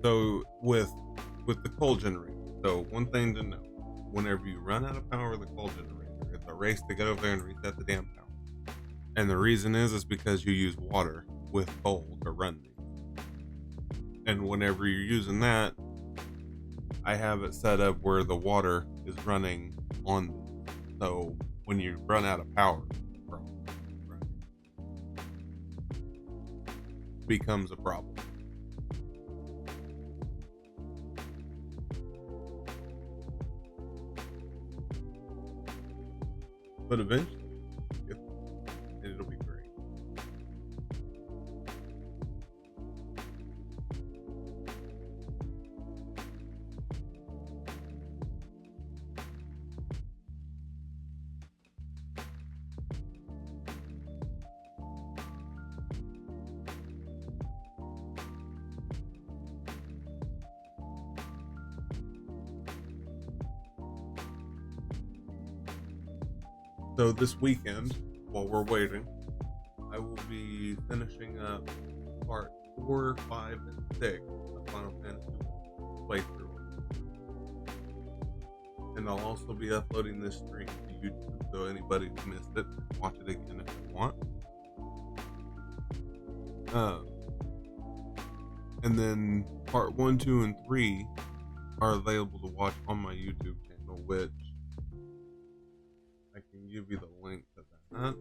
So with the coal generator, so one thing to know, whenever you run out of power with the coal generator, it's a race to get over there and reset the damn power. And the reason is because you use water with coal to run these. And whenever you're using that, I have it set up where the water is running on them. So when you run out of power, becomes a problem. But eventually, it'll be great. So this weekend, while we're waiting, I will be finishing up part 4, 5, and 6 of Final Fantasy playthrough. and I'll also be uploading this stream to YouTube, so anybody who missed it, watch it again if they want. And then part 1, 2, and 3 are available to watch on my YouTube channel, which I can give you the link to that.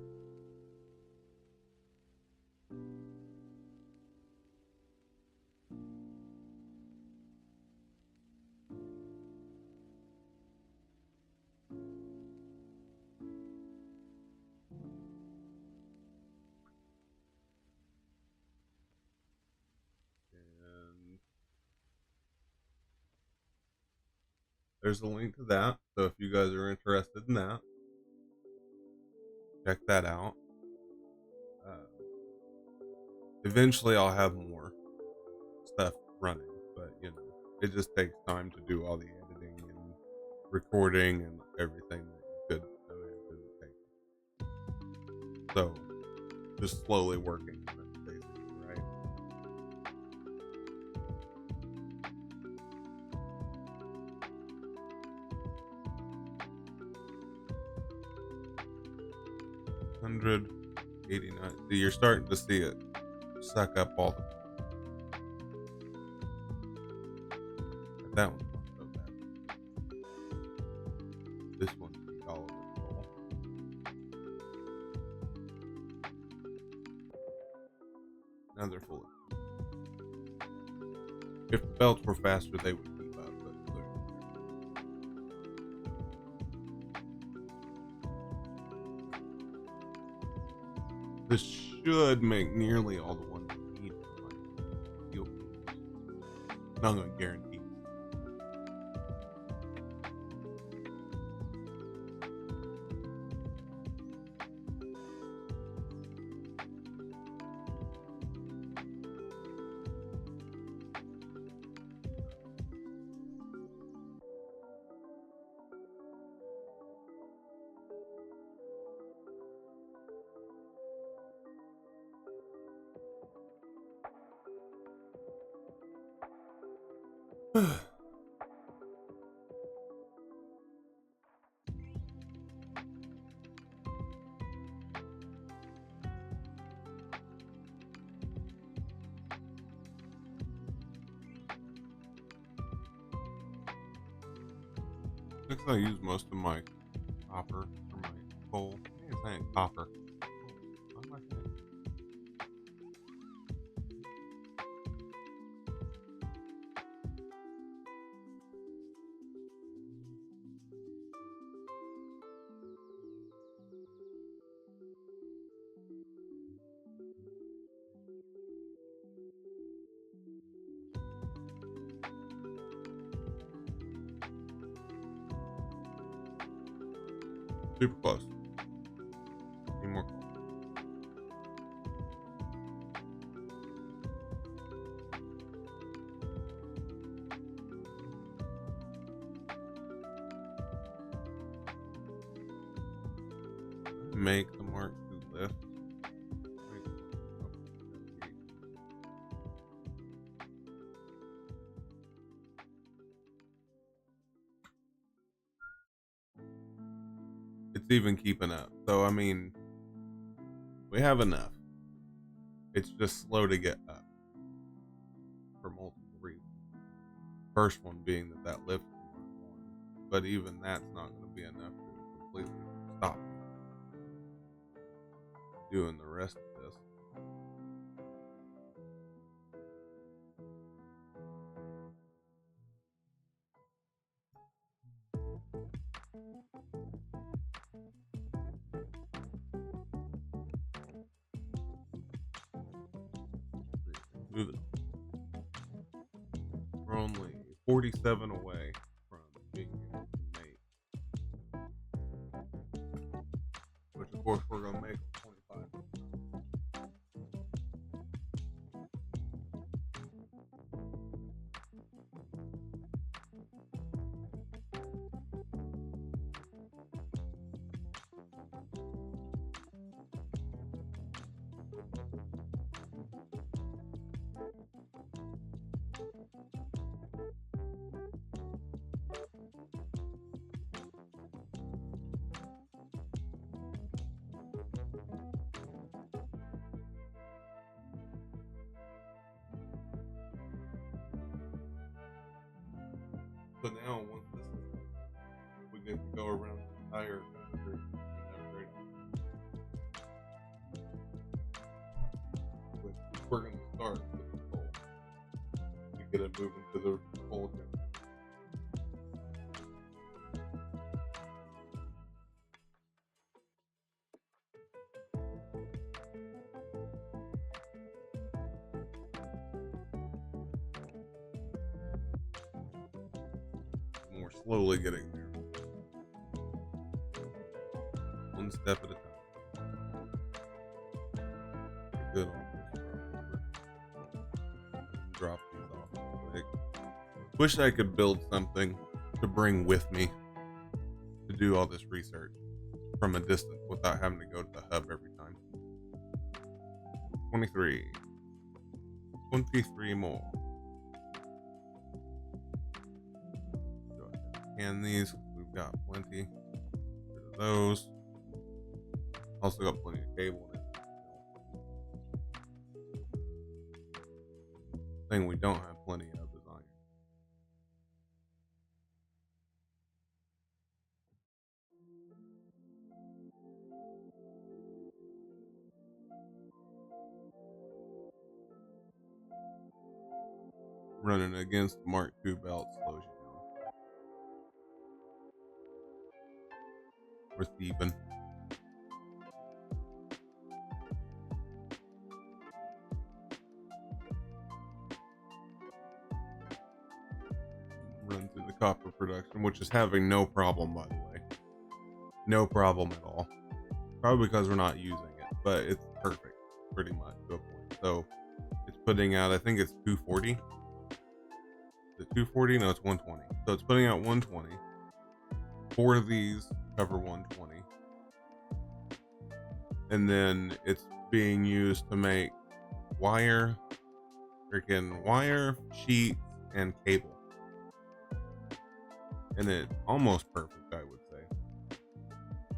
And there's a link to that, so if you guys are interested in that, check that out. Eventually I'll have more stuff running, but it just takes time to do all the editing and recording and everything that you could imagine it takes. So just slowly working on it, basically, right? $189. So you're starting to see it suck up all the time. That one's not so bad. This one's all of it full. Now they're full. If the belts were faster, they would keep up, but this should make nearly all the ones you need for my steel beams. Not gonna guarantee. Looks like I use most of my copper for my coal. I think it's saying copper. What am I saying? Super close. Need more coal. Make the Mark II lift. It's even keeping up. So, I mean, we have enough. It's just slow to get up for multiple reasons. First one being that lift is not on, but even that's not going to be enough to completely stop doing the rest of this. Move it. We're only 47 away from being able to make, which of course we're going to make on 25. So now, once this is done, we get to go around the entire factory and upgrade it. We're going to start with the coal to get it moving to the coal gen. And we're slowly getting there. One step at a time. Good on this. Drop these off real quick. Wish I could build something to bring with me to do all this research from a distance without having to go to the hub every time. 23 more. Go ahead and scan these. We've got plenty. Get rid of those. Also got plenty of cable in it. Thing we don't have plenty of is iron. Running against Mark II belt slows you down. We're thieving. Run through the copper production, which is having no problem, by the way. No problem at all. Probably because we're not using it, but it's perfect, pretty much, to a point. So it's putting out, I think it's 240. Is it 240? No, it's 120. So it's putting out 120. 4 of these cover 120. And then it's being used to make wire, sheets, and cable. And it's almost perfect, I would say.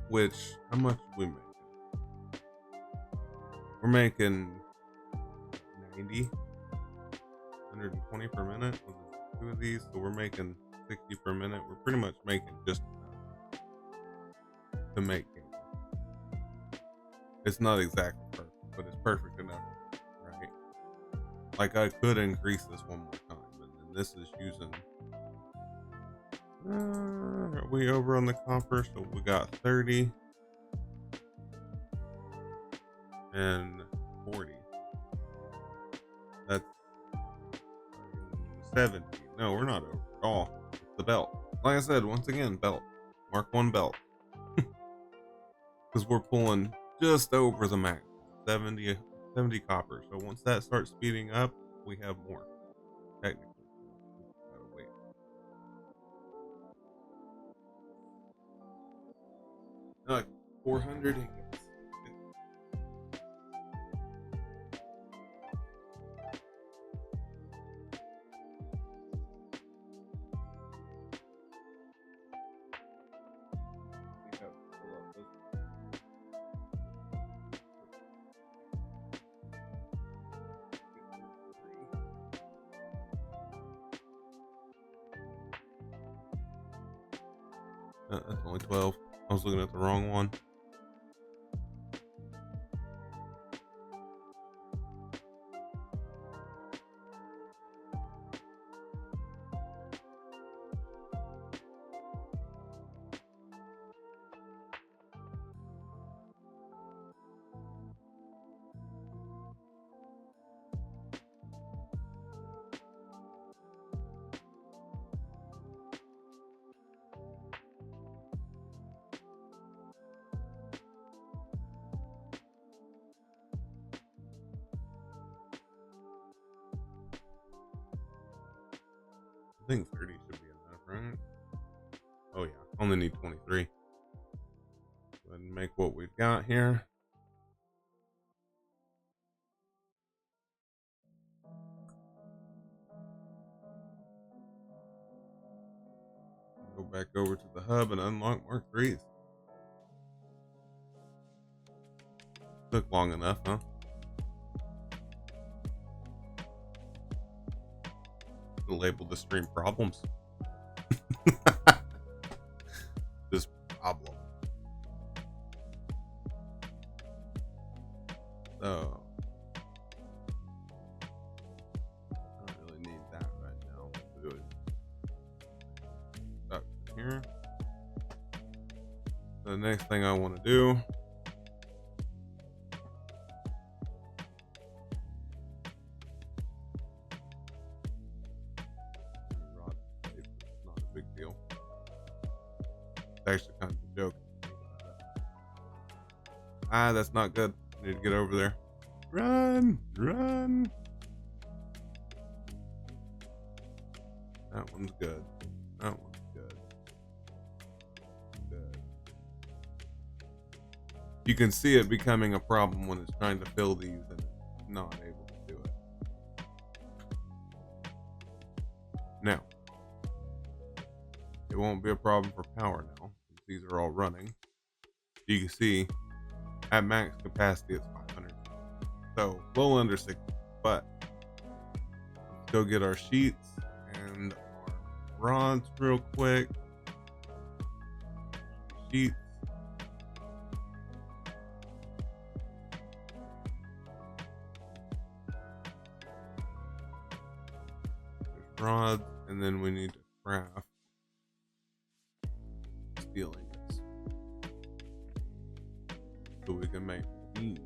Which, how much are we making? We're making 90, 120 per minute with 2 of these, so we're making 60 per minute. We're pretty much making just enough to make cable. It's not exactly perfect, but it's perfect enough, right? Like, I could increase this one more time, and then this is using. Are we over on the copper? So we got 30 and 40. That's 70. No, we're not over at all. It's the belt. Like I said, once again, belt. Mark 1 belt. Because we're pulling just over the max. 70 copper. So once that starts speeding up, we have more. Technically. Gotta wait. Like 400 ingots. That's only 12. I was looking at the wrong one. I think 30 should be enough, right? Oh yeah, only need 23. Go ahead and make what we've got here. Go back over to the hub and unlock Mark 3s. Took long enough, huh? Label the stream problems. This problem. So I don't really need that right now. We'll do it up here. The next thing I want to do rod tape, it's not a big deal. It's actually kind of a joke. Ah, that's not good. I need to get over there. Run! Run! That one's good. That one's good. Good. You can see it becoming a problem when it's trying to fill these and it's not able to do it. Now, it won't be a problem for power now, since these are all running. You can see at max capacity it's 500. So, a little under 60. But, let's go get our sheets and our rods real quick. Sheets. There's rods, and then we need to craft steel ingots so we can make beams.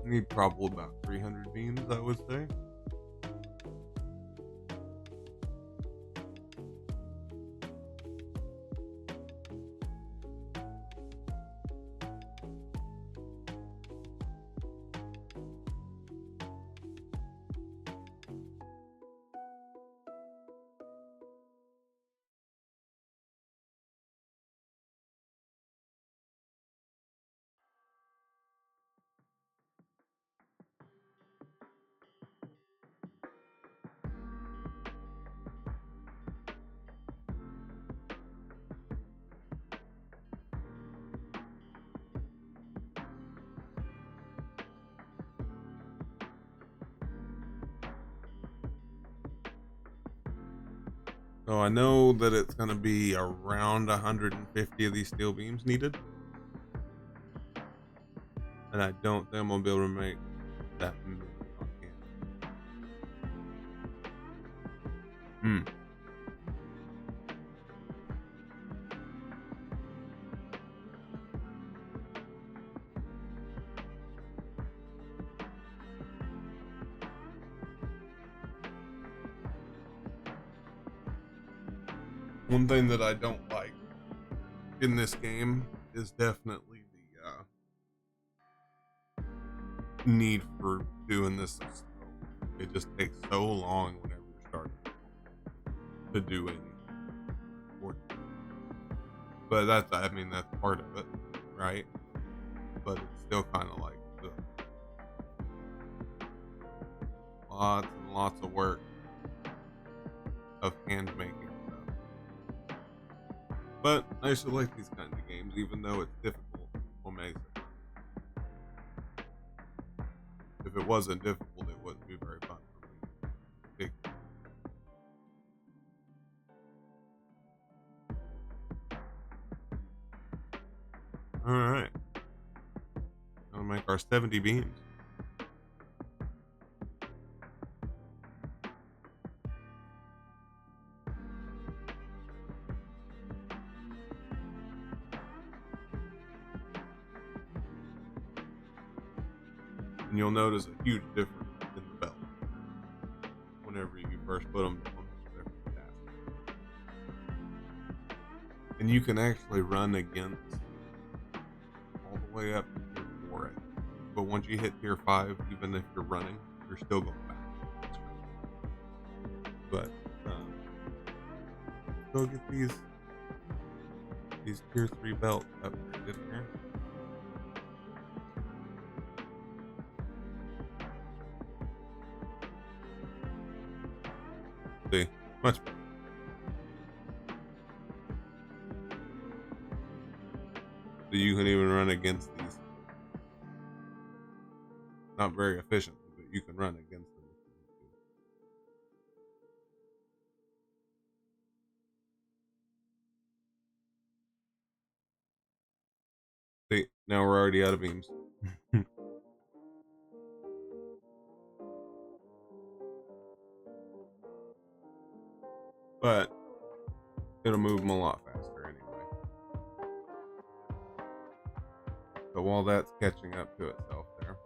Need probably about 300 beams, I would say. So I know that it's going to be around 150 of these steel beams needed. And I don't think I'm going to be able to make that many. One thing that I don't like in this game is definitely the need for doing this so slow. It just takes so long whenever you're starting to do anything. But that's part of it, right? But it's still kind of like lots and lots of work of hand making stuff. But I still like these kinds of games, even though it's difficult. What makes it? If it wasn't difficult, it wouldn't be very fun for me. Alright. Gonna make our 70 beams. And you'll notice a huge difference in the belt whenever you first put them on the different tasks. And you can actually run against all the way up to tier 4. But once you hit tier 5, even if you're running, you're still going back. But go get these tier 3 belts upgraded here. See, much better. So you can even run against these. Not very efficiently, but you can run against them if you need to. See, now we're already out of beams. But it'll move them a lot faster anyway. So while that's catching up to itself there,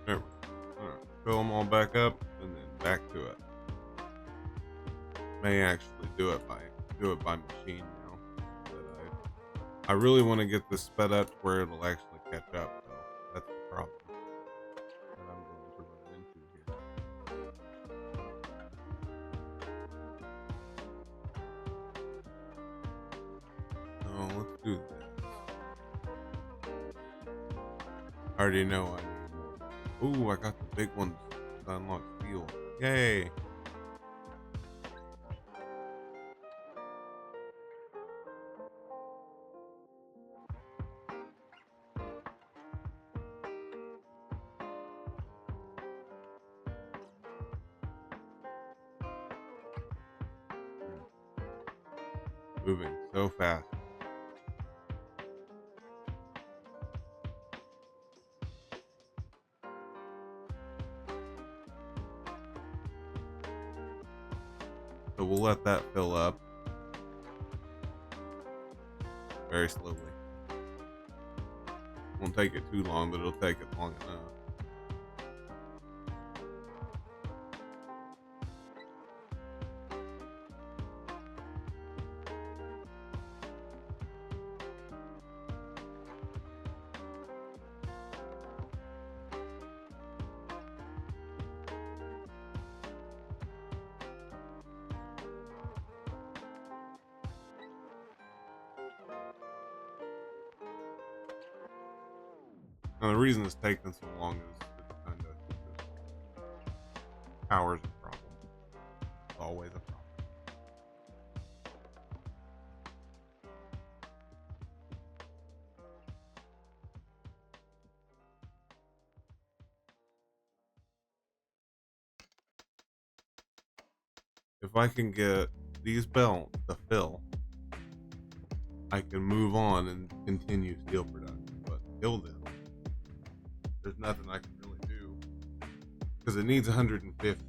there we go. All right, fill them all back up and then back to it. May actually do it by machine now. But I really want to get this sped up to where it'll actually catch up, though. That's the problem that I'm going to run into here. So let's do this. I already know I need more. Ooh, I got the big ones to unlock steel. Yay! Moving so fast. So we'll let that fill up very slowly. Won't take it too long, but it'll take it long enough. Now, the reason it's taking so long is it kind of power's a problem. It's always a problem. If I can get these belts to fill, I can move on and continue steel production. But until then, there's nothing I can really do because it needs 150.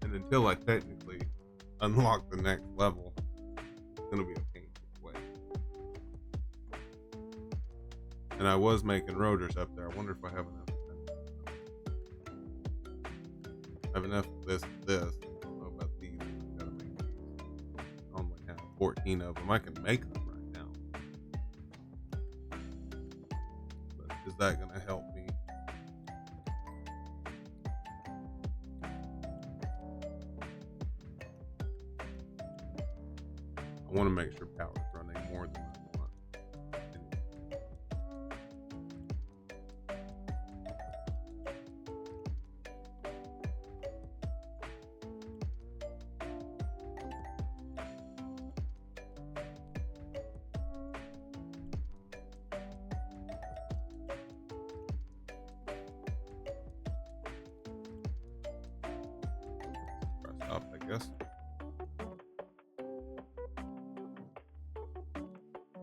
And until I technically unlock the next level, it's going to be a pain to wait. And I was making rotors up there. I wonder if I have enough. I have enough of this. I don't know about these. I've got to make these. I only have 14 of them. I can make them right now. But is that going to help me? I want to make sure power is running more than I want. Press up, I guess.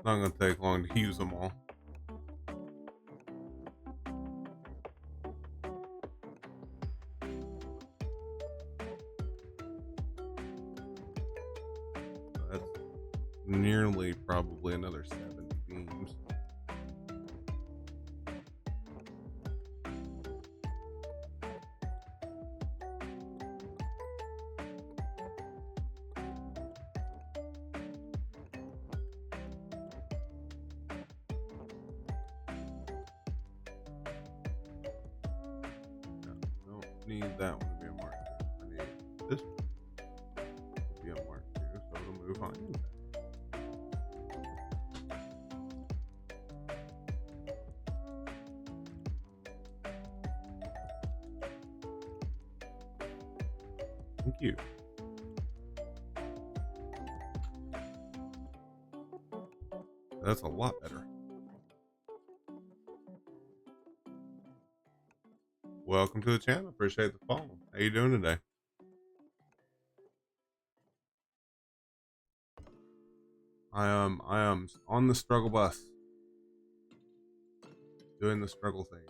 Not going to take long to use them all. That's nearly probably another 70 beams. need that one to be a Mark 2. I need this one to be a Mark 2, so it'll move on. Thank you. That's a lot better. Welcome to the channel. Appreciate the follow. How you doing today? I am on the struggle bus, doing the struggle thing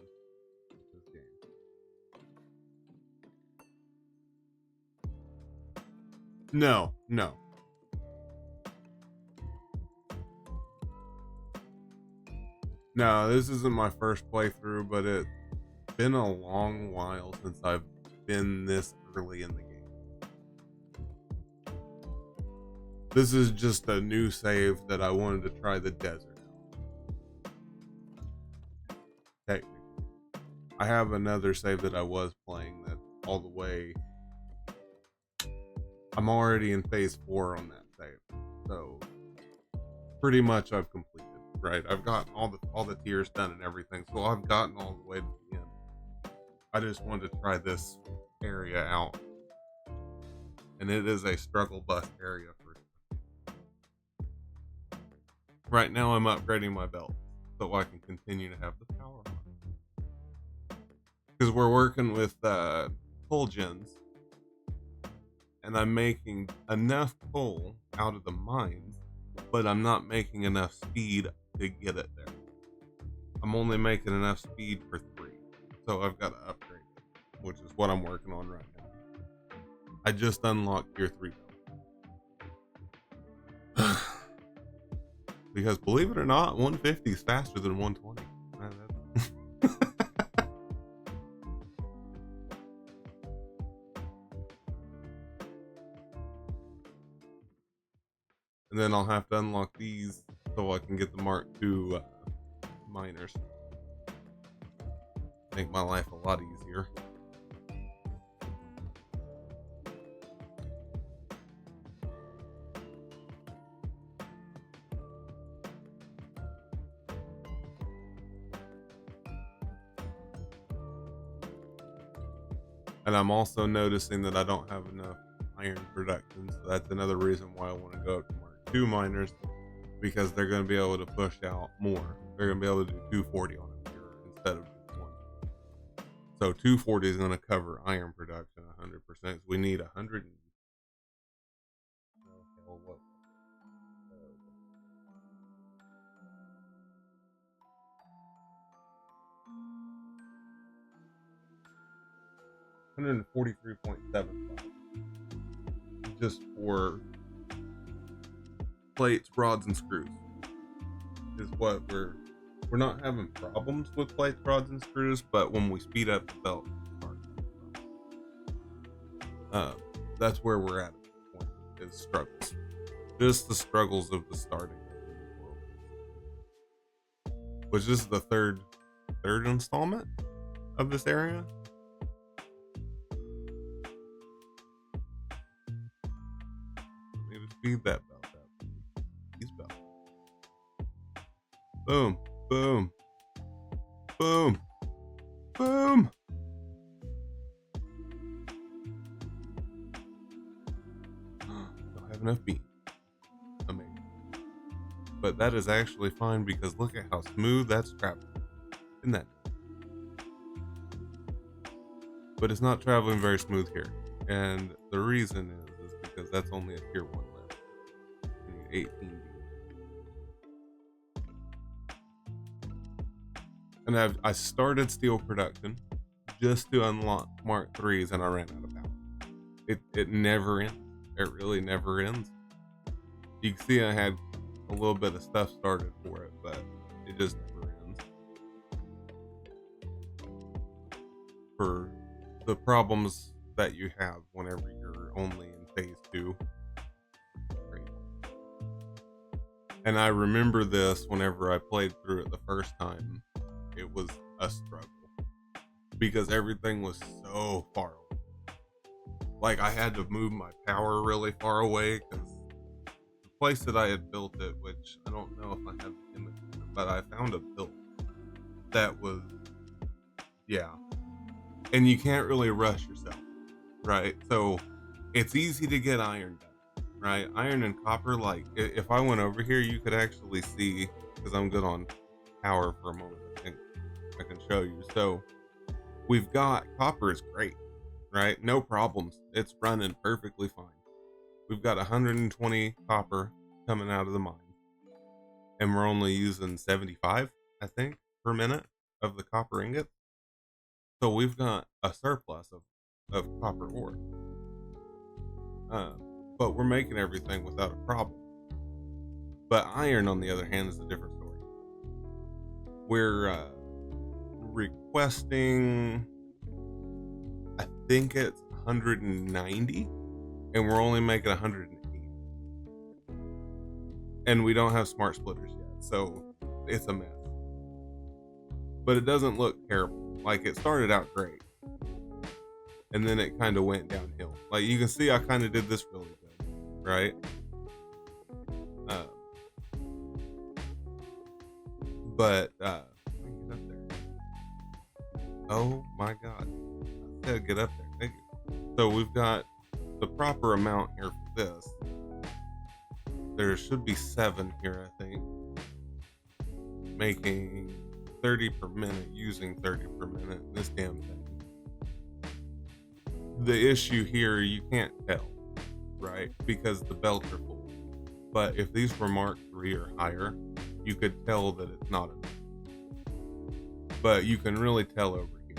with this game. No. No, this isn't my first playthrough, but it's been a long while since I've been this early in the game. This is just a new save that I wanted to try the desert out. Technically. I have another save that I was playing that's all the way. I'm already in phase 4 on that save. So pretty much I've completed, right? I've gotten all the tiers done and everything. So I've gotten all the way to the end. I just wanted to try this area out. And it is a struggle bus area for sure. Right now I'm upgrading my belt so I can continue to have the power on. Because we're working with coal gens. And I'm making enough coal out of the mines, but I'm not making enough speed to get it there. I'm only making enough speed for 3. So I've got to upgrade it, which is what I'm working on right now. I just unlocked tier 3 belt. Because believe it or not, 150 is faster than 120. And then I'll have to unlock these so I can get the Mark II miners. Make my life a lot easier. And I'm also noticing that I don't have enough iron production, so that's another reason why I want to go up to Mark II miners, because they're going to be able to push out more. They're going to be able to do 240 on it here instead of 1. So 240 is going to cover iron production 100%. We need 100. What? 143.75 just for plates, rods, and screws is what we're not having problems with plates, rods, and screws, but when we speed up the belt, that's where we're at this point, is struggles. Just the struggles of the starting world. Which is the third installment of this area. Maybe speed that belt up. These belts. Boom, boom, boom, boom. Don't have enough beans. Amazing. But that is actually fine because look at how smooth that's traveling. Isn't that? But it's not traveling very smooth here. And the reason is because that's only a tier 1 left. We need 18 beans. And I started steel production just to unlock Mark 3s, and I ran out of power. It never ends. It really never ends. You can see I had a little bit of stuff started for it, but it just never ends. For the problems that you have whenever you're only in phase 2. And I remember this whenever I played through it the first time. It was a struggle. because everything was so far away. Like, I had to move my power really far away because the place that I had built it, which I don't know if I have the image, but I found a build that was, yeah. And you can't really rush yourself, right? So it's easy to get iron done, right? Iron and copper, like, if I went over here, you could actually see, because I'm good on power for a moment, I think I can show you. So we've got copper is great, right? No problems. It's running perfectly fine. We've got 120 copper coming out of the mine, and we're only using 75, I think, per minute of the copper ingots. So we've got a surplus of copper ore. But we're making everything without a problem. But iron, on the other hand, is a different story. We're requesting, I think it's 190, and we're only making 180. And we don't have smart splitters yet, so it's a mess. But it doesn't look terrible. Like, it started out great, and then it kind of went downhill. Like, you can see I kind of did this really good, right? But let me get up there. Oh my god, I said get up there. Thank you. So we've got the proper amount here for this. There should be 7 here, I think, making 30 per minute, using 30 per minute. This damn thing. The issue here, you can't tell, right? Because the belts are full. But if these were Mark 3 or higher, you could tell that it's not enough. But you can really tell over here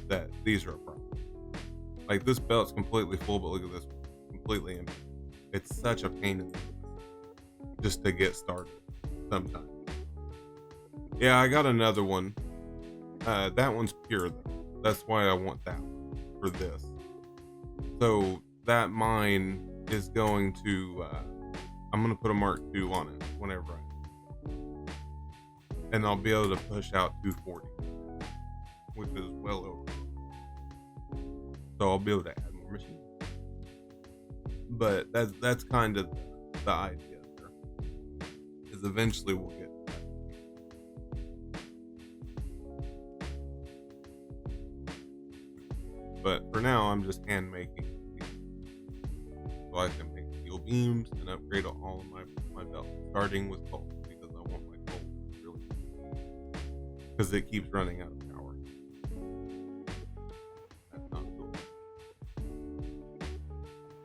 that these are a problem. Like, this belt's completely full, but look at this one, completely empty. It's such a pain in the ass just to get started sometimes. Yeah, I got another one. That one's pure though. That's why I want that one for this. So that mine is going to, I'm going to put a Mark II on it whenever and I'll be able to push out 240, which is well over. So I'll be able to add more machines. But that's kind of the idea there. Is eventually we'll get to that. But for now, I'm just hand making these. So I can make steel beams and upgrade all of my belts, starting with coal, because I want my coal really, because it keeps running out of power. That's not cool.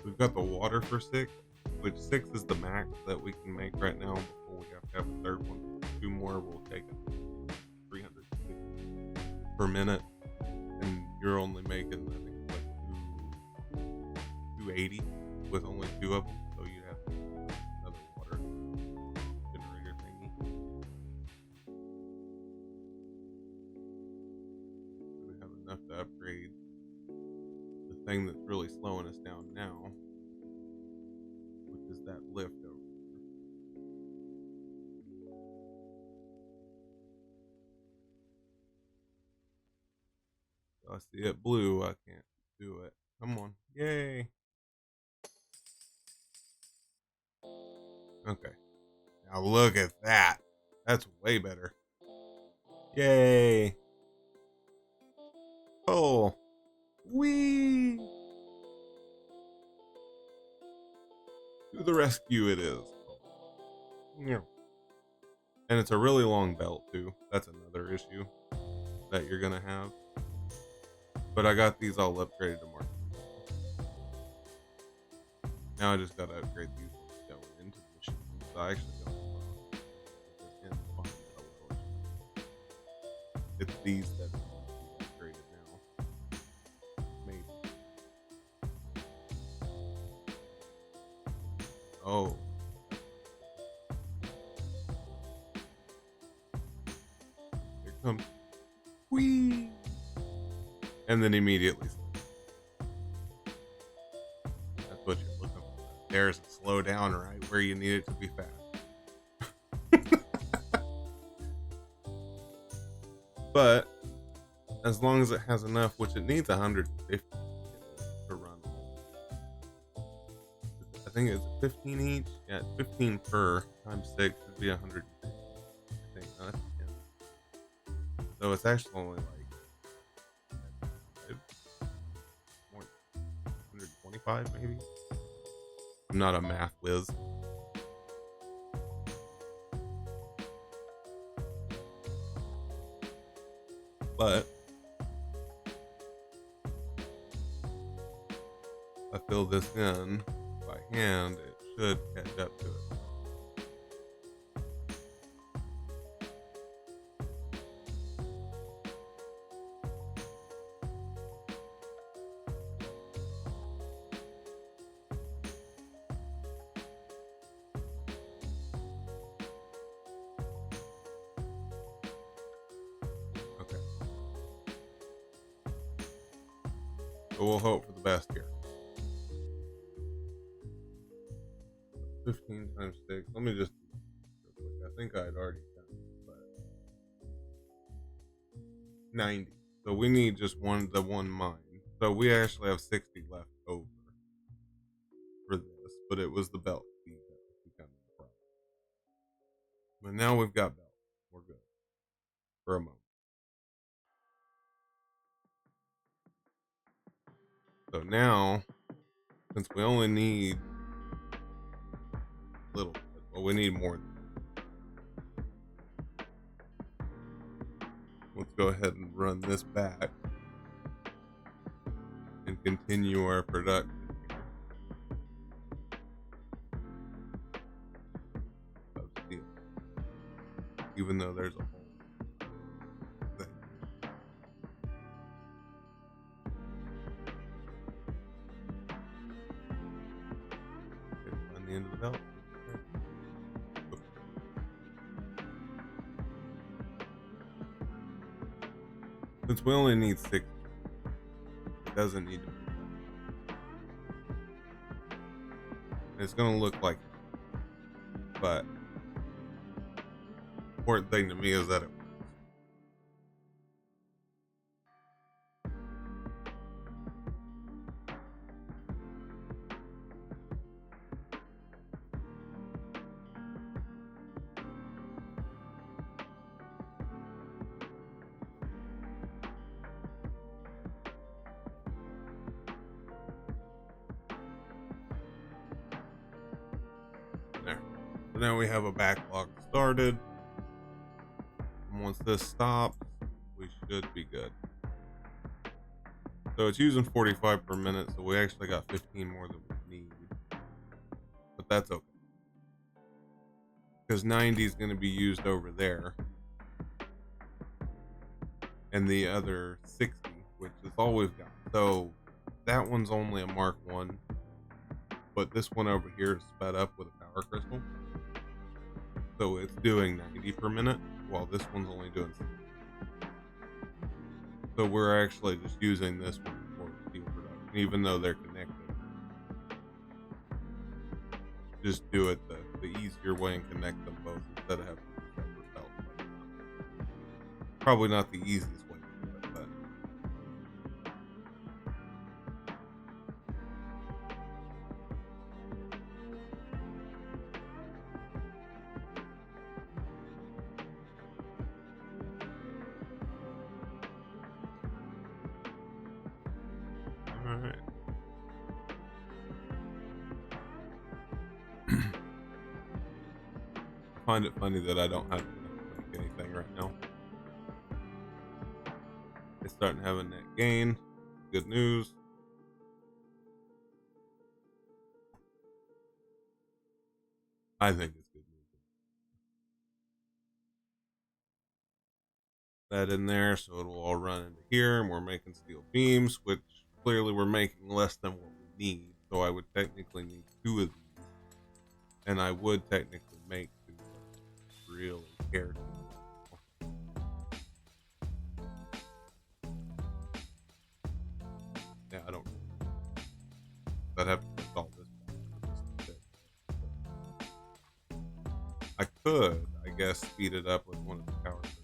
We've got the water for 6, which 6 is the max that we can make right now before we have to have a third one. 2 more will take it 360 per minute, and you're only making, I think it's like 280 with only 2 of them, so you'd have to do another water generator thingy. We have enough to upgrade the thing that's really slowing us down now, which is that lift over there. So I see it blue, I can't do it. Come on, yay! Okay, now look at that. That's way better. Yay! Oh, wee! To the rescue it is. Yeah. And it's a really long belt too. That's another issue that you're gonna have. But I got these all upgraded to Mark. Now I just gotta upgrade these ones going into the machine. So I actually don't know. It's these that need to be upgraded now. Maybe. Oh. Here comes. Whee! And then immediately. That's what you're looking for. There's a slow down right where you need it to be fast. But as long as it has enough, which it needs 150 to run. I think it's 15 each. Yeah, it's 15 per times 6 would be 150. I think no, that's 10. So it's actually only like more 125 maybe. I'm not a math whiz, but if I fill this in by hand, it should catch up to it. Okay, so we'll hope for the best here. 15 times 6. Let me just do this real quick. I think I had already done it, but 90. So we need just the one mine. So we actually have 60 left over for this, but it was the belt key that was becoming the problem. But now we've got belt. We're good for a moment. So now, since we only need a little bit, well, we need more than that. Let's go ahead and run this back and continue our production of steel. Even though there's a whole thing. Okay, find the end of the belt. Okay. Since we only need 60, it doesn't need to be. It's going to look like it, but the important thing to me is that it works. There. So now we have a backlog started. And once this stops, we should be good. So it's using 45 per minute, so we actually got 15 more than we need. But that's okay. Because 90 is going to be used over there. And the other 60, which is all we've got. So that one's only a Mark 1. But this one over here is sped up with a power crystal. So it's doing 90 per minute, while this one's only doing 60. So we're actually just using this one for steel production, even though they're connected. Just do it the easier way and connect them both instead of having separate belts. Probably not the easiest way to do it, but alright. I find it funny that I don't have enough to make anything right now. It's starting to have a net gain. Good news. I think it's good news. That in there, so it'll all run into here, and we're making steel beams, which clearly we're making less than what we need. So I would technically need 2 of these, and I would technically make 2, but really care to. Yeah, I don't. I'd have to install this back. I could, I guess, speed it up with one of the power crystals.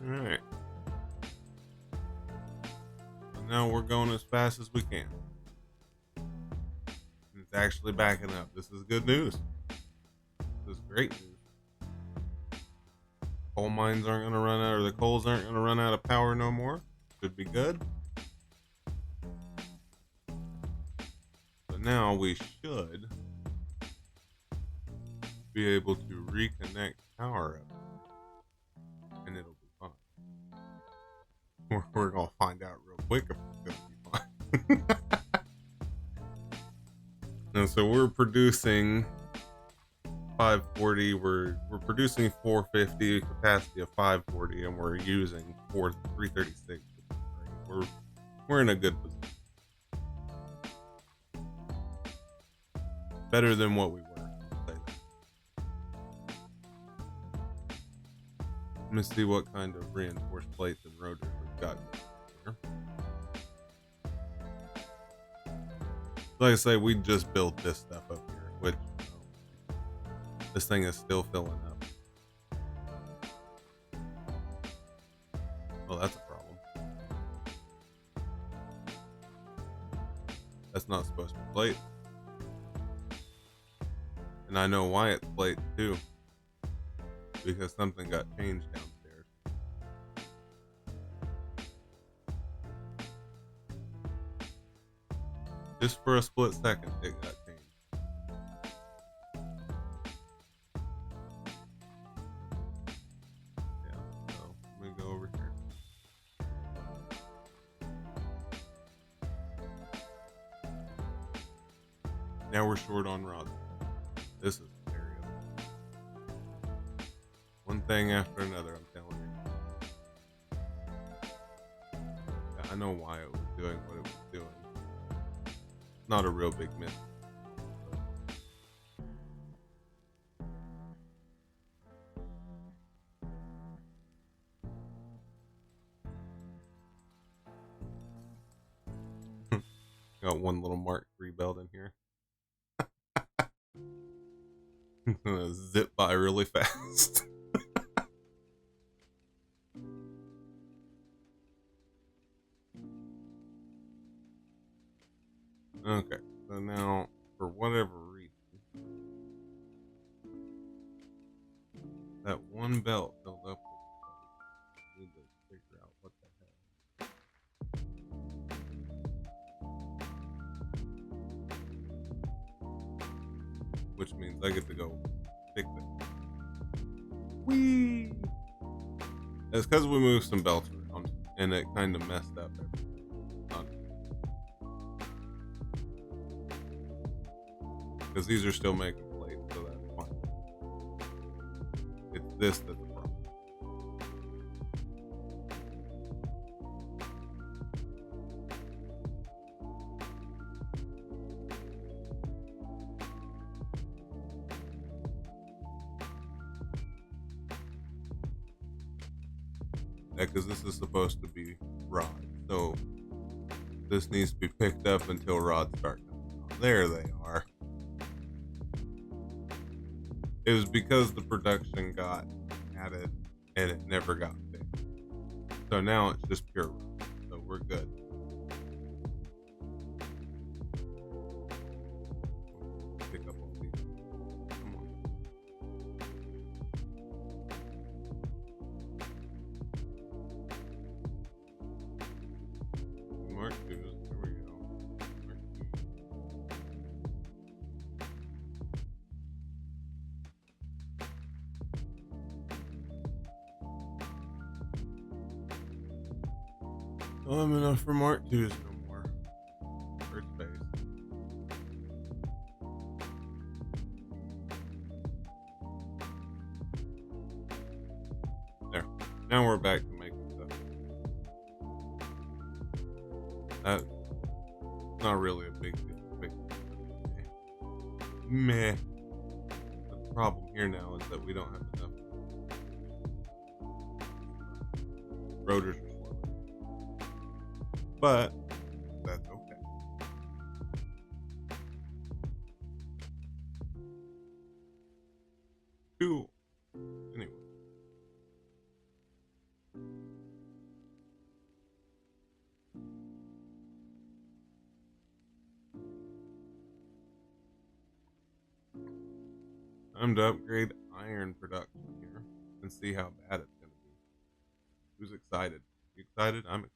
Alright. So now we're going as fast as we can. It's actually backing up. This is good news. This is great news. Coal mines aren't going to run out, or the coals aren't going to run out of power no more. Should be good. So now we should be able to reconnect power up, and it'll be fine. We're going to find out real quick if it's going to be fine. And so we're producing 540. We're producing 450, capacity of 540, and we're using 336. We're in a good position. Better than what we were. Let me see what kind of reinforced plates and rotors we've got here. Like I say, we just built this stuff up here, which this thing is still filling up. Well, that's a problem. That's not supposed to be plate. And I know why it's plate too. Because something got changed downstairs. Just for a split second, it got changed. Yeah, so I'm gonna go over here. Now we're short on rods. This is serious. One thing after another, I'm telling you. Yeah, I know why it was doing what it was doing. Not a real big miss. Got one little Mark III belt in here. Gonna zip by really fast. Okay, so now, for whatever reason, that one belt filled up with. I need to figure out what the hell. Which means I get to go fix it. Whee! It's because we moved some belts around, and it kind of messed up everything. Because these are still making plates, so that's fine. It's this that's the problem. Yeah, because this is supposed to be rod, so this needs to be picked up until rods start coming out. There they are. It was because the production got added and it never got fixed. So now it's just pure rod. So we're good. Pick up all these. Come on. Mark 2s. Here we go. Mark 2. Well, I'm enough for Mark 2s no more. For space. There. Now we're back to making stuff. That's not really a big deal. Meh. The problem here now is that we don't have enough. Rotors are slow. But that's okay. Cool. Anyway. Time to upgrade iron production here and see how bad it's going to be. Who's excited? You excited? I'm excited.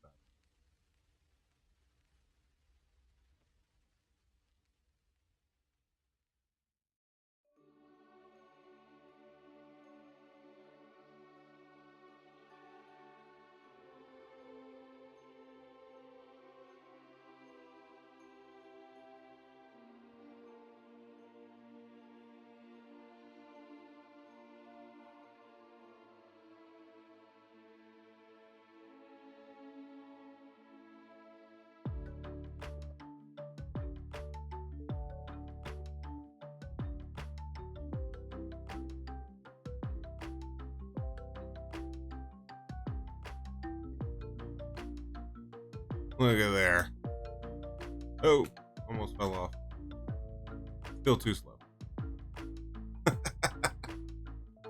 Look at there. Oh, almost fell off. Still too slow.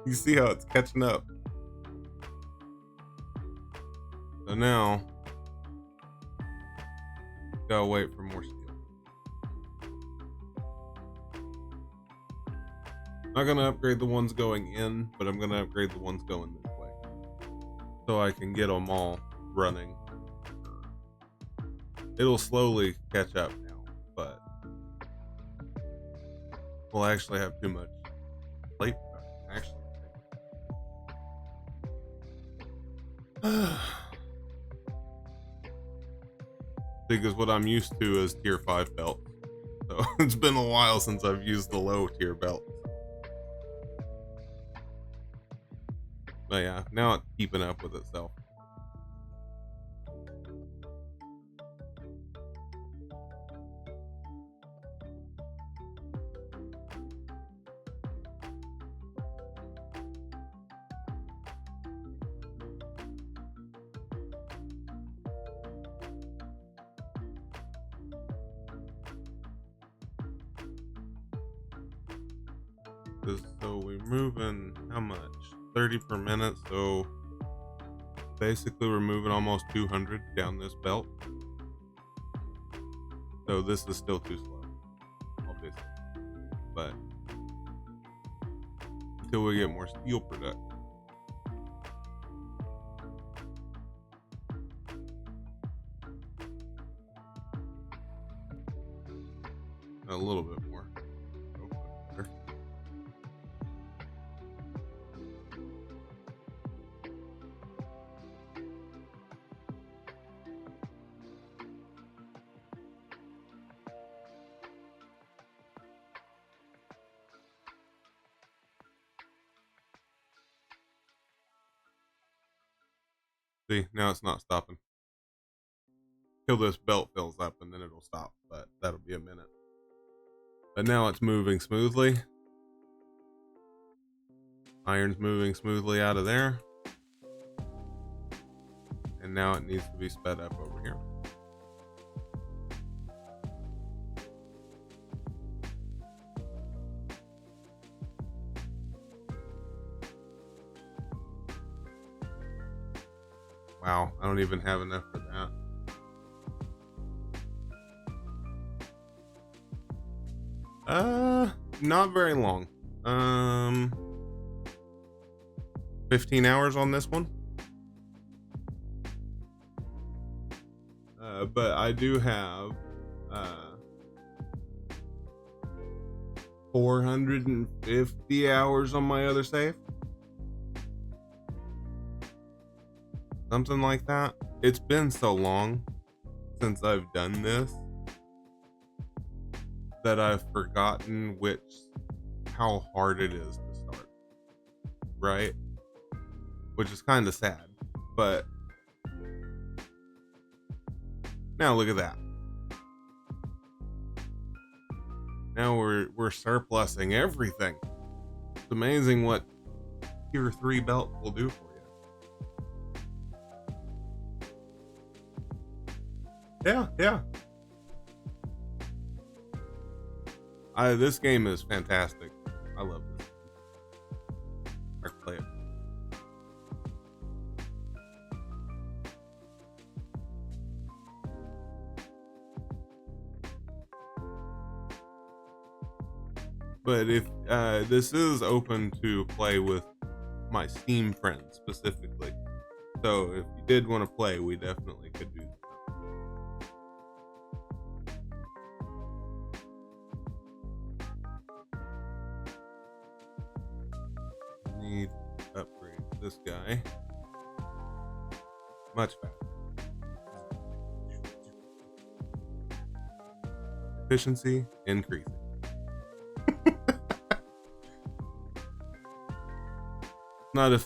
You see how it's catching up. So now, gotta wait for more steel. Not gonna upgrade the ones going in, but I'm gonna upgrade the ones going this way. So I can get them all running. It'll slowly catch up now, but we'll actually have too much plate production, actually. Because what I'm used to is tier 5 belts. So it's been a while since I've used the low tier belt. But yeah, now it's keeping up with itself. So we're moving how much? 30 per minute. So basically we're moving almost 200 down this belt. So this is still too slow, obviously. But until we get more steel production. A little bit more. See, now it's not stopping. Till this belt fills up and then it'll stop, but that'll be a minute. But now it's moving smoothly. Iron's moving smoothly out of there. And now it needs to be sped up over here. Wow, I don't even have enough for that. Not very long. 15 hours on this one. But I do have 450 hours on my other save. Something like that. It's been so long since I've done this that I've forgotten how hard it is to start. Right? Which is kind of sad. But now look at that. Now we're surplusing everything. It's amazing what tier 3 belt will do for you. Yeah. This game is fantastic. I love this. I can play it. But if this is open to play with my Steam friends specifically, so if you did want to play, we definitely could do that. Need to upgrade this guy much faster. Efficiency increasing.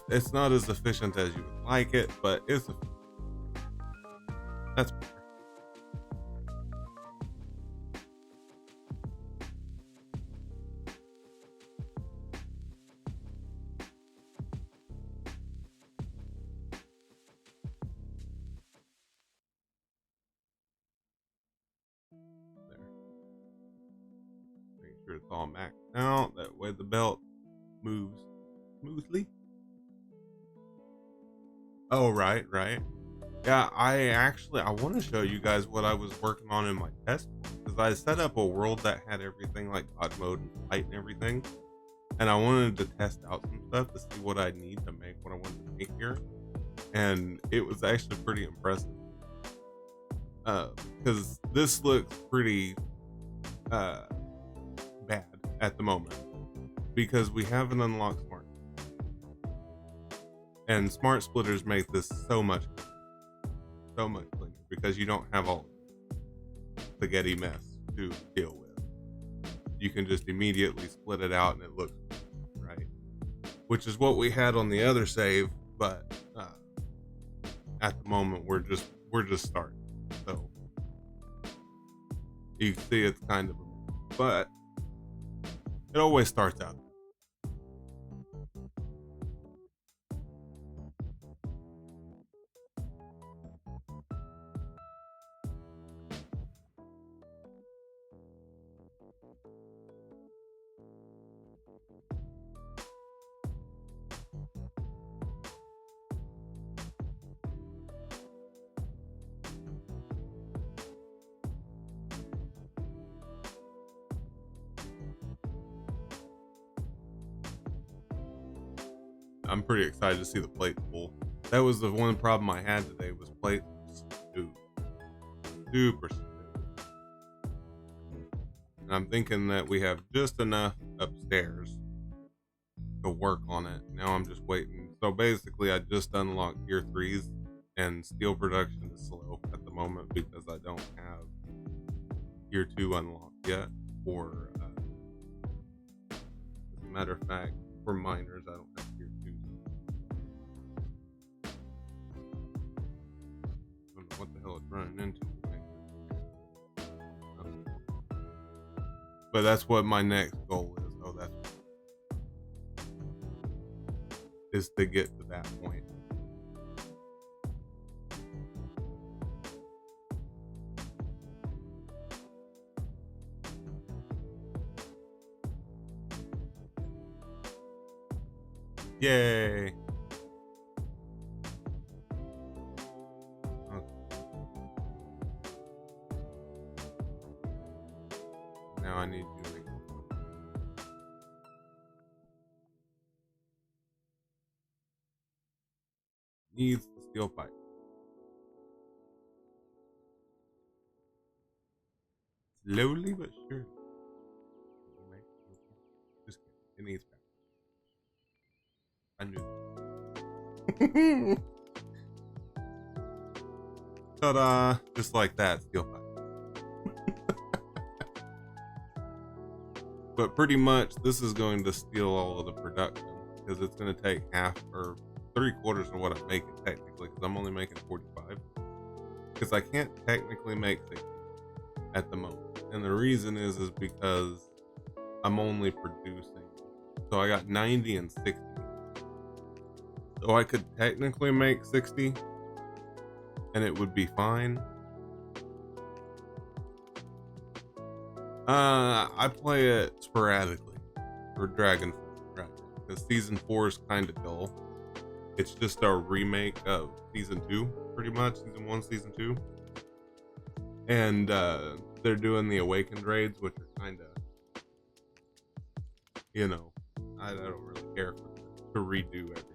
It's not as efficient as you would like it, but it's that's better. There. Make sure it's all maxed out. That way the belt moves smoothly. Oh, right. Yeah, I want to show you guys what I was working on in my test because I set up a world that had everything like God mode and fight and everything, and I wanted to test out some stuff to see what I need to make what I wanted to make here, and it was actually pretty impressive. Because this looks pretty bad at the moment because we haven't unlocked smart, and smart splitters make this so much cleaner because you don't have all spaghetti mess to deal with. You can just immediately split it out and it looks right, which is what we had on the other save, but at the moment we're just starting, so you can see it's kind of a mess, but it always starts out. I'm pretty excited to see the plate full. That was the one problem I had today was plate smooth. Super smooth. And I'm thinking that we have just enough upstairs to work on it. Now I'm just waiting. So basically I just unlocked tier 3s and steel production is slow at the moment because I don't have tier 2 unlocked yet. Or as a matter of fact, for miners I don't have tier 2. I don't know what the hell it's running into. But that's what my next goal is. Oh, that's is to get to that point. Yay! Okay. Now I need you to needs the steel pipe. Slowly but surely. Just kidding. It needs power. I knew. Ta-da! Just like that, steel pipe. But pretty much, this is going to steal all of the production because it's going to take half or 3/4 of what I'm making technically because I'm only making 45 because I can't technically make 60 at the moment, and the reason is because I'm only producing, so I got 90 and 60, so I could technically make 60 and it would be fine. I play it sporadically for Dragonflight right now because season 4 is kind of dull. It's just a remake of season 2, pretty much. Season 1, season 2. And they're doing the Awakened raids, which are kind of you know, I don't really care to redo everything.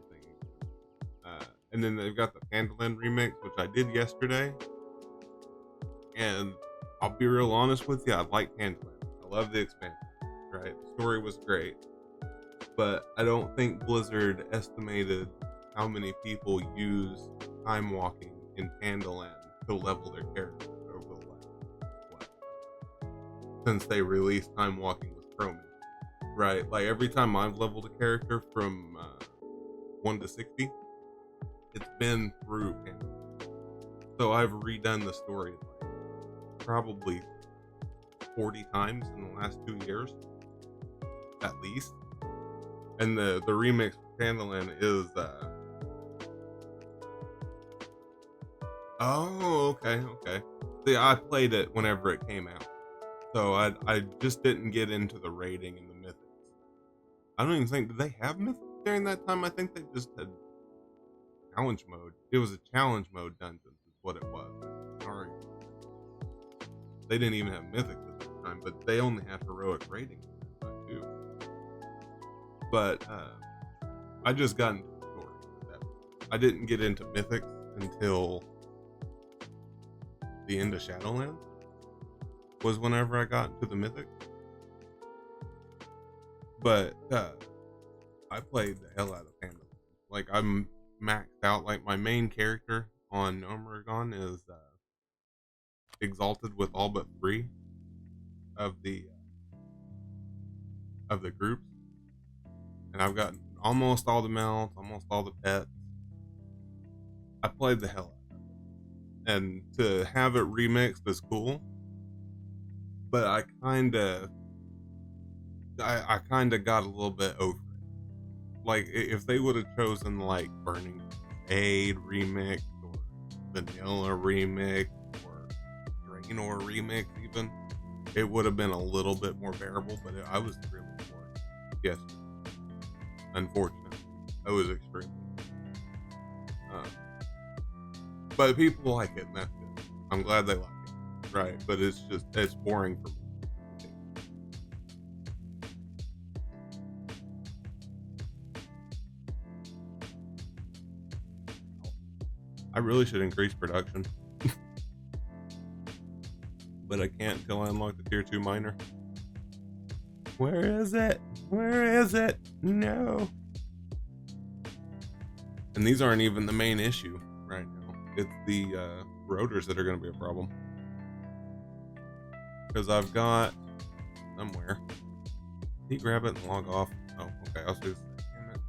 And then they've got the Pangolin remix, which I did yesterday. And I'll be real honest with you, I like Pangolin. I love the expansion, right? The story was great. But I don't think Blizzard estimated how many people use time walking in Pangolin to level their characters over the last, what, since they released time walking with Chromie. Right, like every time I've leveled a character from 1 to 60, it's been through Pangolin. So I've redone the story like probably 40 times in the last 2 years, at least. And the remix for Pangolin is oh, okay. See, I played it whenever it came out. So I just didn't get into the raiding and the mythics. I don't even think, did they have mythics during that time? I think they just had challenge mode. It was a challenge mode dungeons is what it was. Sorry. They didn't even have mythics at that time, but they only had heroic raiding at that time too. But I just got into the story with that. I didn't get into mythics until the end of Shadowlands was whenever I got into the mythic. But I played the hell out of Pangolin. Like I'm maxed out. Like my main character on Omerugon is exalted with all but 3 of the groups, and I've got almost all the mounts, almost all the pets. I played the hell out of it, and to have it remixed is cool. But I kind of got a little bit over it. Like if they would have chosen like Burning Aid remix or Vanilla remix or Draenor remix, even, it would have been a little bit more bearable. But I was really bored. Yes, unfortunately, I was extremely. But people like it, and that's good. I'm glad they like it, right? But it's boring for me. I really should increase production. But I can't until I unlock the tier 2 miner. Where is it? Where is it? No. And these aren't even the main issue right now. It's the rotors that are going to be a problem. Because I've got somewhere. Can you grab it and log off? Oh, okay. I'll do this. Damn it.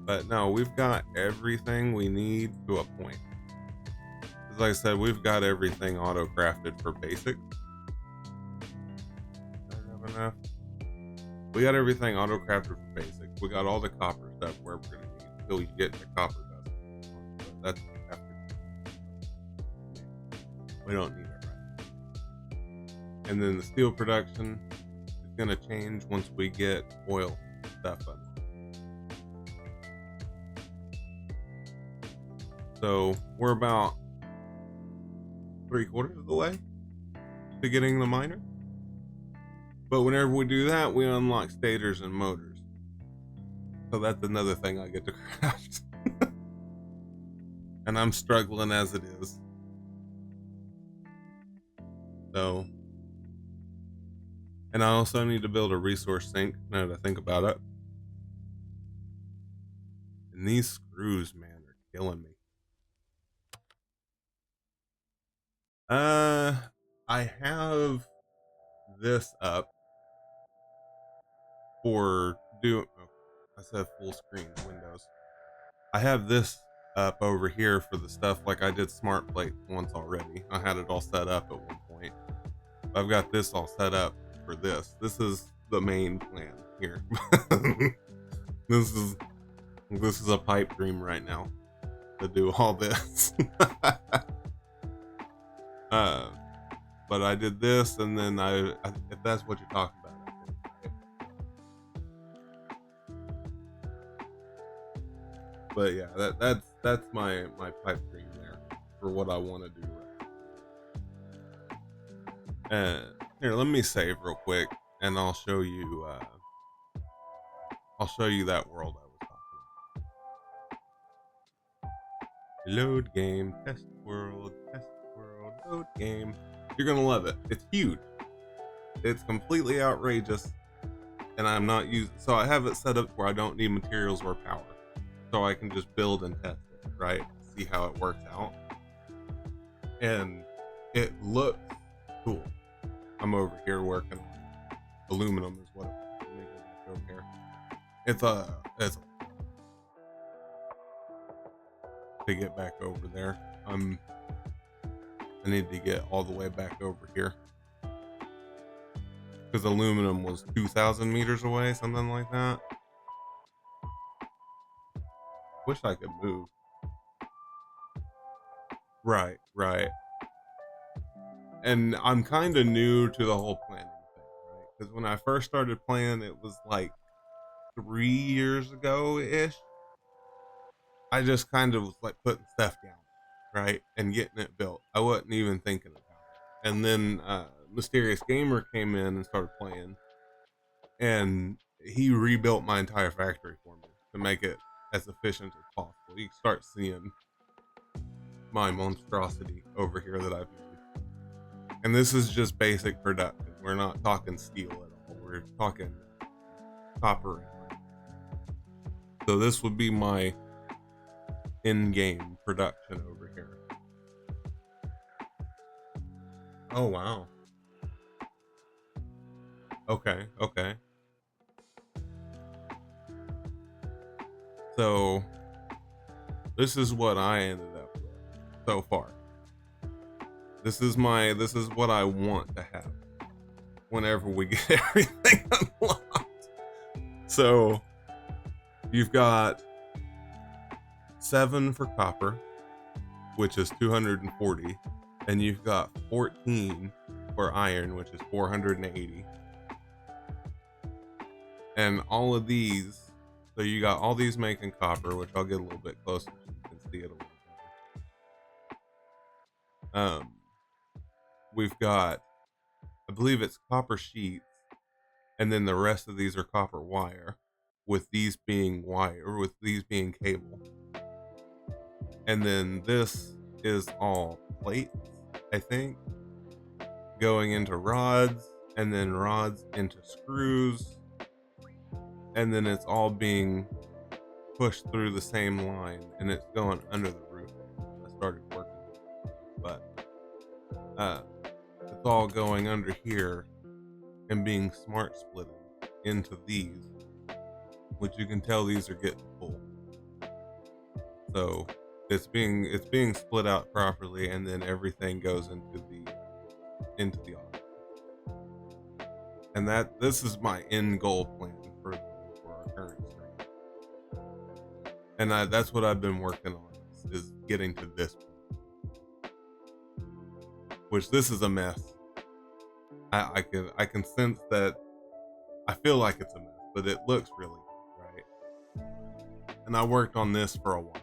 But no, we've got everything we need to a point. As I said, we've got everything auto-crafted for basic. Do I have enough? We got everything auto-crafted for basic. We got all the copper stuff where we're going to need until you get the copper dust. That's after. We don't need it right. And then the steel production is going to change once we get oil stuff done. So we're about 3/4 of the way to getting the miner. But whenever we do that, we unlock stators and motors. So that's another thing I get to craft. And I'm struggling as it is. So, and I also need to build a resource sink now that I think about it. And these screws, man, are killing me. I have this up for I said full screen Windows. I have this up over here for the stuff like I did smart plate once already. I had it all set up at one point. I've got this all set up for this. This is the main plan here. This is a pipe dream right now to do all this. But I did this, and then if that's what you're talking about. But yeah, that's my pipe dream there for what I want to do. Here, let me save real quick, and I'll show you I'll show you that world I was talking about. Load game, test world, load game. You're gonna love it. It's huge. It's completely outrageous, and I'm not using. So I have it set up where I don't need materials or power, so I can just build and test it, right? See how it works out, and it looks cool. I'm over here working on aluminum, is what. Let me go back over here. It's to get back over there. I need to get all the way back over here because aluminum was 2,000 meters away, something like that. Wish I could move. Right. And I'm kind of new to the whole planning thing, right? Because when I first started playing, it was like 3 years ago ish. I just kind of was like putting stuff down, right, and getting it built. I wasn't even thinking about it. And then Mysterious Gamer came in and started playing, and he rebuilt my entire factory for me to make it as efficient as possible. You start seeing my monstrosity over here that I've made. And this is just basic production. We're not talking steel at all. We're talking copper. So this would be my in-game production over here. Oh wow. Okay. So this is what I ended up with so far. This is what I want to have whenever we get everything unlocked. So you've got 7 for copper, which is 240, and you've got 14 for iron, which is 480. And all of these, so you got all these making copper, which I'll get a little bit closer so you can see it a little better. We've got, I believe it's copper sheets, and then the rest of these are copper wire, with these being wire, or with these being cable. And then this is all plates, I think, going into rods, and then rods into screws, and then it's all being pushed through the same line, and it's going under the roof. I started working, but it's all going under here and being smart splitted into these, which you can tell these are getting full. So it's being split out properly, and then everything goes into the office. And this is my end goal plan for our current stream. And that's what I've been working on is getting to this point. Which this is a mess. I can sense that. I feel like it's a mess, but it looks really good, right? And I worked on this for a while.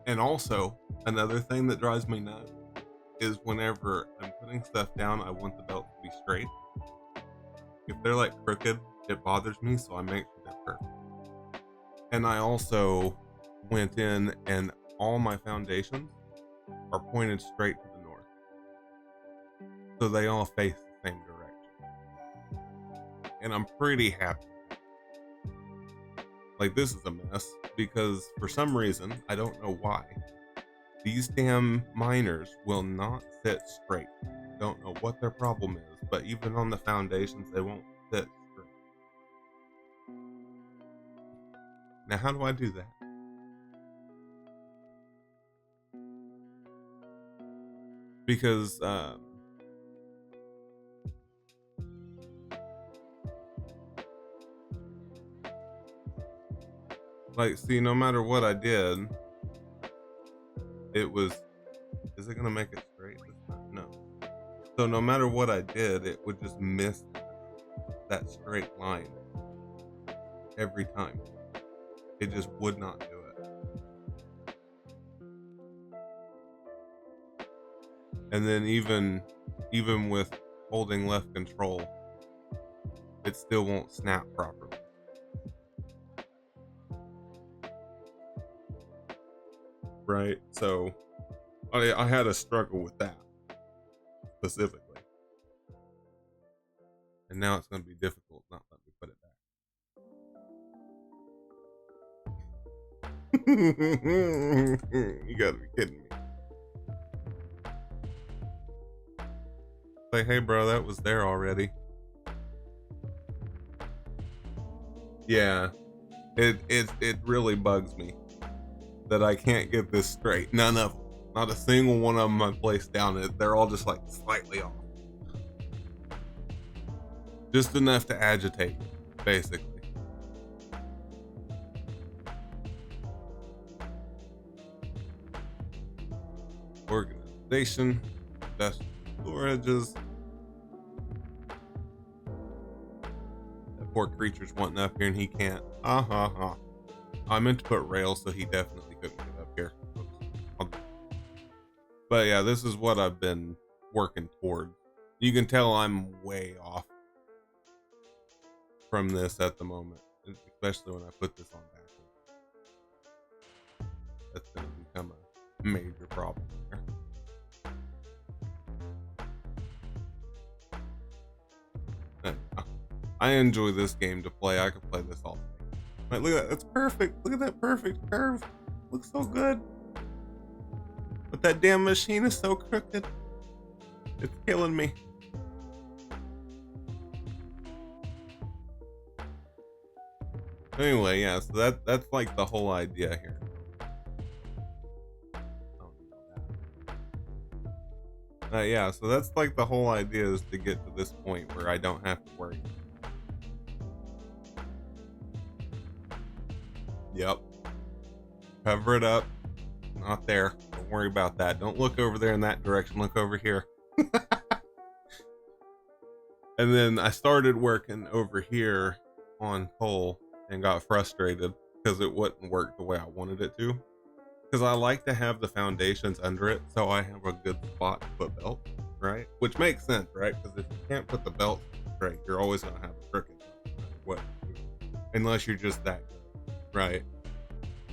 And also another thing that drives me nuts is whenever I'm putting stuff down, I want the belt to be straight. If they're like crooked, it bothers me, so I make sure they're perfect. And I also went in, and all my foundations are pointed straight to the north, so they all face the same direction. And I'm pretty happy. Like, this is a mess because for some reason, I don't know why, these damn miners will not sit straight. Don't know what their problem is, but even on the foundations, they won't sit straight. Now, how do I do that? Because like, see, no matter what I did, it was. Is it gonna make it straight this time? No. So no matter what I did, it would just miss that straight line every time. It just would not do it. And then even with holding left control, it still won't snap properly. right? So I had a struggle with that specifically, and now it's going to be difficult not letting me put it back. You gotta be kidding me. Like, hey bro, that was there already. Yeah, it really bugs me that I can't get this straight. None of them. Not a single one of them I placed down. They're all just like slightly off. Just enough to agitate, basically. Organization, that's storages. That poor creature's wanting up here and he can't. I meant to put rails so he definitely couldn't get up here. But yeah, this is what I've been working toward. You can tell I'm way off from this at the moment, especially when I put this on backwards. That's going to become a major problem here. I enjoy this game to play. I could play this all day. Like, look at that. That's perfect. Look at that perfect curve. Looks so good. But that damn machine is so crooked. It's killing me. Anyway, yeah, so that's like the whole idea here. Yeah, so that's like the whole idea, is to get to this point where I don't have to worry. Yep. Cover it up. Not there. Don't worry about that. Don't look over there in that direction. Look over here. And then I started working over here on coal and got frustrated because it wouldn't work the way I wanted it to. Because I like to have the foundations under it so I have a good spot to put belts, right? Which makes sense, right? Because if you can't put the belt straight, you're always going to have a crooked what, unless you're just that good, right?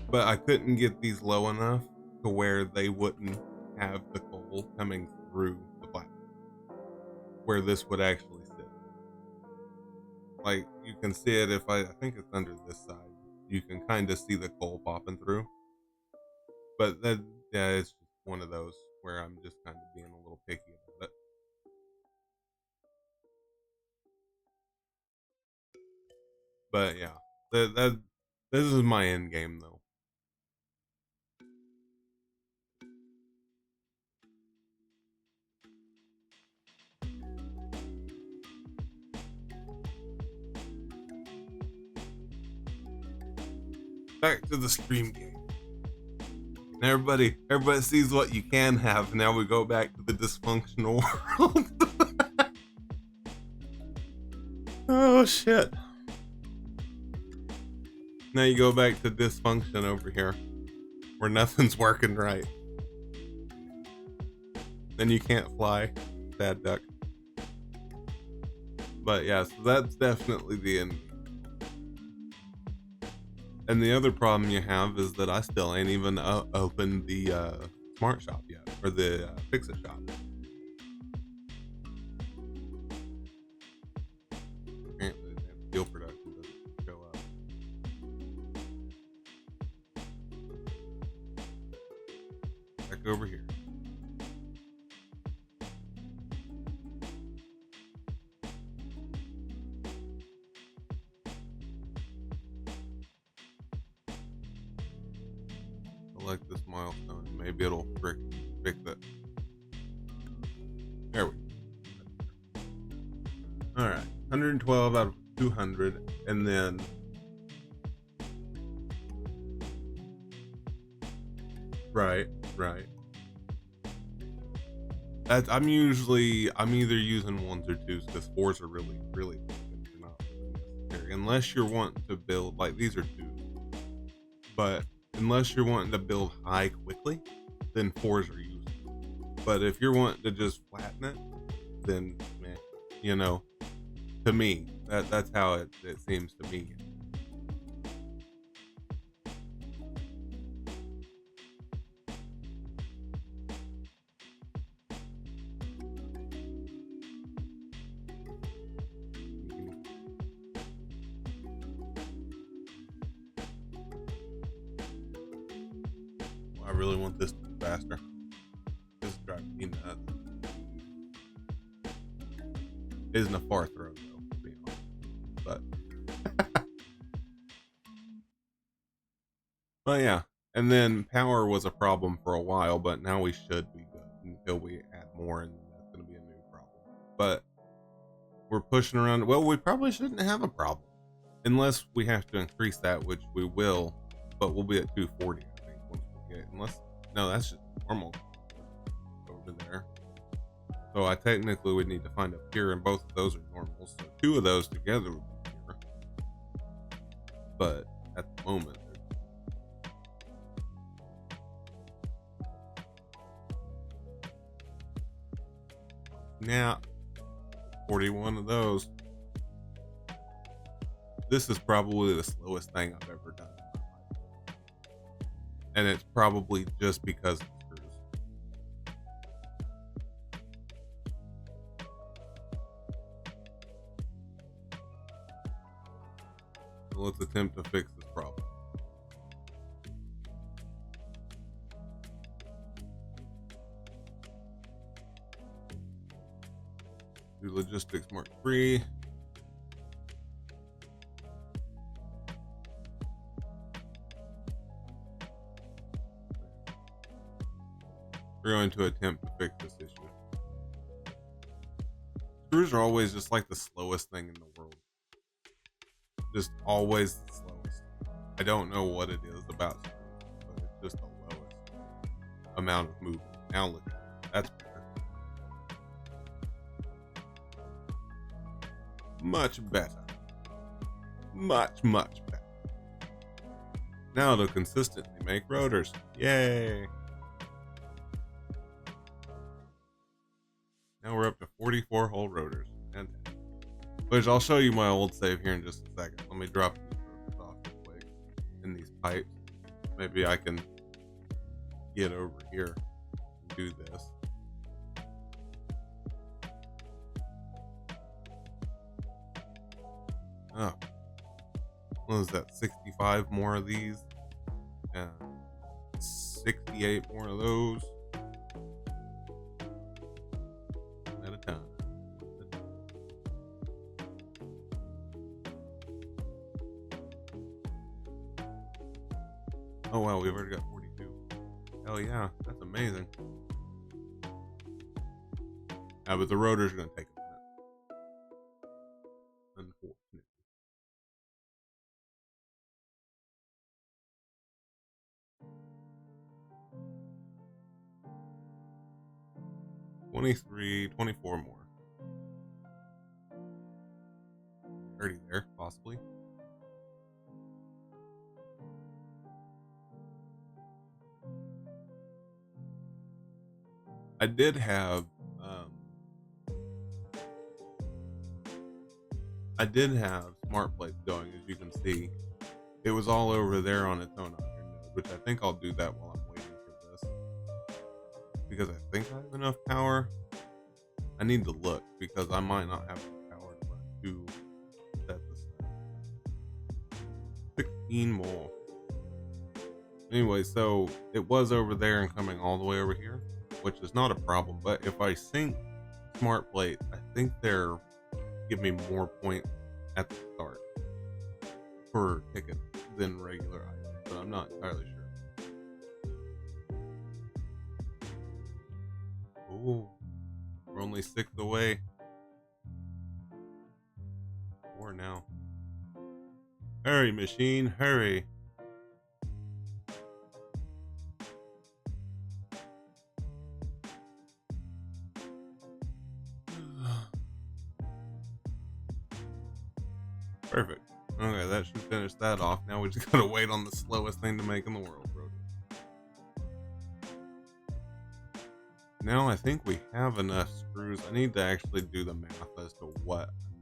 But I couldn't get these low enough to where they wouldn't have the coal coming through the platform, where this would actually sit. Like, you can see it if I think it's under this side. You can kind of see the coal popping through. But that, yeah, it's just one of those where I'm just kind of being a little picky about it. But yeah, this is my end game though. Back to the stream game. And everybody sees what you can have. Now we go back to the dysfunctional world. Oh shit. Now you go back to dysfunction over here, where nothing's working right. Then you can't fly. Bad duck. But yeah, so that's definitely the end. And the other problem you have is that I still ain't even opened the smart shop yet, or the fix-it shop. Apparently the steel production doesn't show up. Back over here. Select this milestone. Maybe it'll fix it. There we go. Alright. 112 out of 200. And then Right. I'm either using ones or twos because fours are really not necessary. Unless you're wanting to build, like, these are twos. But unless you're wanting to build high quickly, then fours are useful. But if you're wanting to just flatten it, then to me, that's how it seems to me. I really want this to be faster. This is driving me nuts. It isn't a far throw though, to be honest. But well, yeah. And then power was a problem for a while, but now we should be good until we add more, and that's going to be a new problem. But we're pushing around. Well, we probably shouldn't have a problem unless we have to increase that, which we will. But we'll be at 240, I think, once we get. Unless no, that's just normal over there. So I technically would need to find a pure, and both of those are normal. So two of those together would be pure. But at the moment, now 41 of those. This is probably the slowest thing I've ever done in my life. And it's probably just because of the screws. So let's attempt to fix this problem. Do logistics mark 3. We're going to attempt to fix this issue. Screws are always just like the slowest thing in the world. Just always the slowest. I don't know what it is about screws, but it's just the lowest amount of movement. Now look at that. That's better. Much better. Much better. Now to consistently make rotors. Yay! Now we're up to 44 whole rotors. Fantastic. Which I'll show you my old save here in just a second. Let me drop these rotors off real quick in these pipes. Maybe I can get over here and do this. Oh. What is that? 65 more of these. Yeah. 68 more of those. At a time. Oh wow, we've already got 42. Hell yeah, that's amazing. Yeah, but the rotor's gonna take a minute. Unfortunately. $23, 24 more. 30 there, possibly. I did have smart plates going, as you can see. It was all over there on its own on your node, which I think I'll do that while I'm waiting for this. Because I think I have enough power. I need to look because I might not have enough power to run 2 sets of 16 more. Anyway, so it was over there and coming all the way over here, which is not a problem. But if I sync smart plate, I think they're give me more points at the start per ticket than regular items, but I'm not entirely sure. Oh, we're only 6 away. 4 now. Hurry, machine, hurry. Perfect. Okay, that should finish that off. Now we just gotta wait on the slowest thing to make in the world, bro. Now I think we have enough screws. I need to actually do the math as to what I'm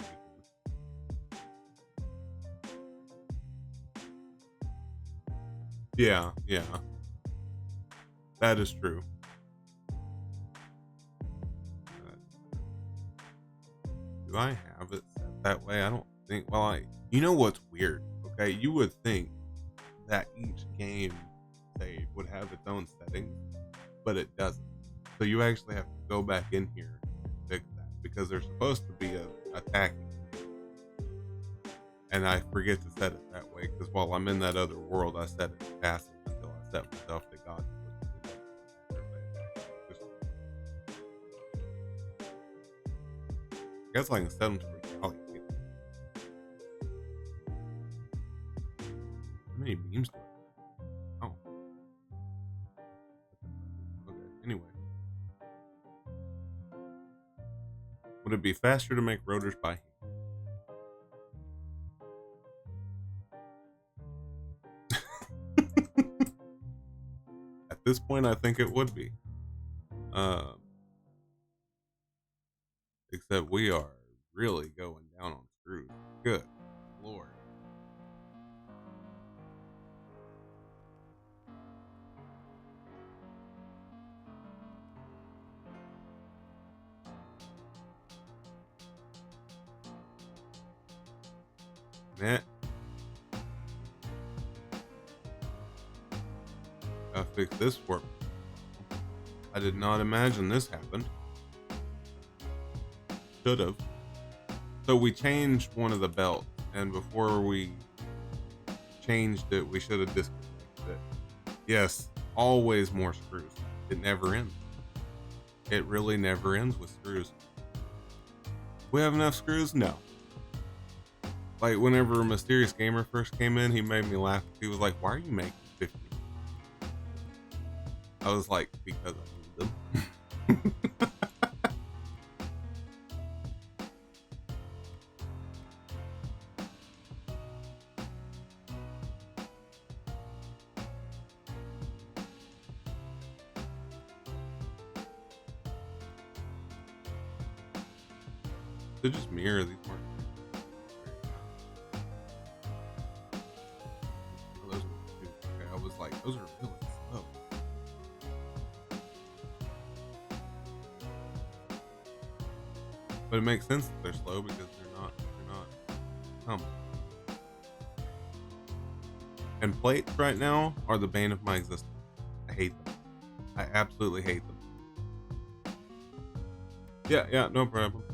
making. Yeah. That is true. Do I have it set that way? I don't think. Well, you know what's weird? Okay, you would think that each game save would have its own settings, but it doesn't. So you actually have to go back in here and fix that because there's supposed to be a attacking, and I forget to set it that way because while I'm in that other world, I set it to passive until I set myself to God. I guess I can set them to retaliate. How many beams do I have? Oh. Okay, anyway. Would it be faster to make rotors by hand? At this point, I think it would be. Except we are really going down on screws. Good Lord. Nah. Gotta fix this for me. I did not imagine this happened. Should have. So we changed one of the belts, and before we changed it, we should have disconnected it. Yes, always more screws. It never ends. It really never ends with screws. We have enough screws? No. Like whenever Mysterious Gamer first came in, he made me laugh. He was like, "Why are you making 50?" I was like, "Because I need them." They're just mirror these weren't. Oh, those are two. Okay, I was like, those are really slow. But it makes sense that they're slow because they're not humble. And plates right now are the bane of my existence. I hate them. I absolutely hate them. Yeah, no problem.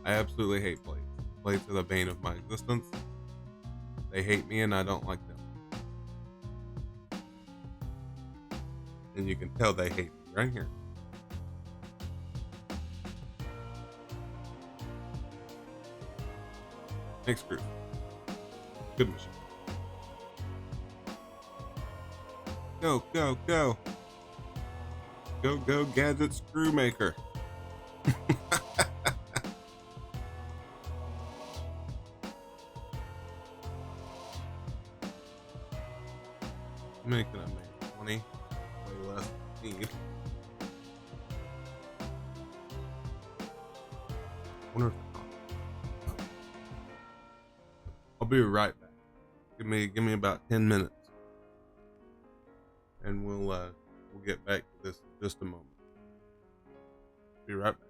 I absolutely hate plates. Plates are the bane of my existence. They hate me and I don't like them. And you can tell they hate me right here. Thanks, screw. Good machine. Go, go, go. Go, go, gadget screw maker. Making I make 20, way less than need. Wonder if I'll be right back. Give me about 10 minutes, and we'll get back to this in just a moment. Be right back.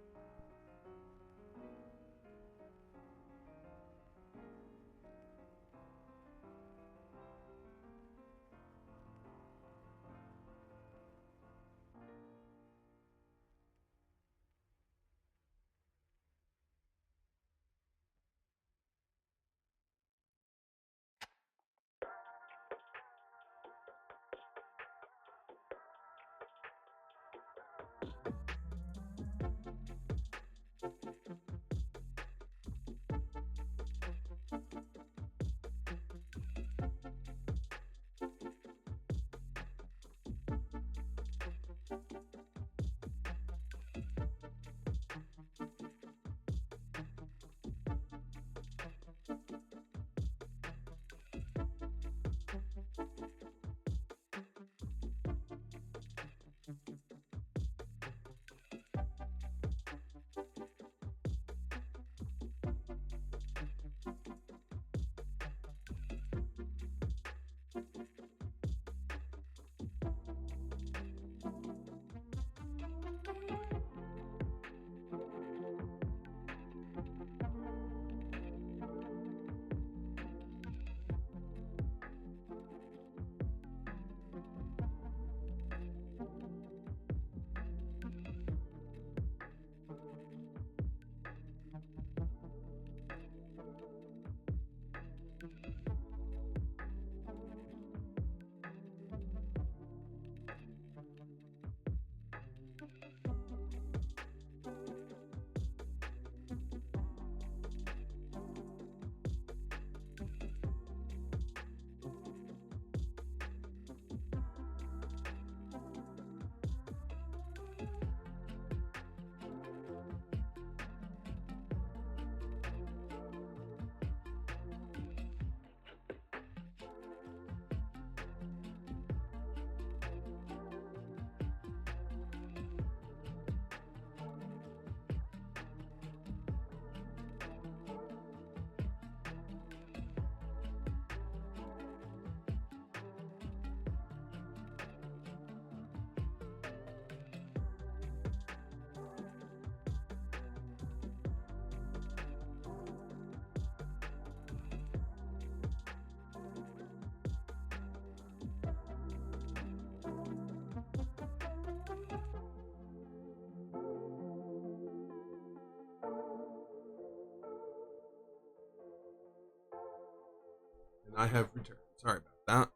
And I have returned. Sorry about that.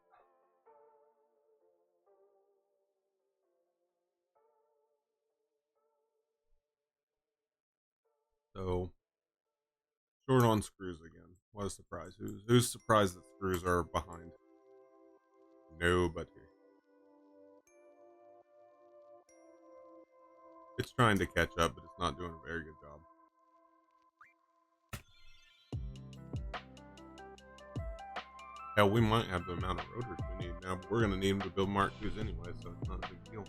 So short on screws again. What a surprise. Who's surprised that screws are behind? Nobody. It's trying to catch up, but it's not doing a very good job. Hell, we might have the amount of rotors we need now, but we're going to need them to build Mark IIs anyway, so it's not a big deal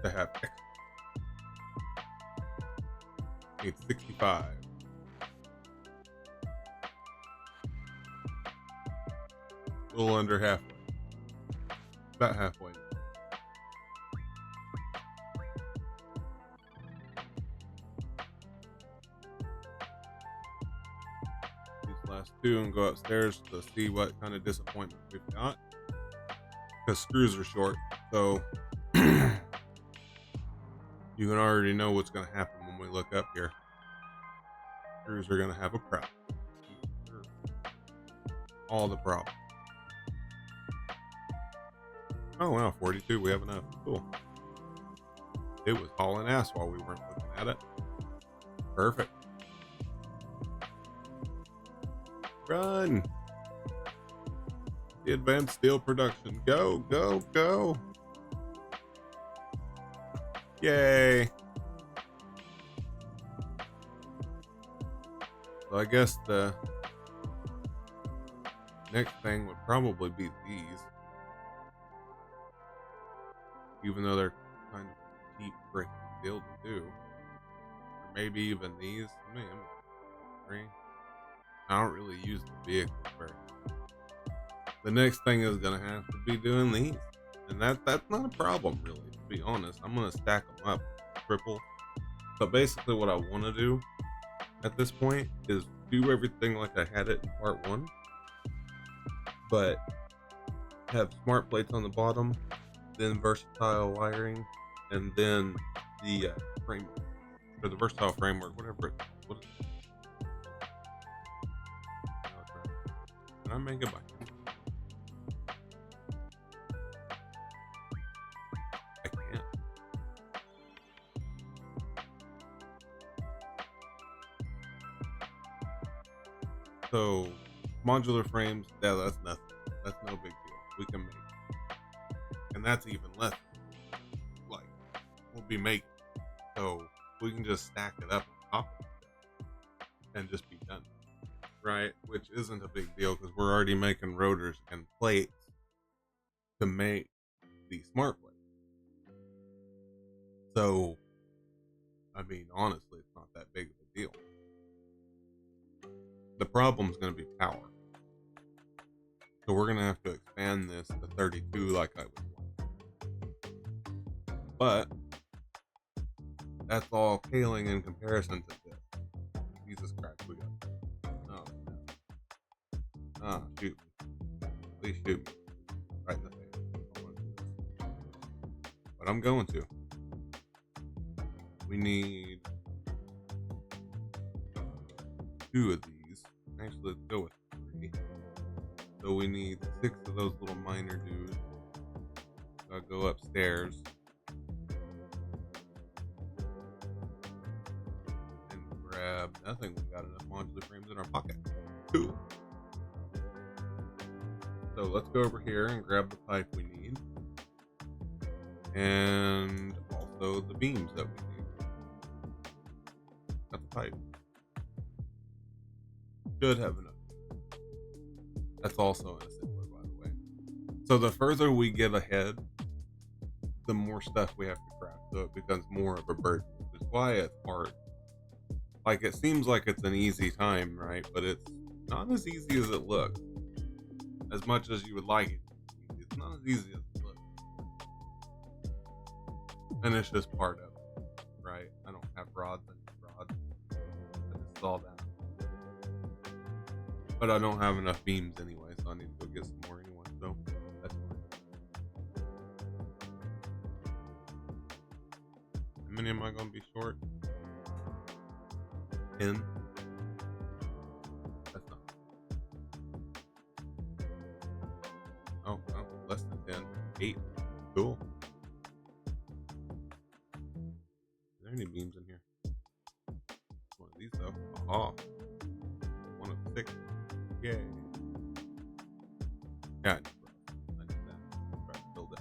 to have extra. Need 65. A little under halfway. About halfway. These last two and go upstairs to see what kind of disappointment we've got. Because screws are short, so you can already know what's going to happen when we look up here. Screws are going to have a problem. All the problems. Oh wow, 42. We have enough. Cool. It was hauling ass while we weren't looking at it. Perfect. Run. The advanced steel production. Go, go, go. Yay. So I guess the next thing would probably be these. Even though they're kind of a cheap freaking deal to do. Or maybe even these. I don't really use the vehicles very much. The next thing is gonna have to be doing these. And that's not a problem really, to be honest. I'm gonna stack them up triple. But basically what I wanna do at this point is do everything like I had it in part 1. But have smart plates on the bottom, then versatile wiring, and then the framework. Or the versatile framework, whatever it's called. What is it? Can I make it by hand? I can't. So, modular frames, yeah, that's nothing. That's no big deal. We can make it. And that's even less. Like, we'll be making it. So, we can just stack it up on top of it and just be done. Right? Which isn't a big deal because we're already making rotors and plates to make the smart plates. So, I mean, honestly, it's not that big of a deal. The problem's going to be power. So we're going to have to expand this to 32 like I would want. But that's all paling in comparison to this. Jesus Christ, we got. Oh, shoot me. Please shoot me. Right in the face. I don't want to do this. But I'm going to. We need 2 of these. Actually, let's go with 3. So we need 6 of those little minor dudes. So I'll go upstairs. And grab nothing. We got enough modular frames in our pocket. Cool. So let's go over here and grab the pipe we need. And also the beams that we need. Got the pipe. Should have enough. That's also in a assembler, by the way. So the further we get ahead, the more stuff we have to craft. So it becomes more of a burden, which is why it's hard. Like, it seems like it's an easy time, right? But it's not as easy as it looks. As much as you would like it. It's not as easy as it looks. And it's just part of it, right? I don't have rods. I need rods. I just saw that. But I don't have enough beams anyway, so I need to go get some more anyway. So that's fine. How many am I going to be short? 10. That's not. Oh, well, less than 10. 8. Cool. Are there any beams in here? One of these, though. Aha. 1 of 6. Yay. Yeah, I need that. Try to build it.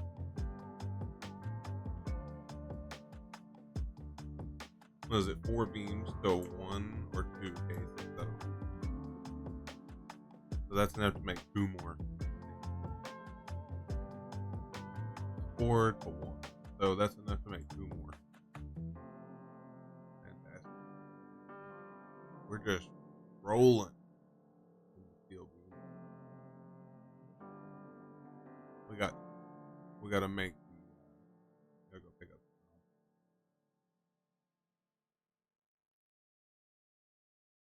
What is it? 4 beams, so 1 or 2 cases, though. So that's enough to make 2 more. 4 to 1. So that's enough to make 2 more. Fantastic. We're just rolling in the steel beam. We gotta make gotta go pick up.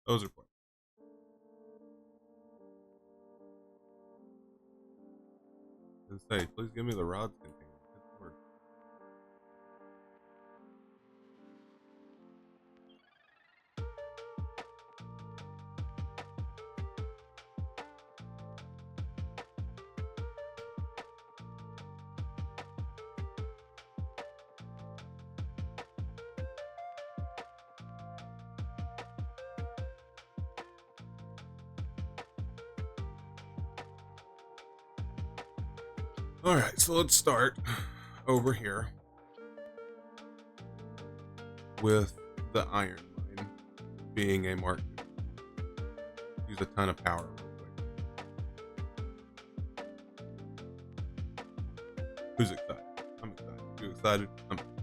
Those are quick. And say, please give me the rods container. Good lord. Alright, so let's start over here with the iron mine being a Mark II. Use a ton of power real quick. Who's excited? I'm excited. You excited? I'm excited.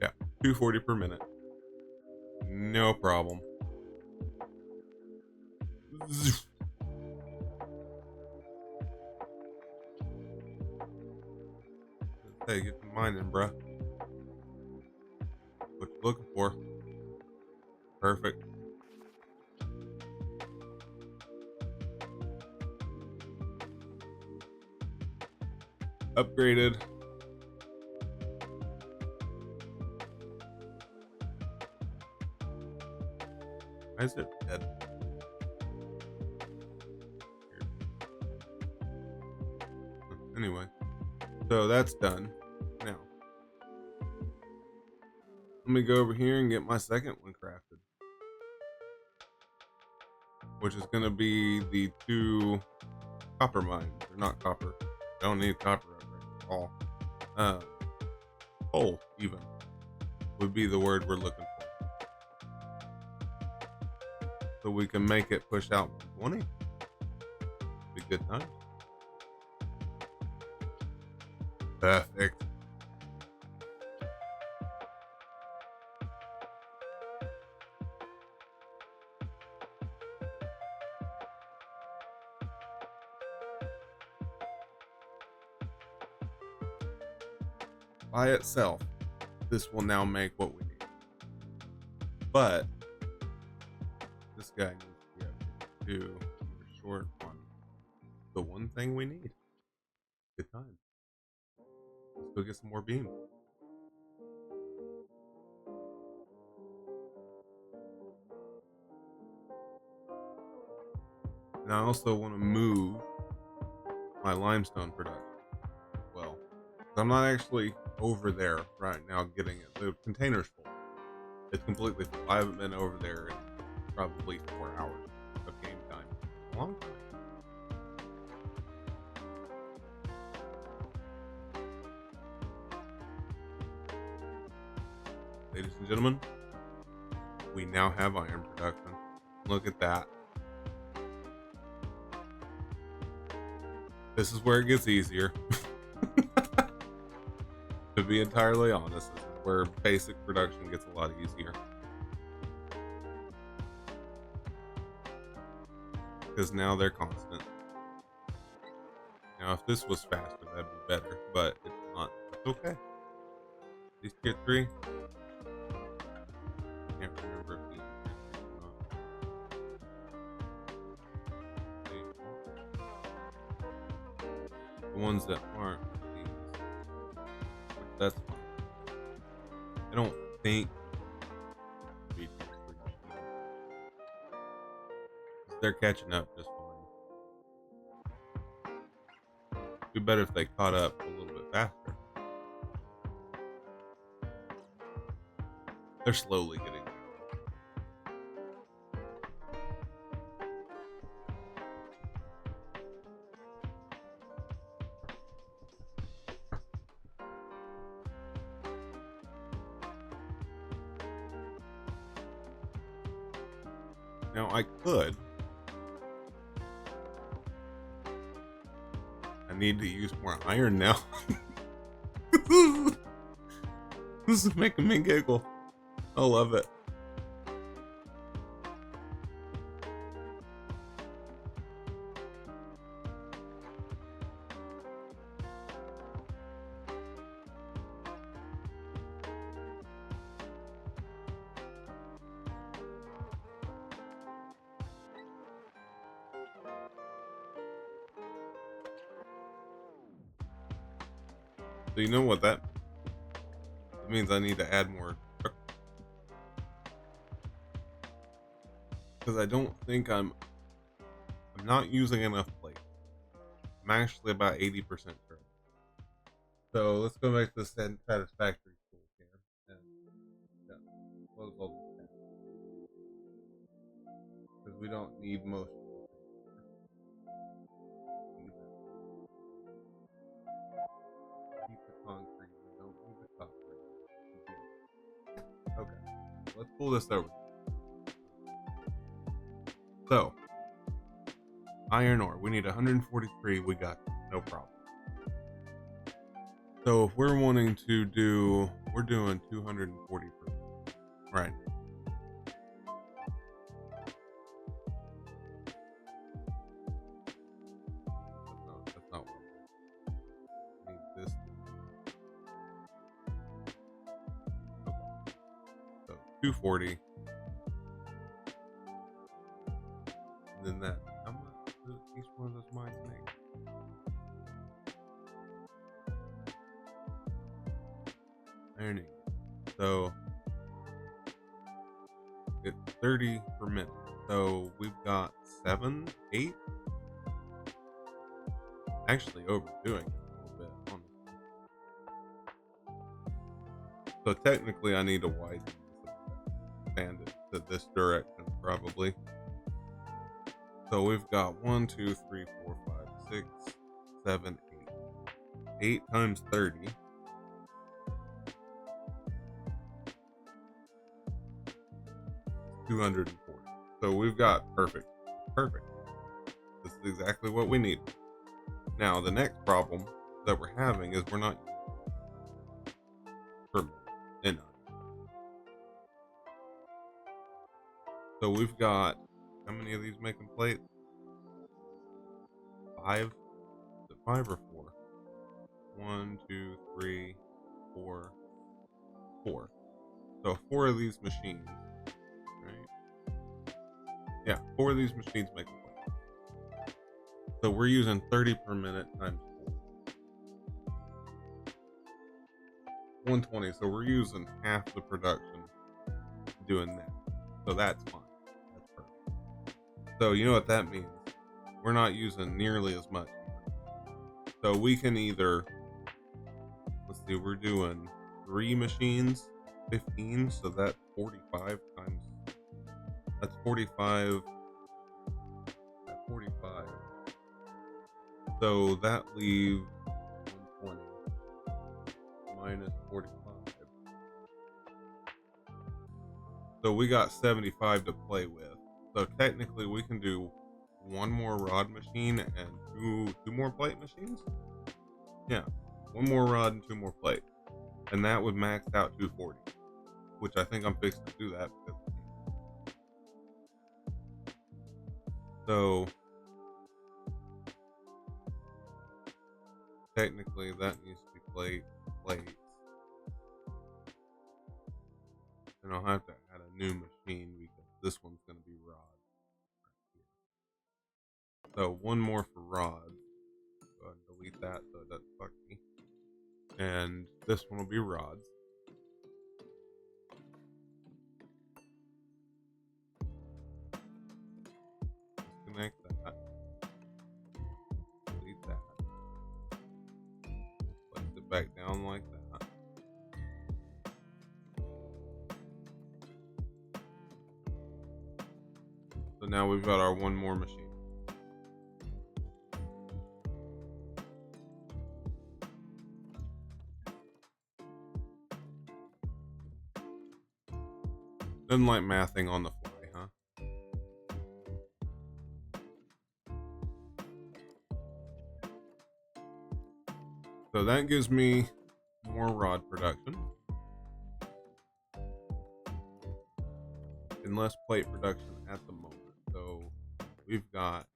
Yeah, 240 per minute. No problem. Hey, get the mining, bruh. What you looking for? Perfect. Upgraded. Why is it dead? Anyway, so that's done. Now, let me go over here and get my second one crafted, which is going to be the 2 copper mines. Or not copper. I don't need copper upgrade at all. Coal, even, would be the word we're looking for. So we can make it push out 120. Be good time. Perfect. By itself, this will now make what we need. But this guy needs to be upgraded too. We're short on the one thing we need. Good time. Let's go get some more beams. And I also want to move my limestone production as well. I'm not actually over there right now getting it. The container's full. It's completely full. I haven't been over there in probably 4 hours of game time. A long time. Ladies and gentlemen, we now have iron production. Look at that. This is where it gets easier. To be entirely honest, this is where basic production gets a lot easier. Because now they're constant. Now, if this was faster, that'd be better, but it's not. It's okay. These tier 3. Can't remember if these are tier 3 or not. ones that aren't these, which that's fine. I don't think they're catching up just fine. It'd be better if they caught up a little bit faster. They're slowly getting there. Now I could. I need to use more iron now. This is making me giggle. I love it. So you know what that means? I need to add more, because I don't think I'm not using enough plate. I'm actually about 80% sure. So let's go back to the Satisfactory tool here and close all these tabs because we don't need most. Keep the concrete. We don't need the concrete. Okay, let's pull this over. So, iron ore. We need 143. We got no problem. So if we're wanting to do, we're doing 240 right. That's not what I need. This. Okay. So 240. And then that. How much does each one of those mines make? Ironing. So it's 30 per minute. So we've got 7, 8. Actually overdoing it a little bit, honestly. So technically I need to widen this a bit. Expand it to this direction probably. So we've got 1, 2, 3, 4, 5, 6, 7, 8. 8 times 30. 240. So we've got perfect. This is exactly what we need. Now the next problem that we're having is we're not permanent in iron. So we've got, how many of these making plates? 5? Is it 5 or 4? 1, 2, 3, 4, 4. So 4 of these machines, right? Yeah, 4 of these machines make a plate. So we're using 30 per minute times 4. 120. So we're using half the production doing that. So that's fine. That's perfect. So you know what that means? We're not using nearly as much. So we can either, let's see, we're doing 3 machines, 15. So that's 45 times, that's 45. 45. So that leaves 120 minus 45. So we got 75 to play with. So technically we can do 1 more rod machine and two more plate machines. Yeah, 1 more rod and 2 more plate. And that would max out 240. Which I think I'm fixing to do that because so technically that needs to be plates. And I'll have to add a new machine because this one's going to be rod right here. So 1 more for rod. Go ahead and delete that so it doesn't fuck me. And this one will be rods. Disconnect that. Delete that. Place it back down like that. So now we've got our one more machine. Doesn't like mathing on the fly, huh? So that gives me more rod production and less plate production at the moment. So we've got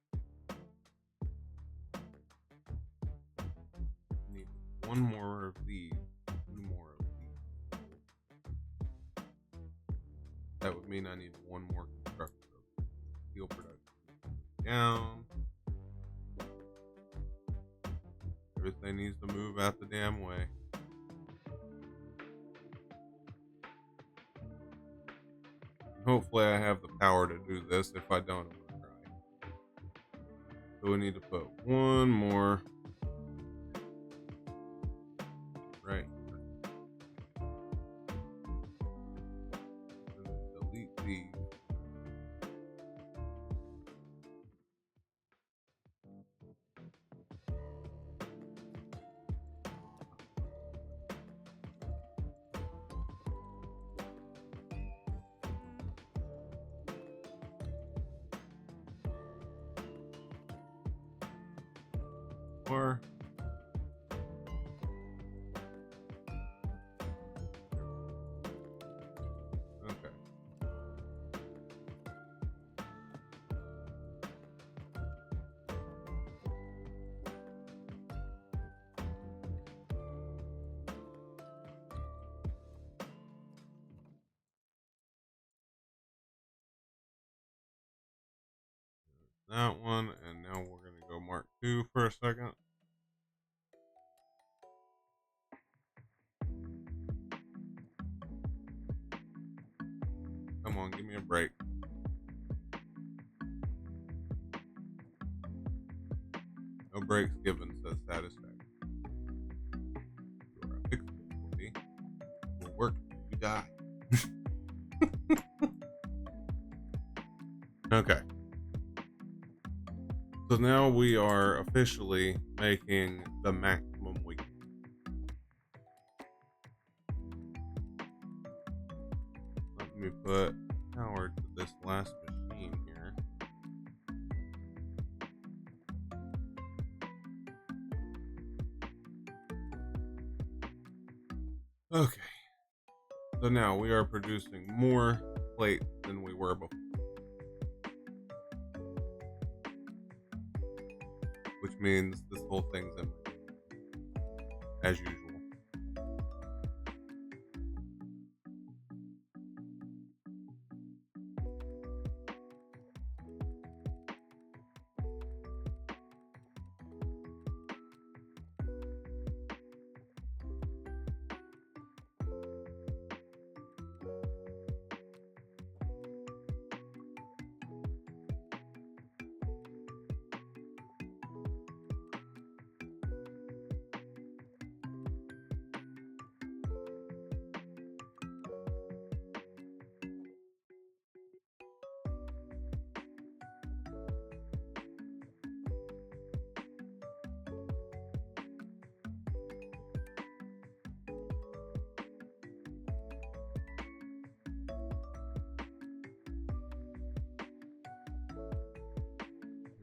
need one more of these, two more of these. That would mean I need one more constructor of steel production. Down. Everything needs to move out the damn way. Hopefully I have the power to do this. If I don't, I'm gonna cry. So we need to put one more right here. And then delete these. Or okay. That one, and now we're gonna go Mark II for a second. Come on, give me a break. No breaks given, says Satisfactory. You are a fixable movie. Will work if you die. Okay. So now we are officially making the maximum we can. Let me put power to this last machine here. Okay. So now we are producing more plates than we were before. Which means this whole thing's in as usual.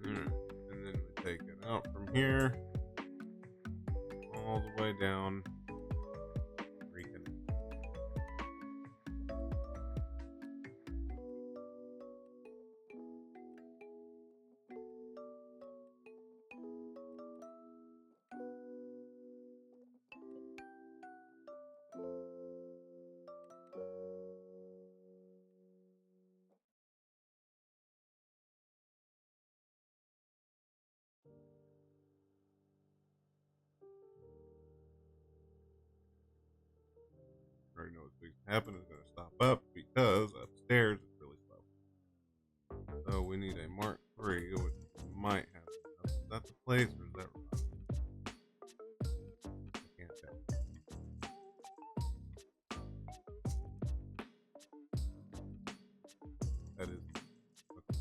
And then we take it out from here all the way down. Reconnect. already know what's going to happen. It's going to stop up because upstairs it's really slow. So we need a Mark III, which might have. Is that the place or is that wrong? I can't tell. That is okay.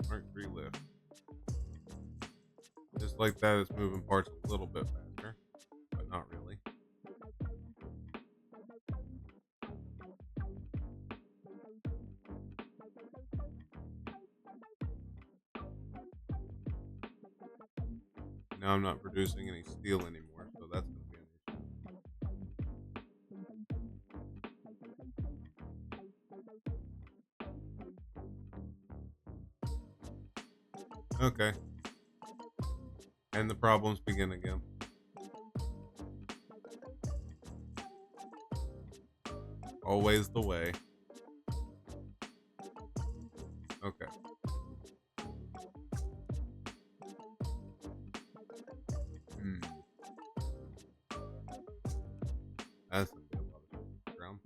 Mark III lift. Just like that, it's moving parts a little bit faster, but not really. Now I'm not producing any steel anymore, so that's going to be an issue. Okay. And the problems begin again. Always the way. Okay. That's going to be a lot of ground.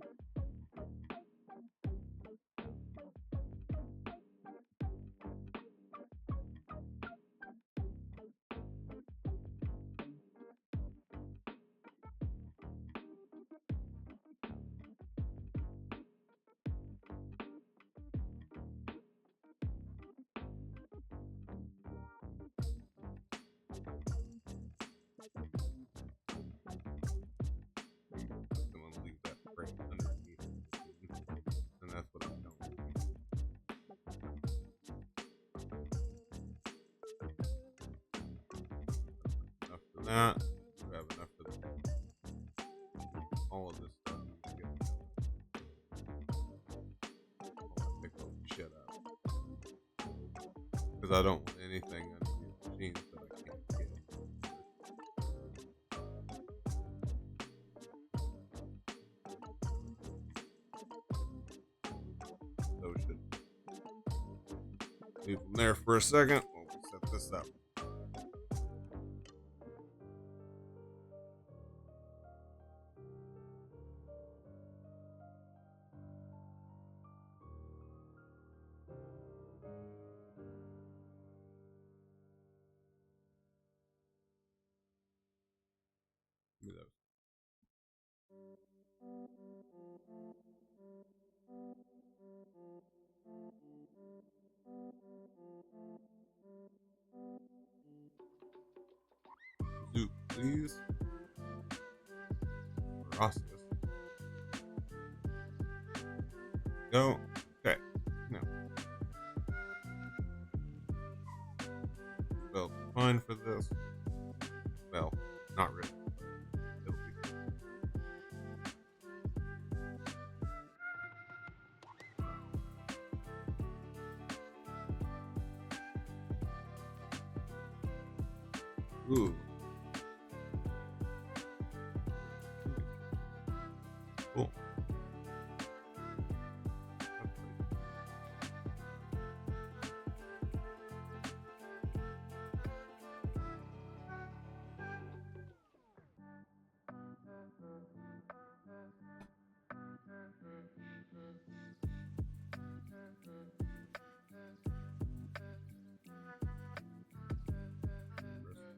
I'm going to leave that frame underneath the machine, and that's what I'm doing. Enough for that. We have enough for all of this stuff. Pick all the shit up because I don't want anything underneath the machine that I can't get. Those should leave them there for a second. We'll set this up. Give me those. Zoop, please. Process. Go. Okay. No. Well, fine for this. Well, not really. It'll be fine. Ooh. Cool.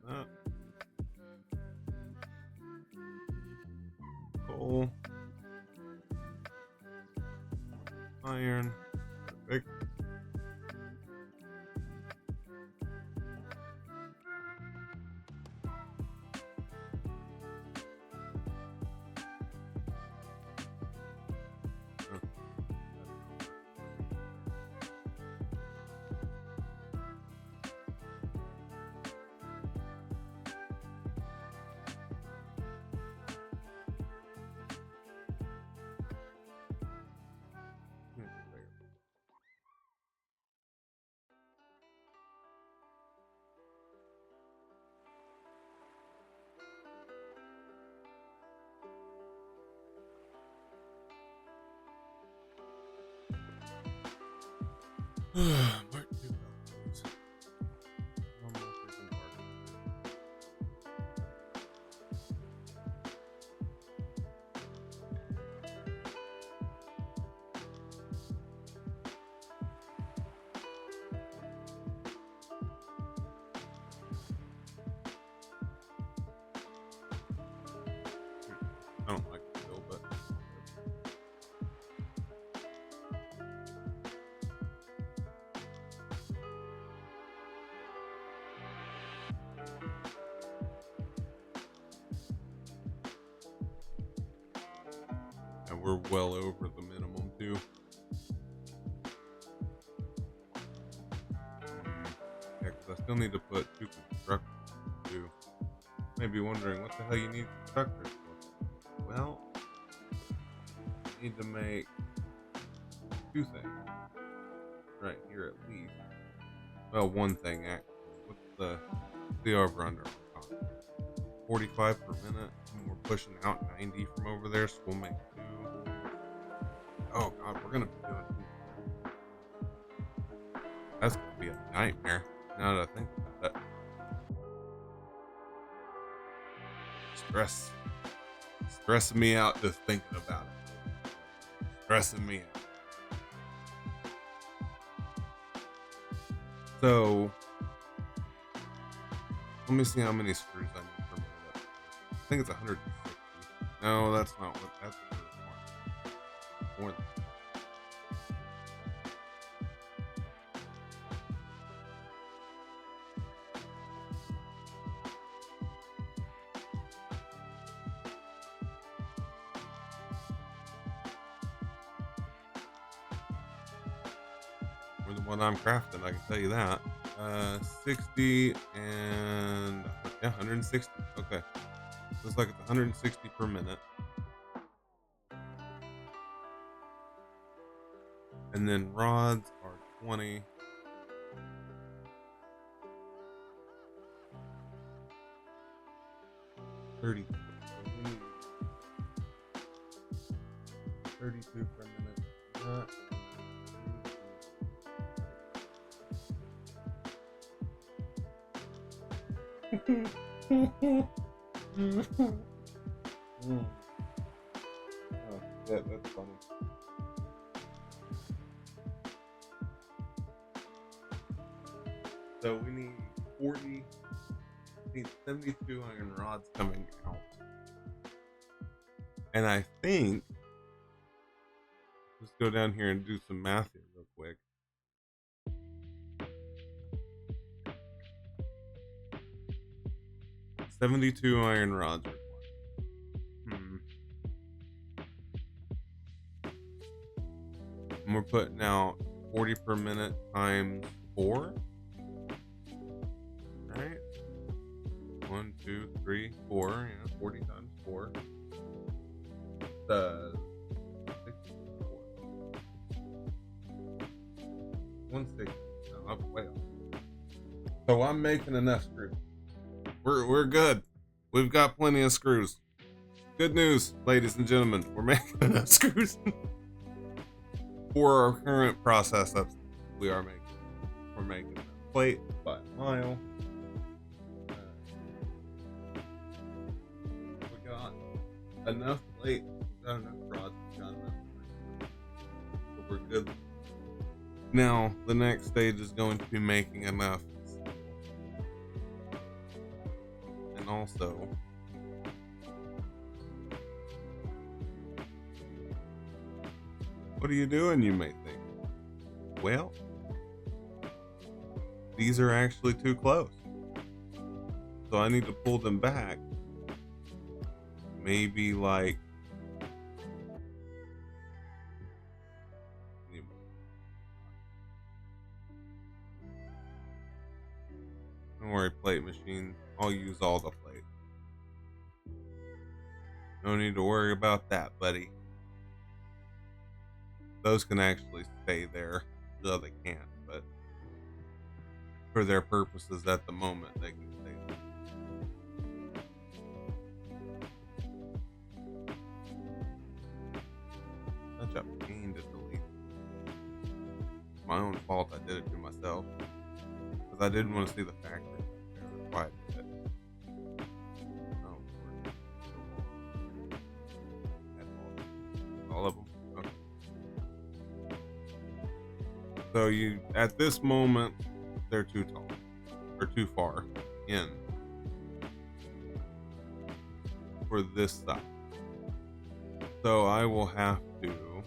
That. Coal. Iron. Perfect. Mark II belts. One more freaking part. don't like the feel, but and we're well over the minimum too. Yeah, because I still need to put 2 constructors too. Maybe wondering what the hell you need constructors for. Well, you need to make 2 things right here at least. Well, 1 thing actually. What's the over under on time? 45 per minute. And we're pushing out 90 from over there, so we'll make 2. Oh god, we're gonna be doing 2. That's gonna be a nightmare. Now that I think about it. Stressing me out just thinking about it. Stressing me out. So let me see how many screws I need per minute. I think it's 160. No, that's not what that's more than more than what I'm crafting, I can tell you that. 60 and yeah, 160. Okay. Looks like it's 160 per minute. And then rods are 20. 30. 32 per minute. Oh, yeah, that's funny. So we need 40, we need 72 iron rods coming out. And I think, let's go down here and do some math here real quick. $72 iron rods required. And we're putting out 40 per minute times 4. Alright. 1, 2, 3, 4. Yeah, 40 times 4. 64. 160. No, I'm way off. So I'm making enough screws. We're good. We've got plenty of screws. Good news, ladies and gentlemen. We're making enough screws for our current process. We're making a plate by a mile. We got enough plate. We got enough rods. We got enough. So we're good. Now the next stage is going to be making enough. And also, what are you doing, you may think? Well, these are actually too close. So I need to pull them back. Maybe like, don't worry, plate machine. I'll use all the plate. No need to worry about that, buddy. Those can actually stay there. No, they can't, but for their purposes at the moment, they can stay there. Such a pain to delete. It's my own fault. I did it to myself because I didn't want to see the factory. That's why I did it. All of them. Okay. So you, at this moment, they're too tall or too far in for this side. So I will have to.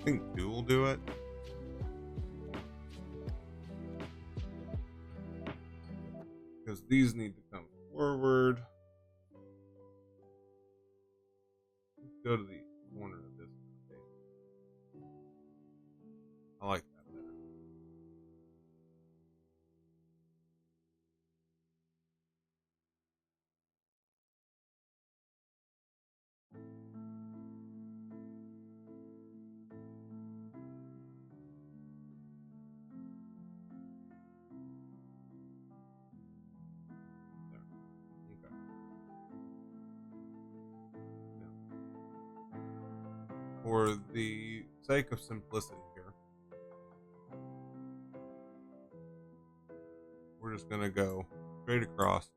I think two will do it. Because these need to come forward. Let's go to the corner of this page. I like that better. There. Okay. Now, for the sake of simplicity here, we're just going to go straight across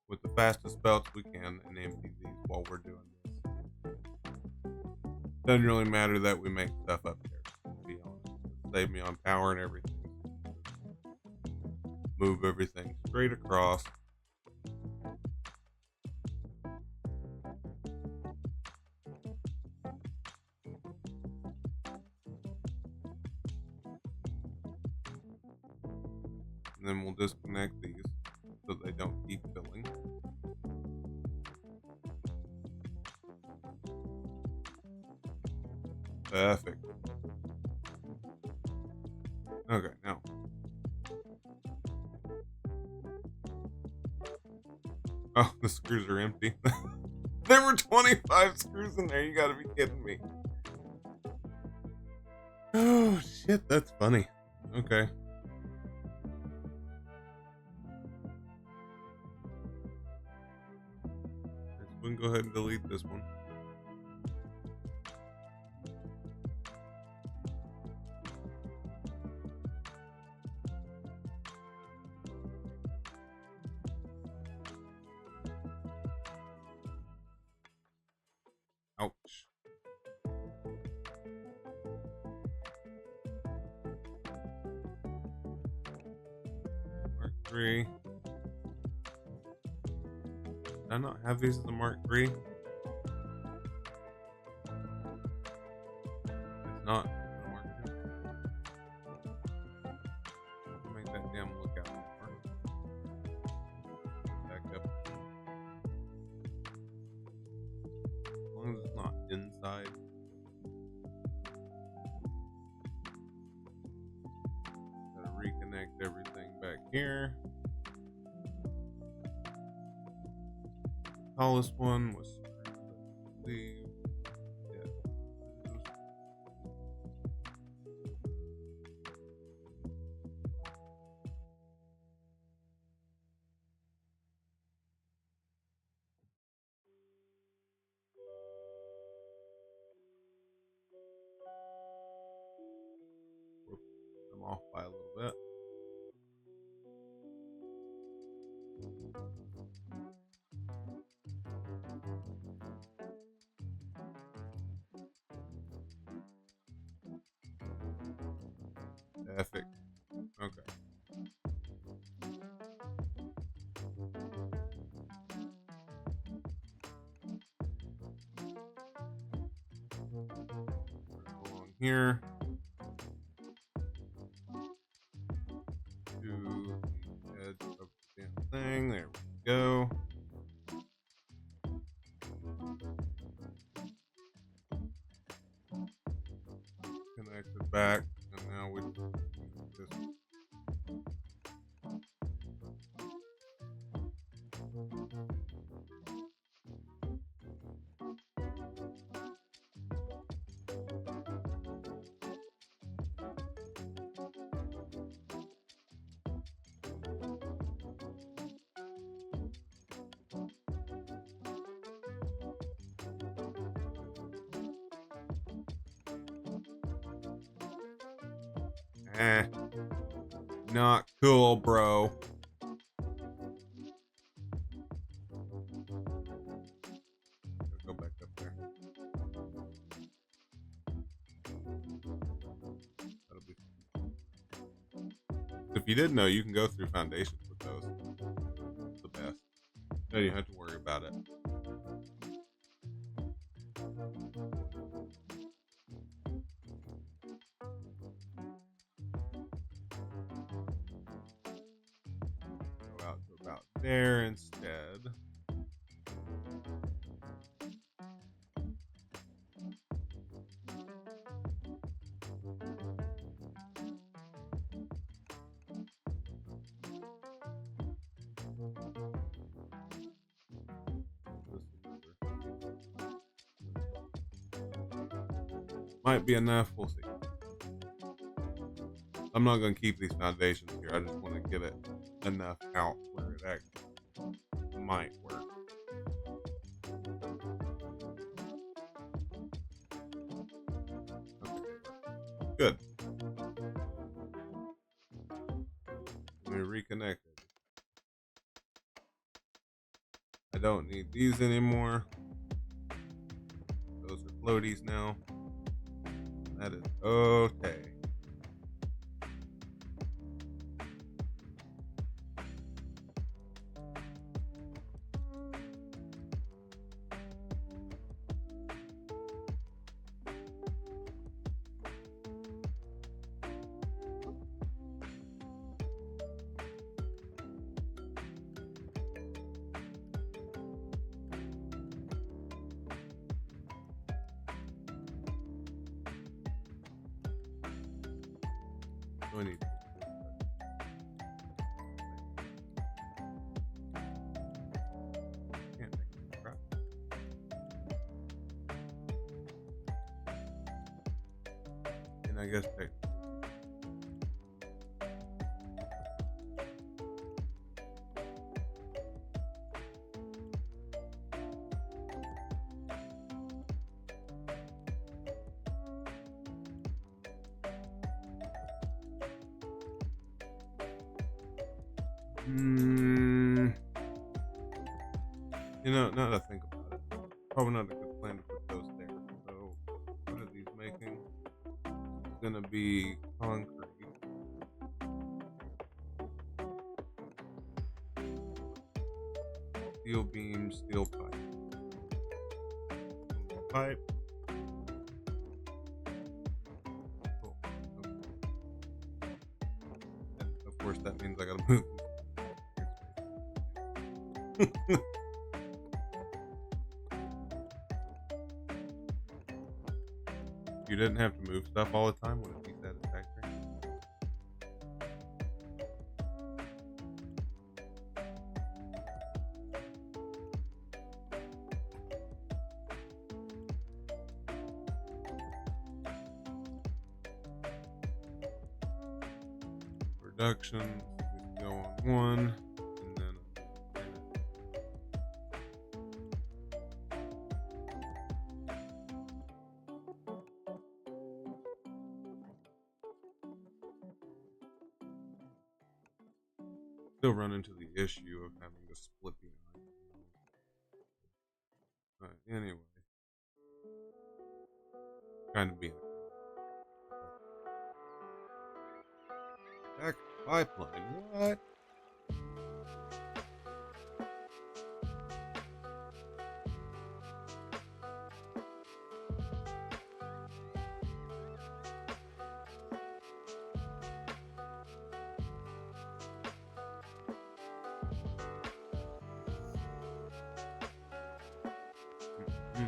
with the fastest spells we can and empty these while we're doing this. Doesn't really matter that we make stuff up here, to be honest. Save me on power and everything. Move everything straight across. And then we'll disconnect these so they don't keep filling. Perfect. Okay, now. Oh, the screws are empty. There were 25 screws in there. You gotta be kidding me. Oh, shit, that's funny. Okay. We can go ahead and delete this one. Ouch. Mark 3. Did I not have these as a Mark 3? It's not a Mark 3. Make that damn lookout more. Back up. As long as it's not inside. Gotta reconnect everything back here. The tallest one was the I'm off by a little bit. Perfect. Okay. Along here to the edge of the damn thing. There we go. Connect it back, and now we just not cool, bro. Go back up there. That'll be. If you didn't know, you can go through foundations with those. It's the best. No, you don't have to worry about it. Go out to about there instead. Might be enough. We'll see. I'm not going to keep these foundations here. I just want to get it enough out where it actually might work. Okay. Good. Let me reconnect it. I don't need these anymore. Those are floaties now. That is okay. I need can't make this crap. And I guess take now that I think about it, probably not a good plan to put those there. So, what are these making? It's gonna be concrete. Steel beam, steel pipe. Pipe. Cool. Okay. And of course, that means I gotta move. You didn't have to move stuff all the time. Would it be satisfactory? Production. We go on one, and then still run into the issue of having to split the iron. Anyway, kind of being back pipeline. What? Hmm.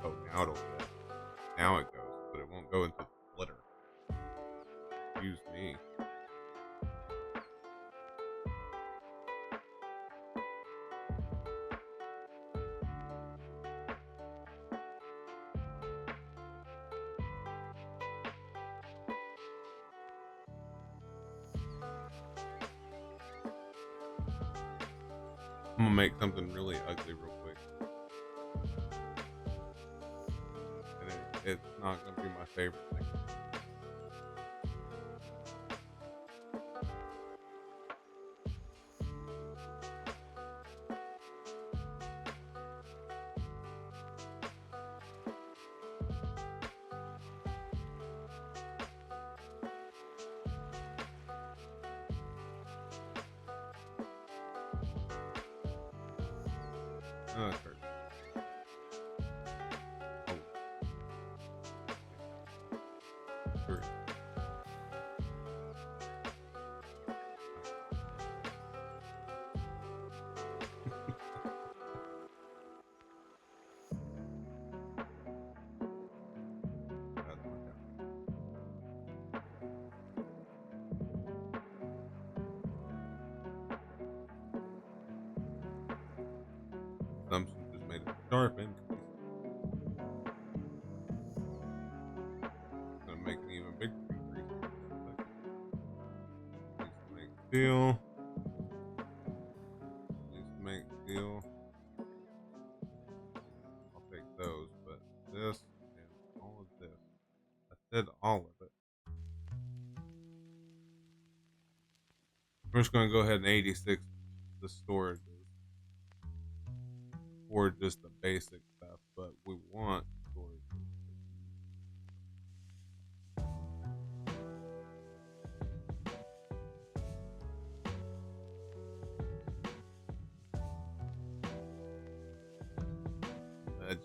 Oh, now it'll go. Now it goes, but it won't go into the splitter. Excuse me. I'm gonna make something really ugly real quick. And it's not gonna be my favorite thing. No, that's right. Oh, sure. That's my God. Assumption just made a sharp increase. Gonna make an even bigger increase in just a second. Needs to make steel. Needs to make steel. I'll take those, but this and all of this. I said all of it. We're just gonna go ahead and 86 the storages for just the basic stuff, but we want storages. Legend.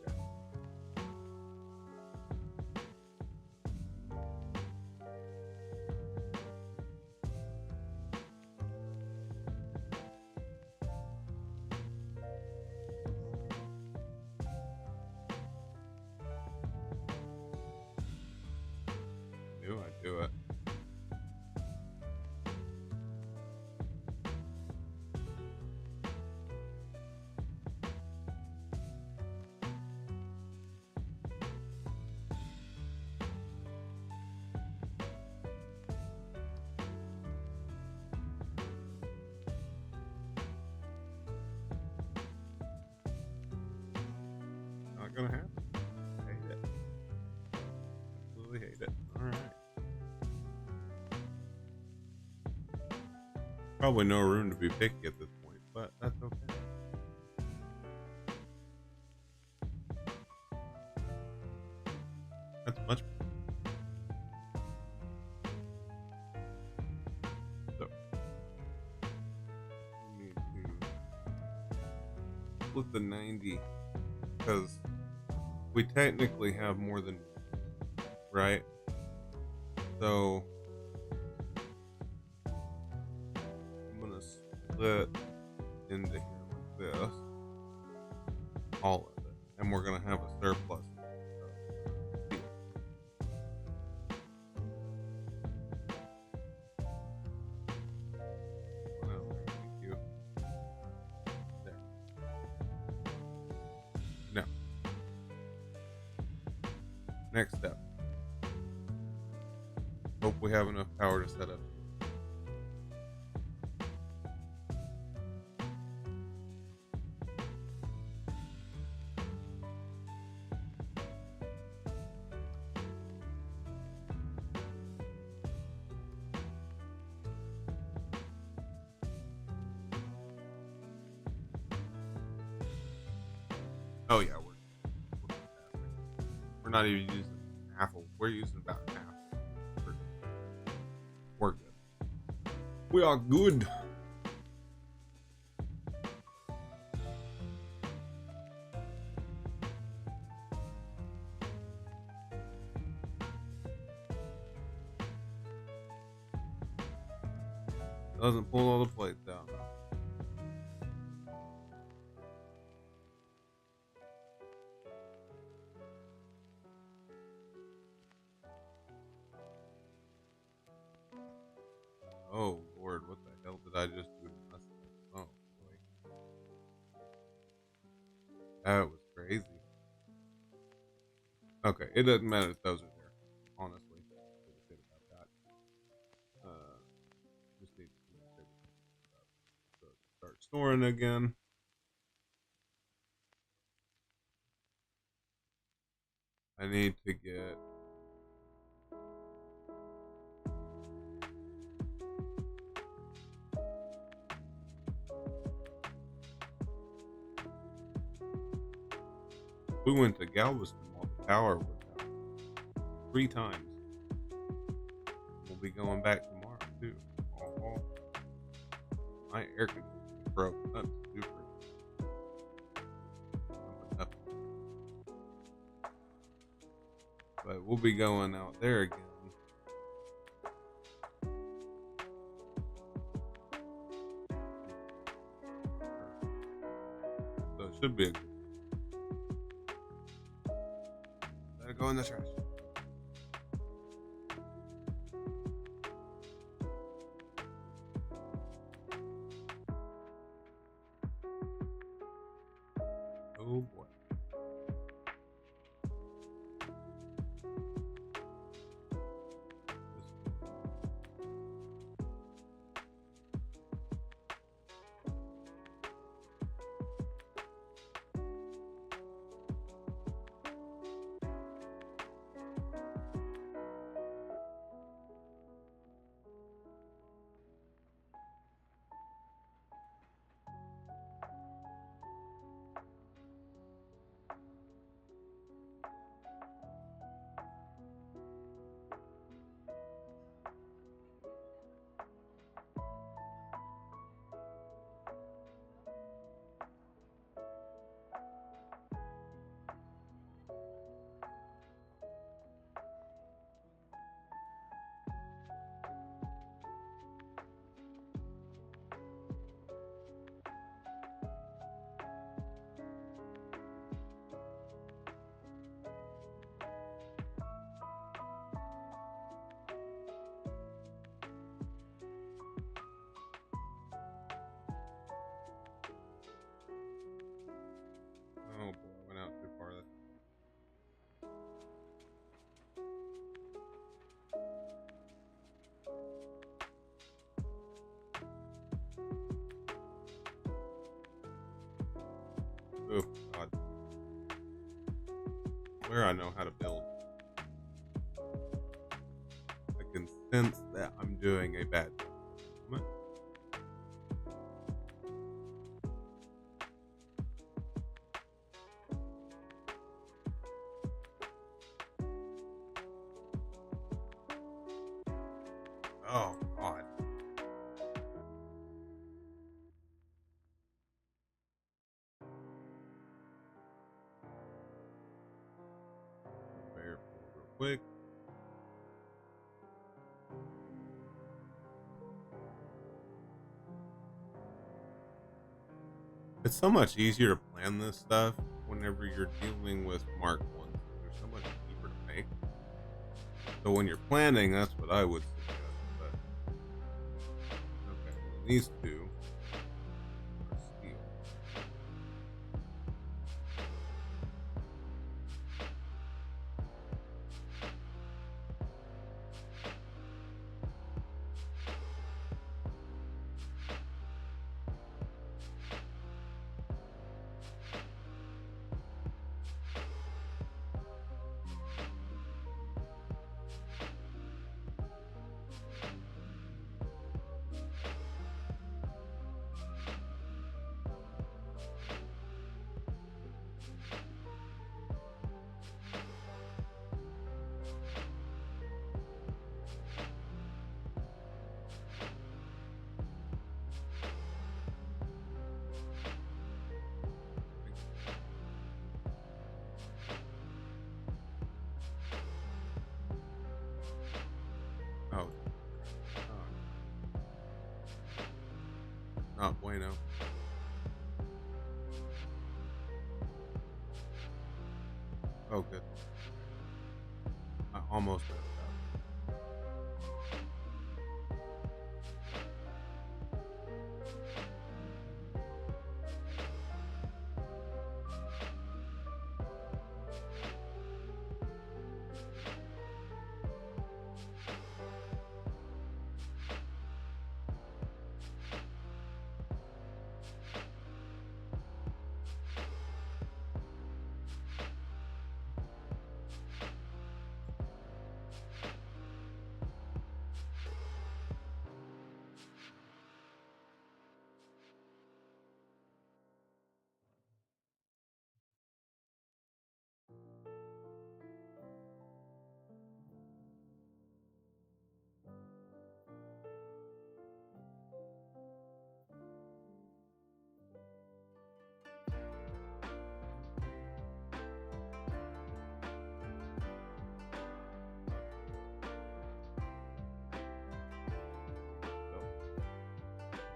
Do I do it? Not gonna happen. I hate it. Absolutely hate it. Alright. Probably no room to be picky at this point, but that's okay. That's much better. So, we need to split the 90 because we technically have more than one, right? So, I'm gonna split into here like this, all of it, and we're gonna have a surplus. Of steel. Well, thank you. There. Now, next step. Hope we have enough power to set up. Oh yeah, we're fantastic. We're not even using half of. We're using about half. We're, we're good. We are good. Doesn't pull all the plates out. Oh Lord, what the hell did I just do to myself? Oh boy, that was crazy. Okay, it doesn't matter if those are there. Honestly, give a shit about that. Just need to make sure stuff. So start storing again. I need to get. We went to Galveston while the power was out 3 times. We'll be going back tomorrow too. Oh, my air conditioning broke. That's super. but we'll be going out there again. So it should be a good. Let it go in the trash. Oh boy. Oh boy, went out too far. Oh god. Where I know how to build. I can sense that I'm doing a bad job. Oh god. Bear real quick. It's so much easier to plan this stuff whenever you're dealing with Mark 1s. They're so much cheaper to make. So when you're planning, that's what I would suggest. But okay, these two are steel. Oh, not bueno. Oh, good. I almost messed up.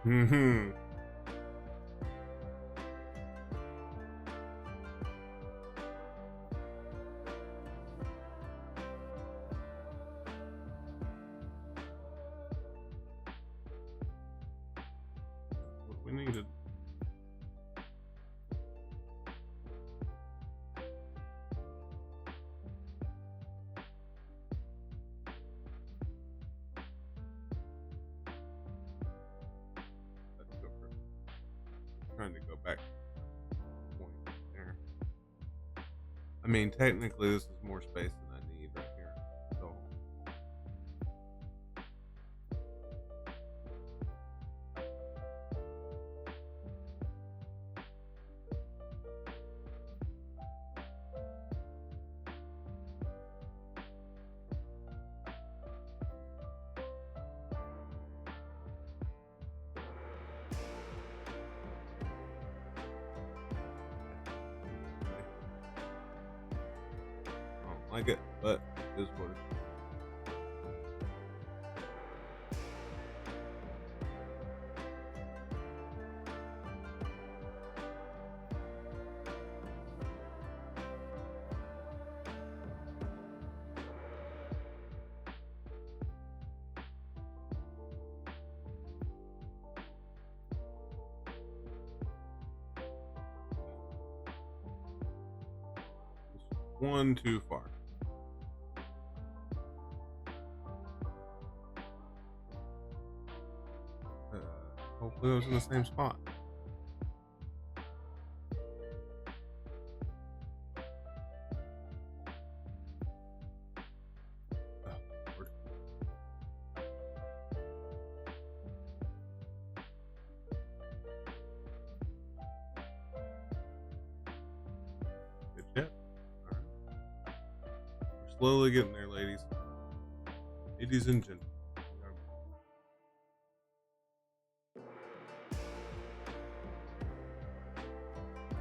Mm-hmm. We needed. Let's go for trying to go back to the point there. I mean, technically, this is more space than I need right here. So I don't like it, but it is what it is. It's one too far. Uh, Hopefully, it was in the same spot. Oh, Lord. Good shit. All right. We're slowly getting there, ladies. Ladies and gentlemen.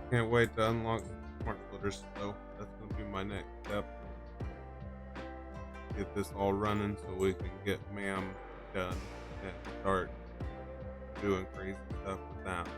Can't wait to unlock smart splitters, though. That's going to be my next step. Get this all running so we can get MAM done and start doing crazy stuff with that.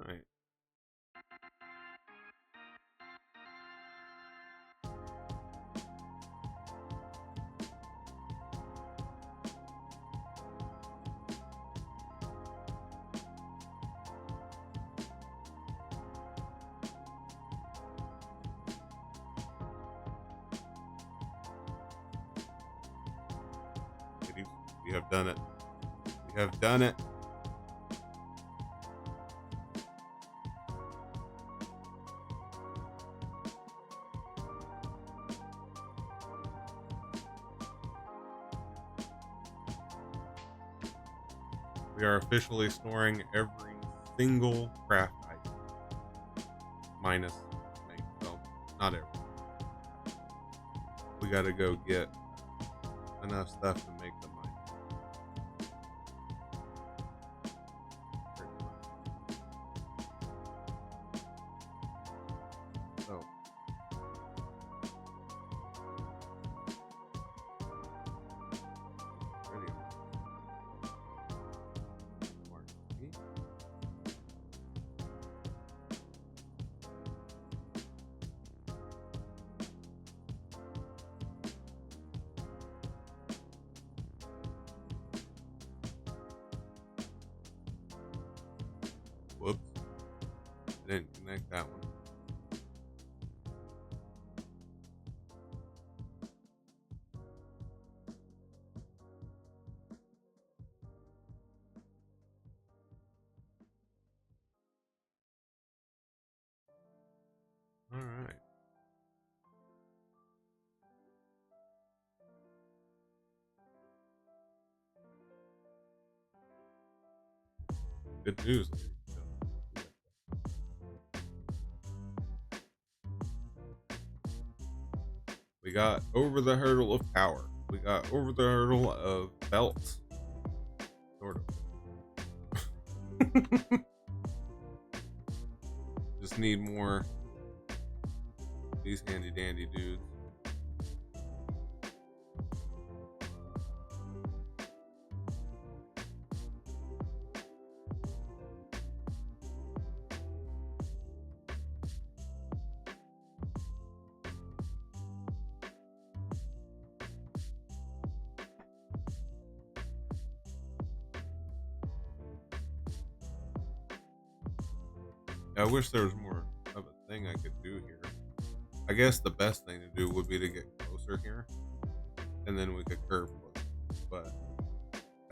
Alright. Ladies, we have done it. We have done it. We are officially storing every single craft item. Minus me. Well, not every. We gotta go get enough stuff to make the mine. So ready. Mark E. Whoops. I didn't connect that one. Alright. Good news, ladies and gentlemen. We got over the hurdle of power. We got over the hurdle of belts. Sort of. Just need more these handy dandy dudes. I wish there was more of a thing I could do here. I guess the best thing to do would be to get closer here, and then we could curve closer. But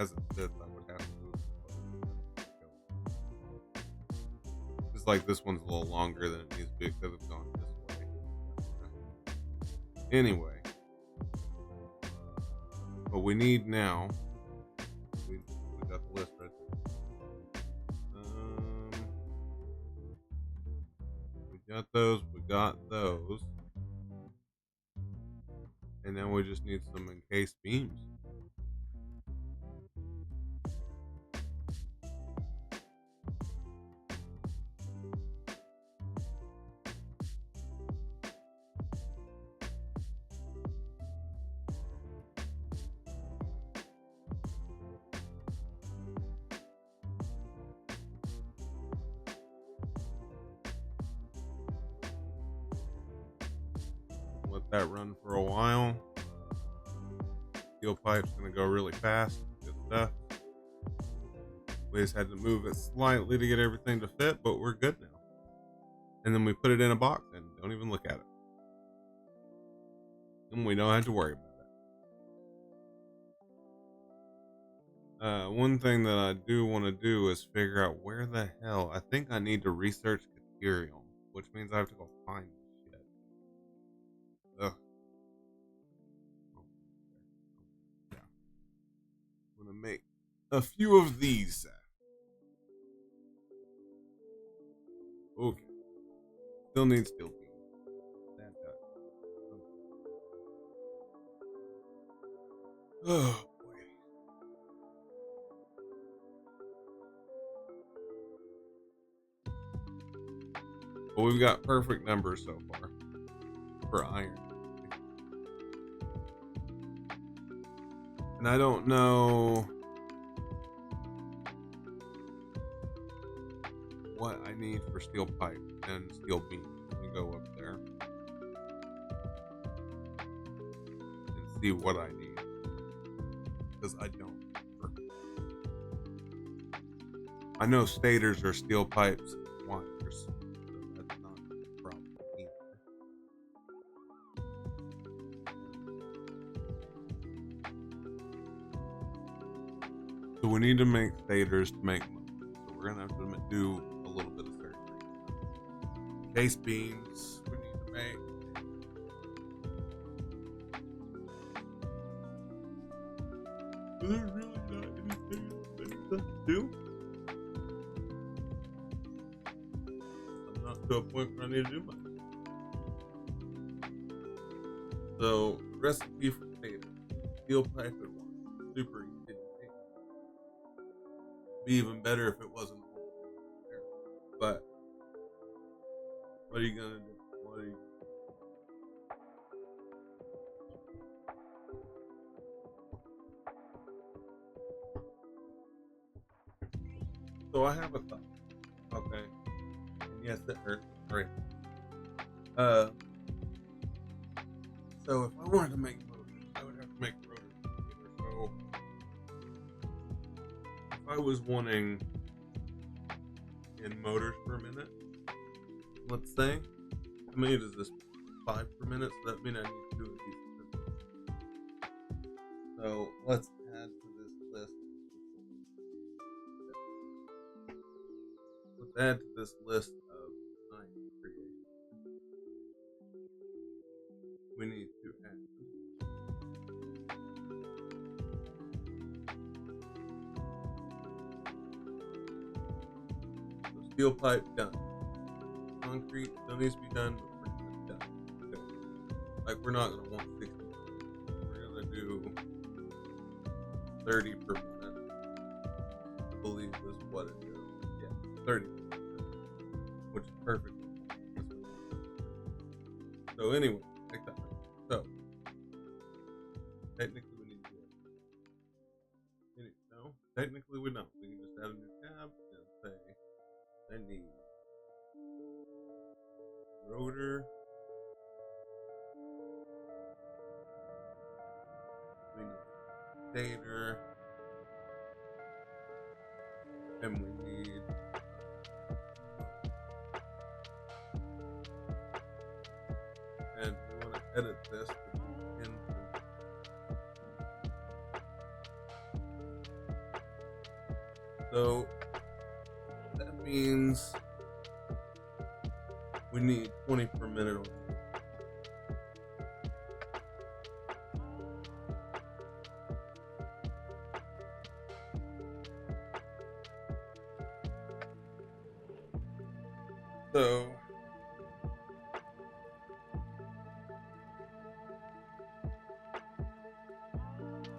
as it sits, I would have to move closer. It's like this one's a little longer than it needs to be because it's gone this way. Anyway, what we need now, we got the list right there. We got those, and now we just need some encased beams. Let that run for a while. Steel pipe's gonna go really fast. Good stuff. We just had to move it slightly to get everything to fit, but we're good now. And then we put it in a box and don't even look at it. And we don't have to worry about it. One thing that I do want to do is figure out where the hell I think I need to research Ethereum, which means I have to go find this shit. Ugh. Yeah. I'm gonna make a few of these. Okay. Still need steel beams. That done. Oh boy. Well, we've got perfect numbers so far for iron. And I don't know what I need for steel pipe and steel beam. Let me go up there and see what I need. Because I don't. I know stators are steel pipes and wires, so that's not a problem either. So we need to make stators to make money. So we're gonna have to do a little bit of surgery. Case beams we need to make. There's really not anything to do. I'm not to a point where I need to do much. So, recipe for potato. Steel pipe and water. Super easy to make. Be even better if it wasn't there. But, what are you gonna do? What are you So I have a thought. Okay. And yes, it hurts. Right. So if I wanted to make motors, I would have to make rotors. So if I was wanting in motors per minute, let's say, how many does this 5 per minute? So that means I need 2 of these. So let's add to this list. Let's add to this list of iron creation. We need to add. Steel pipe done. Concrete still needs to be done, but pretty much done. Okay. Like we're not gonna want 60. We're gonna do 30%. I believe is what it is. Yeah, 30%, which is perfect. So anyway, like that. So technically we need to do it. No, technically we don't. We can just add a new tab and say I need rotor. We need stator. And we need and we want to edit this to be in. So that means we need 20 per minute on this. So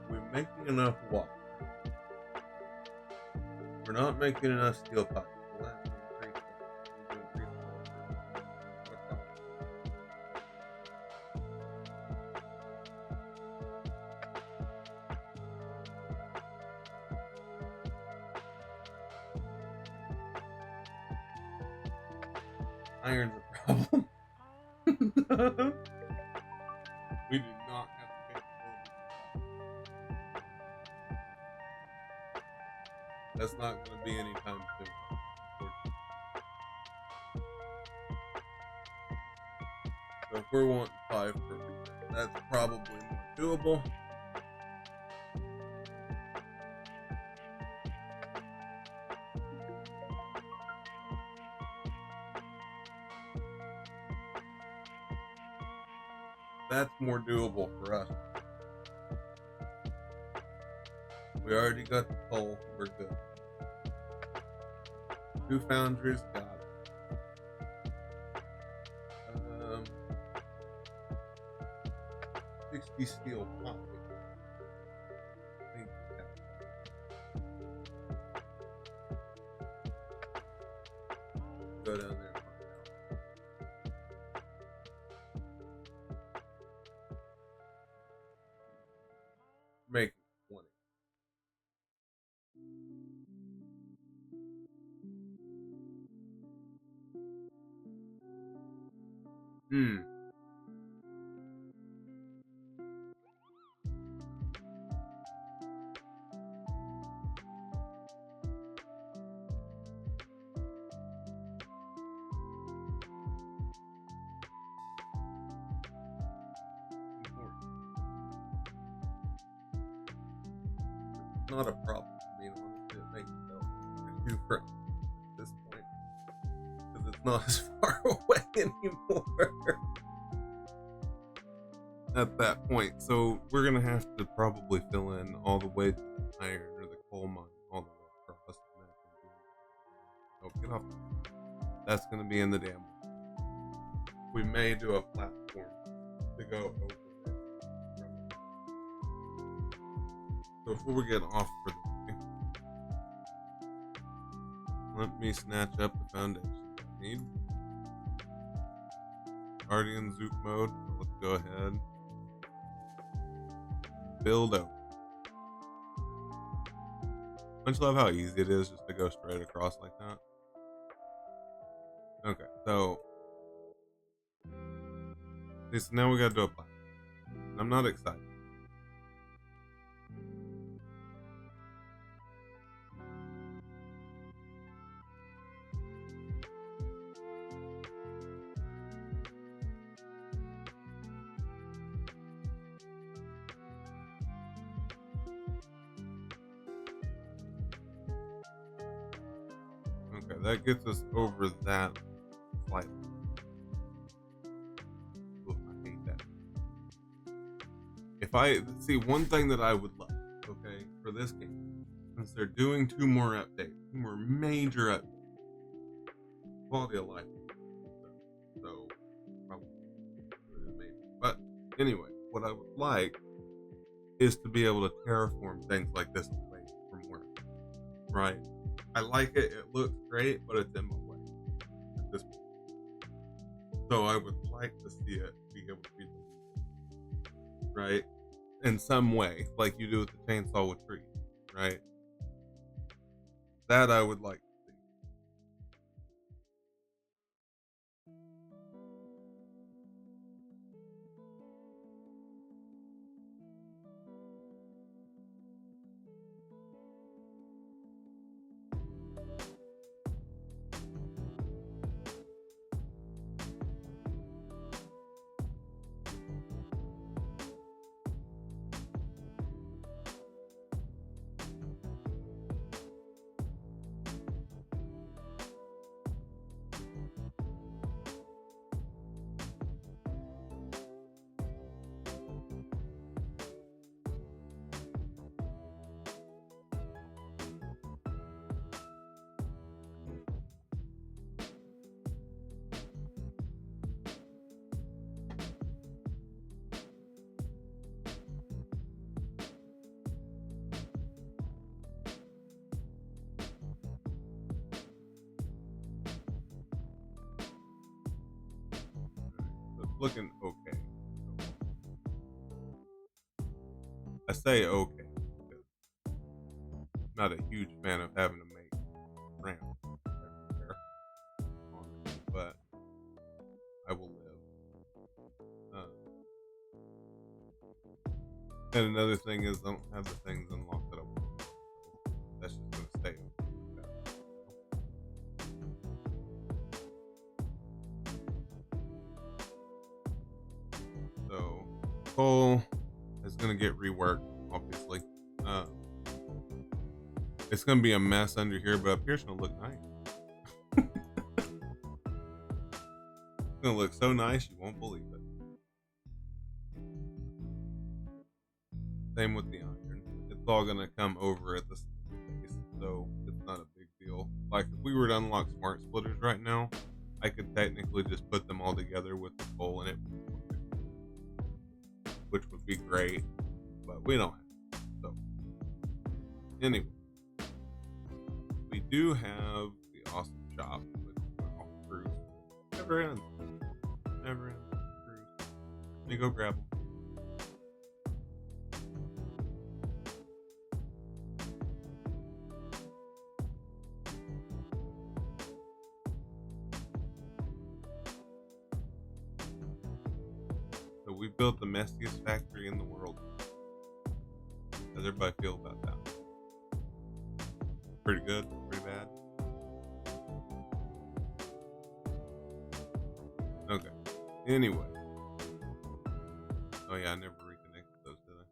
we're making enough water. We're not making enough steel pipe. We'll have to increase that. We'll increase the iron's a problem. We do not have the capability. That's not going to be anytime soon. So if we're wanting 5 per minute, that's probably more doable. That's more doable for us. We already got the coal. We're good. 2 foundries, got it. 60 steel pipe. I think go down there and find out. Make 20. Not a problem. I mean, honestly, it makes it too friendly at this point because it's not as far away anymore at that point. So we're gonna have to probably fill in all the way to the iron or the coal mine all the way across. Oh, get off! That's gonna be in the damn. We may do a platform to go over it. So before we get off for the day, let me snatch up the foundation I need. Already in Zoop mode. Let's go ahead. Build out. Don't you love how easy it is just to go straight across like that? Okay, so now we gotta do a plan. I'm not excited. Okay, that gets us over that slightly. I hate that. If I see one thing that I would love, okay, for this game, since they're doing 2 more updates, 2 more major updates, quality of life. So probably maybe. But anyway, what I would like is to be able to terraform things like this away from work. Right? I like it. It looks great, but it's in my way at this point. So I would like to see it be able to be right in some way, like you do with the chainsaw with trees. Right? That I would like to see. So it's looking okay. I say okay because I'm not a huge fan of having to make ramps everywhere on it, but I will live. And another thing is, I don't have the things unlocked that I want. So that's just gonna stay open like that. So coal is gonna get reworked, obviously. Uh, it's gonna be a mess under here, but up here it's gonna look nice. It's gonna look so nice you won't believe it. Same with the iron. It's all gonna come over at the same pace, so it's not a big deal. Like if we were to unlock smart splitters right now, I could technically just put them all together with the coal in it, which would be great, but we don't have. So anyway, we do have the awesome shop with Cruise. Never ends. Never ends. Cruise. Let me go grab them. So we built the messiest factory in the world. How does everybody feel about that? Pretty good? Pretty bad? Okay. Anyway. Oh yeah, I never reconnected those, did I?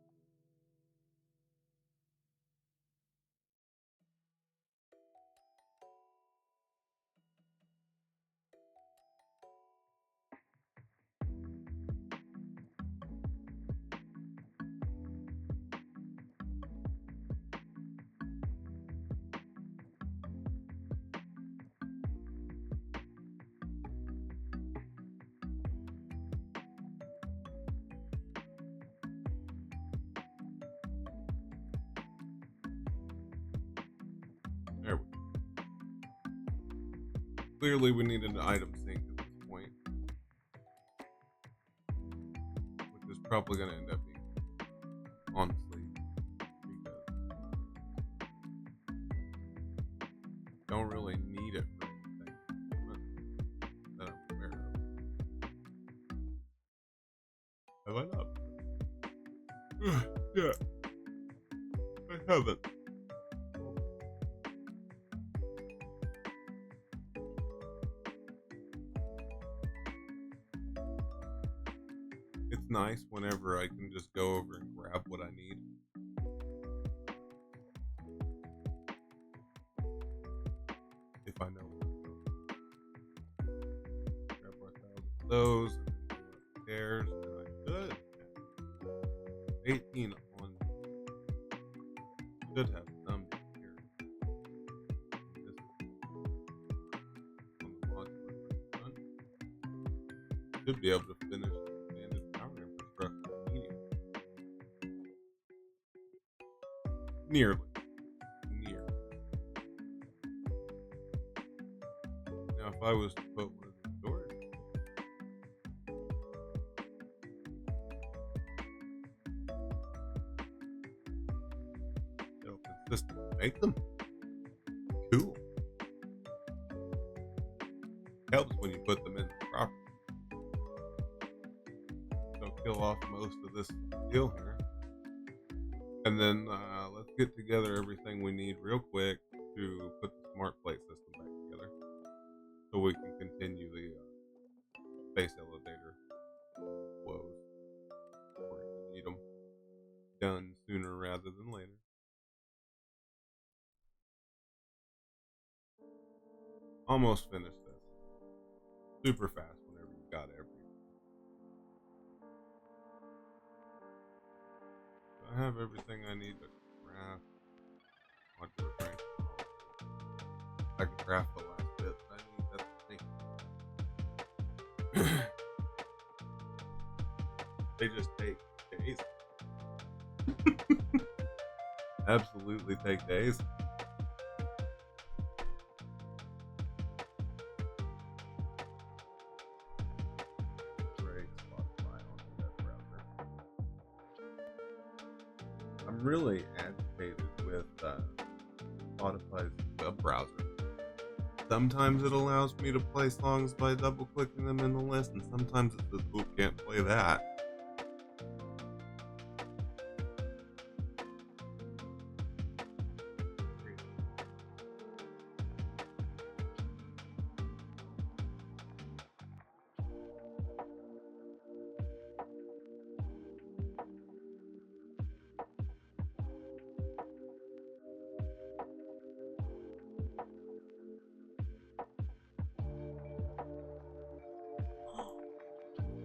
There we go. Clearly we need an item sink at this point, which is probably going to end up being, honestly, because don't really need it for anything that I'm aware of. Have I not? Yeah, I haven't. It's nice whenever I can just go over and grab what I need. If I know where to go. Grab 1,000 of those, and then go upstairs, and I should have 18 on. Should have some here. This on the mod should be able to finish the expanded power infrastructure immediately. Nearly. Nearly. Now, if I was to put one of these doors, it'll consistently make them. Cool. Helps when you put them in the property. So kill off most of this deal here. And then let's get together everything we need real quick to put the smart plate system back together. So we can continue the space elevator woes. We're going to need them done sooner rather than later. Almost finished this. Super fast whenever you got everything. So I have everything I need to craft. Modular frame. I can craft the last bit that I need. That's me. They just take days. Absolutely take days. Great Spotify on the web browser. I'm really agitated with Spotify's web browser. Sometimes it allows me to play songs by double clicking them in the list, and sometimes it says, "Oh, can't play that."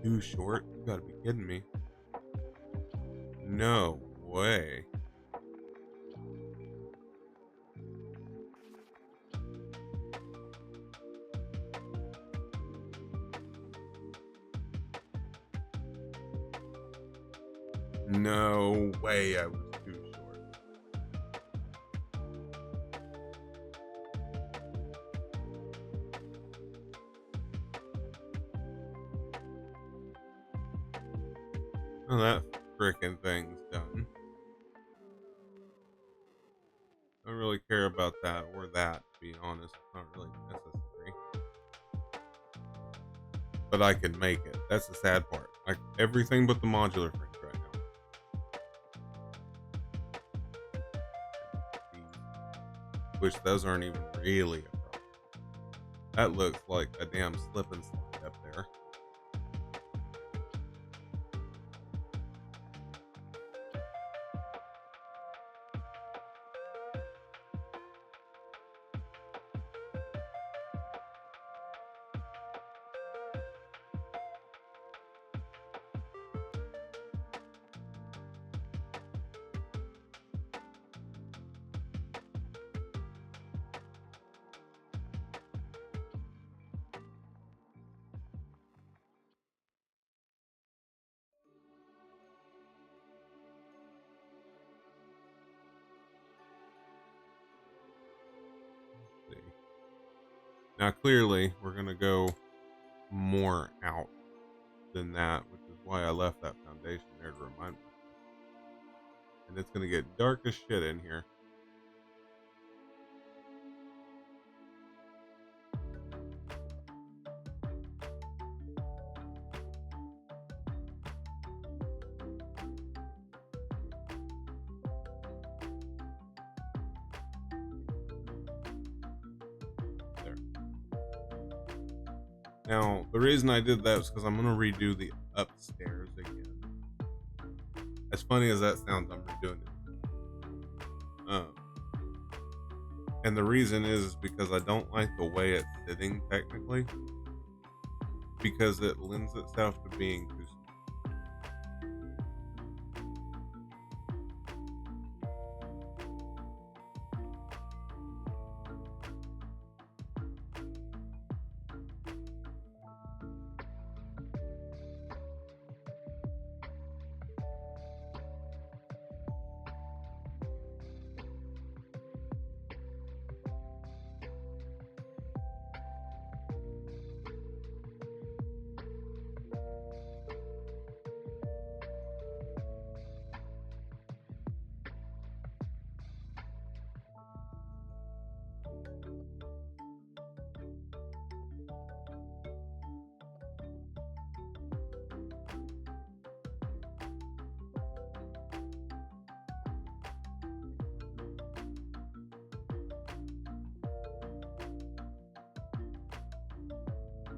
Too short? You gotta be kidding me. No way. No way I was too short. Well, that frickin' thing's done. I don't really care about that or that, to be honest. It's not really necessary. But I can make it. That's the sad part. Everything but the modular frames right now. Which those aren't even really a problem. That looks like a damn slip and slide up there. See. Now, clearly, we're going to go more out than that, which is why I left that foundation there to remind me. And it's going to get dark as shit in here. There. Now, the reason I did that is because I'm going to redo the upstairs again. As funny as that sounds, I'm redoing it. And the reason is because I don't like the way it's sitting technically, because it lends itself to being too small.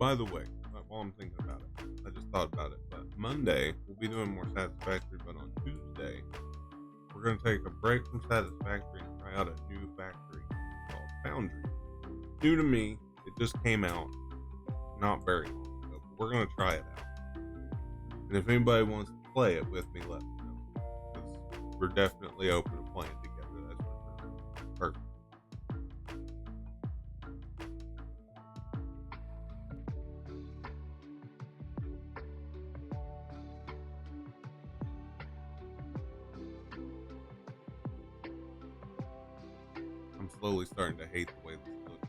by the way, while I'm thinking about it, I just thought about it. But Monday we'll be doing more Satisfactory, but on Tuesday we're gonna take a break from Satisfactory and try out a new factory called Foundry. New to me, it just came out not very long ago, but we're gonna try it out. And if anybody wants to play it with me, let me know. 'Cause we're definitely open to playing together. That's for sure. Perfect. I'm slowly starting to hate the way this looks.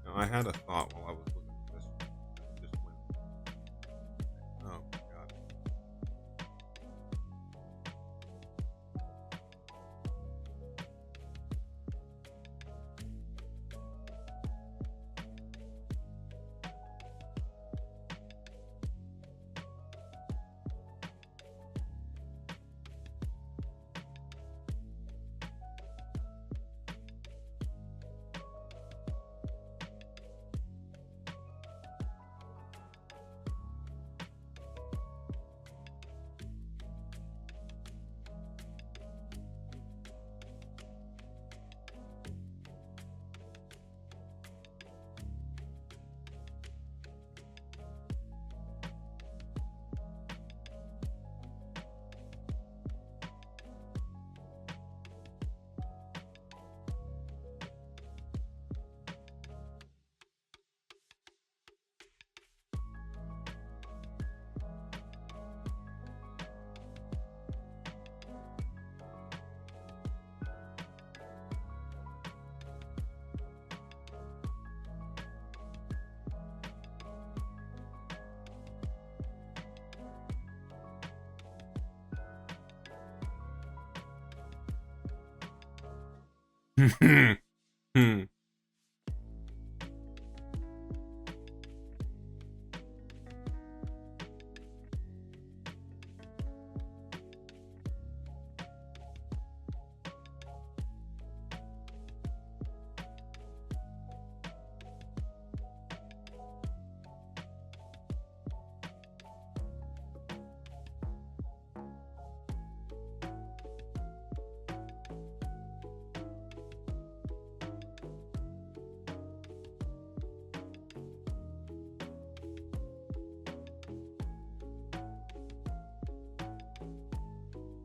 Now, I had a thought while I was looking at this. It just went. Oh my god. Hmm.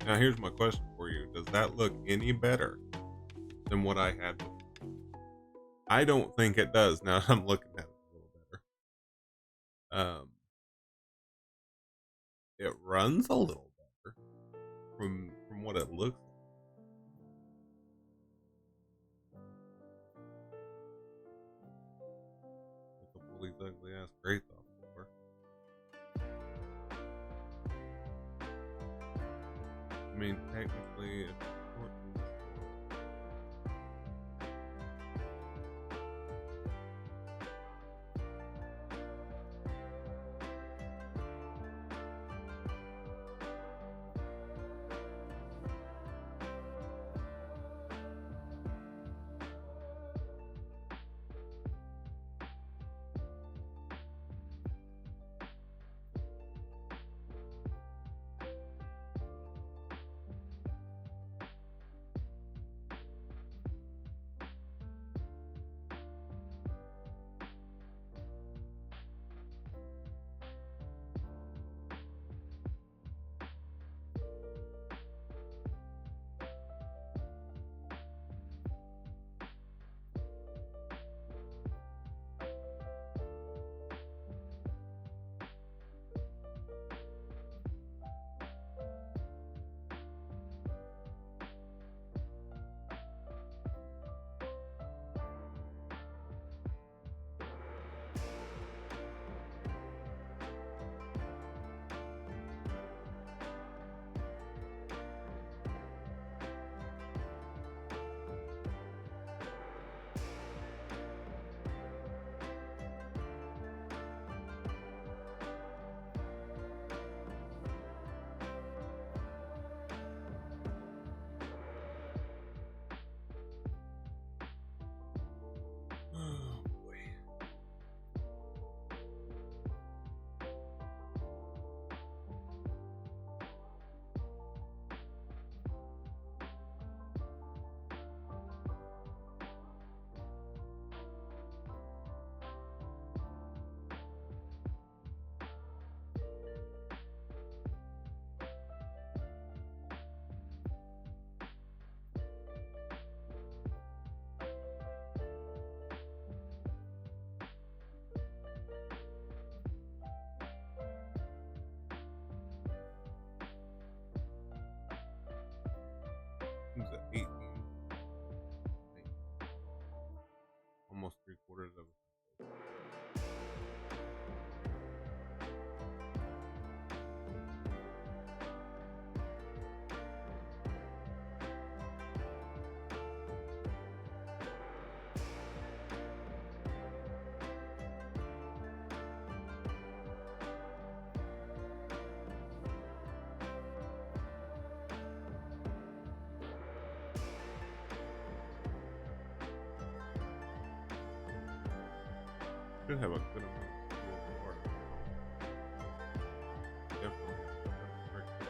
Now here's my question for you. Does that look any better than what I had before? I don't think it does now that I'm looking at it a little better. It runs a little better from what it looks like. A couple of these ugly ass crates off the floor. I mean, technically, if it's short, Should have a good amount of cool water. Definitely have to cut a brick. Okay.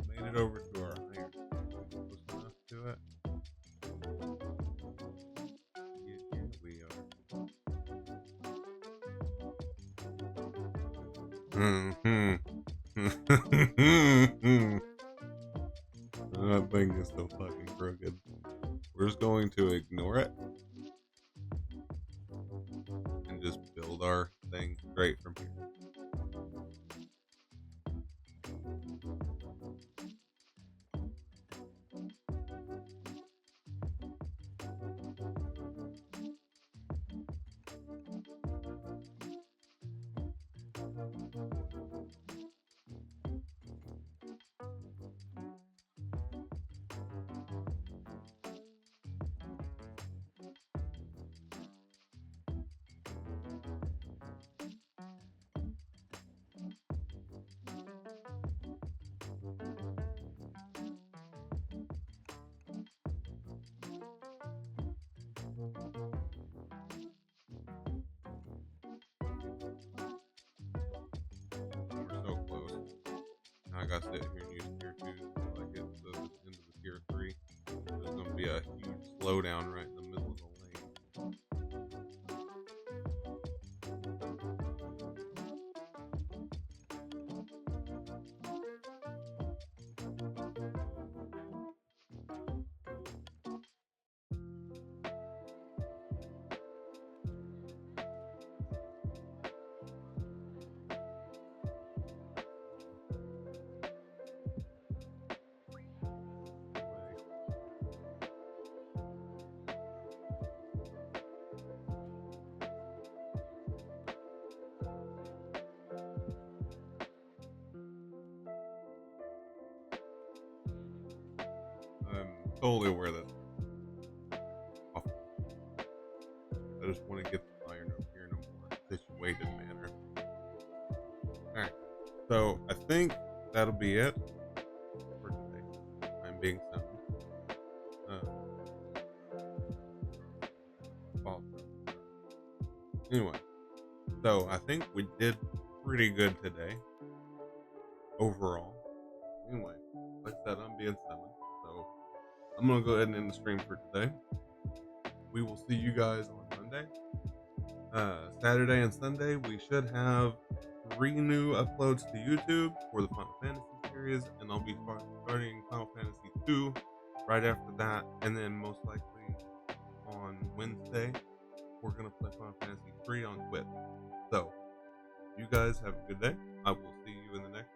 Made it over to our iron. Close enough to it. Yeah, we are. Mm-hmm. That thing is so fucking crooked. We're just going to ignore it and just build our thing straight from here. We're so close. Now I gotta sit here and use tier 2 until I get to the end of the tier 3. There's gonna be a huge slowdown right in the middle of the lane. I'm totally aware that I just want to get the iron over here in a more situated manner. Alright, so I think that'll be it for today. I'm being summoned. Fall from. Anyway, so I think we did pretty good today overall. Anyway, like I said, I'm being summoned, so I'm gonna go ahead and end the stream for today. We will see you guys on Monday. Saturday and Sunday, we should have 3 new uploads to YouTube for the Final Fantasy series, and I'll be starting Final Fantasy 2 right after that, and then most likely on Wednesday, we're going to play Final Fantasy 3 on Twitch. So, you guys have a good day. I will see you in the next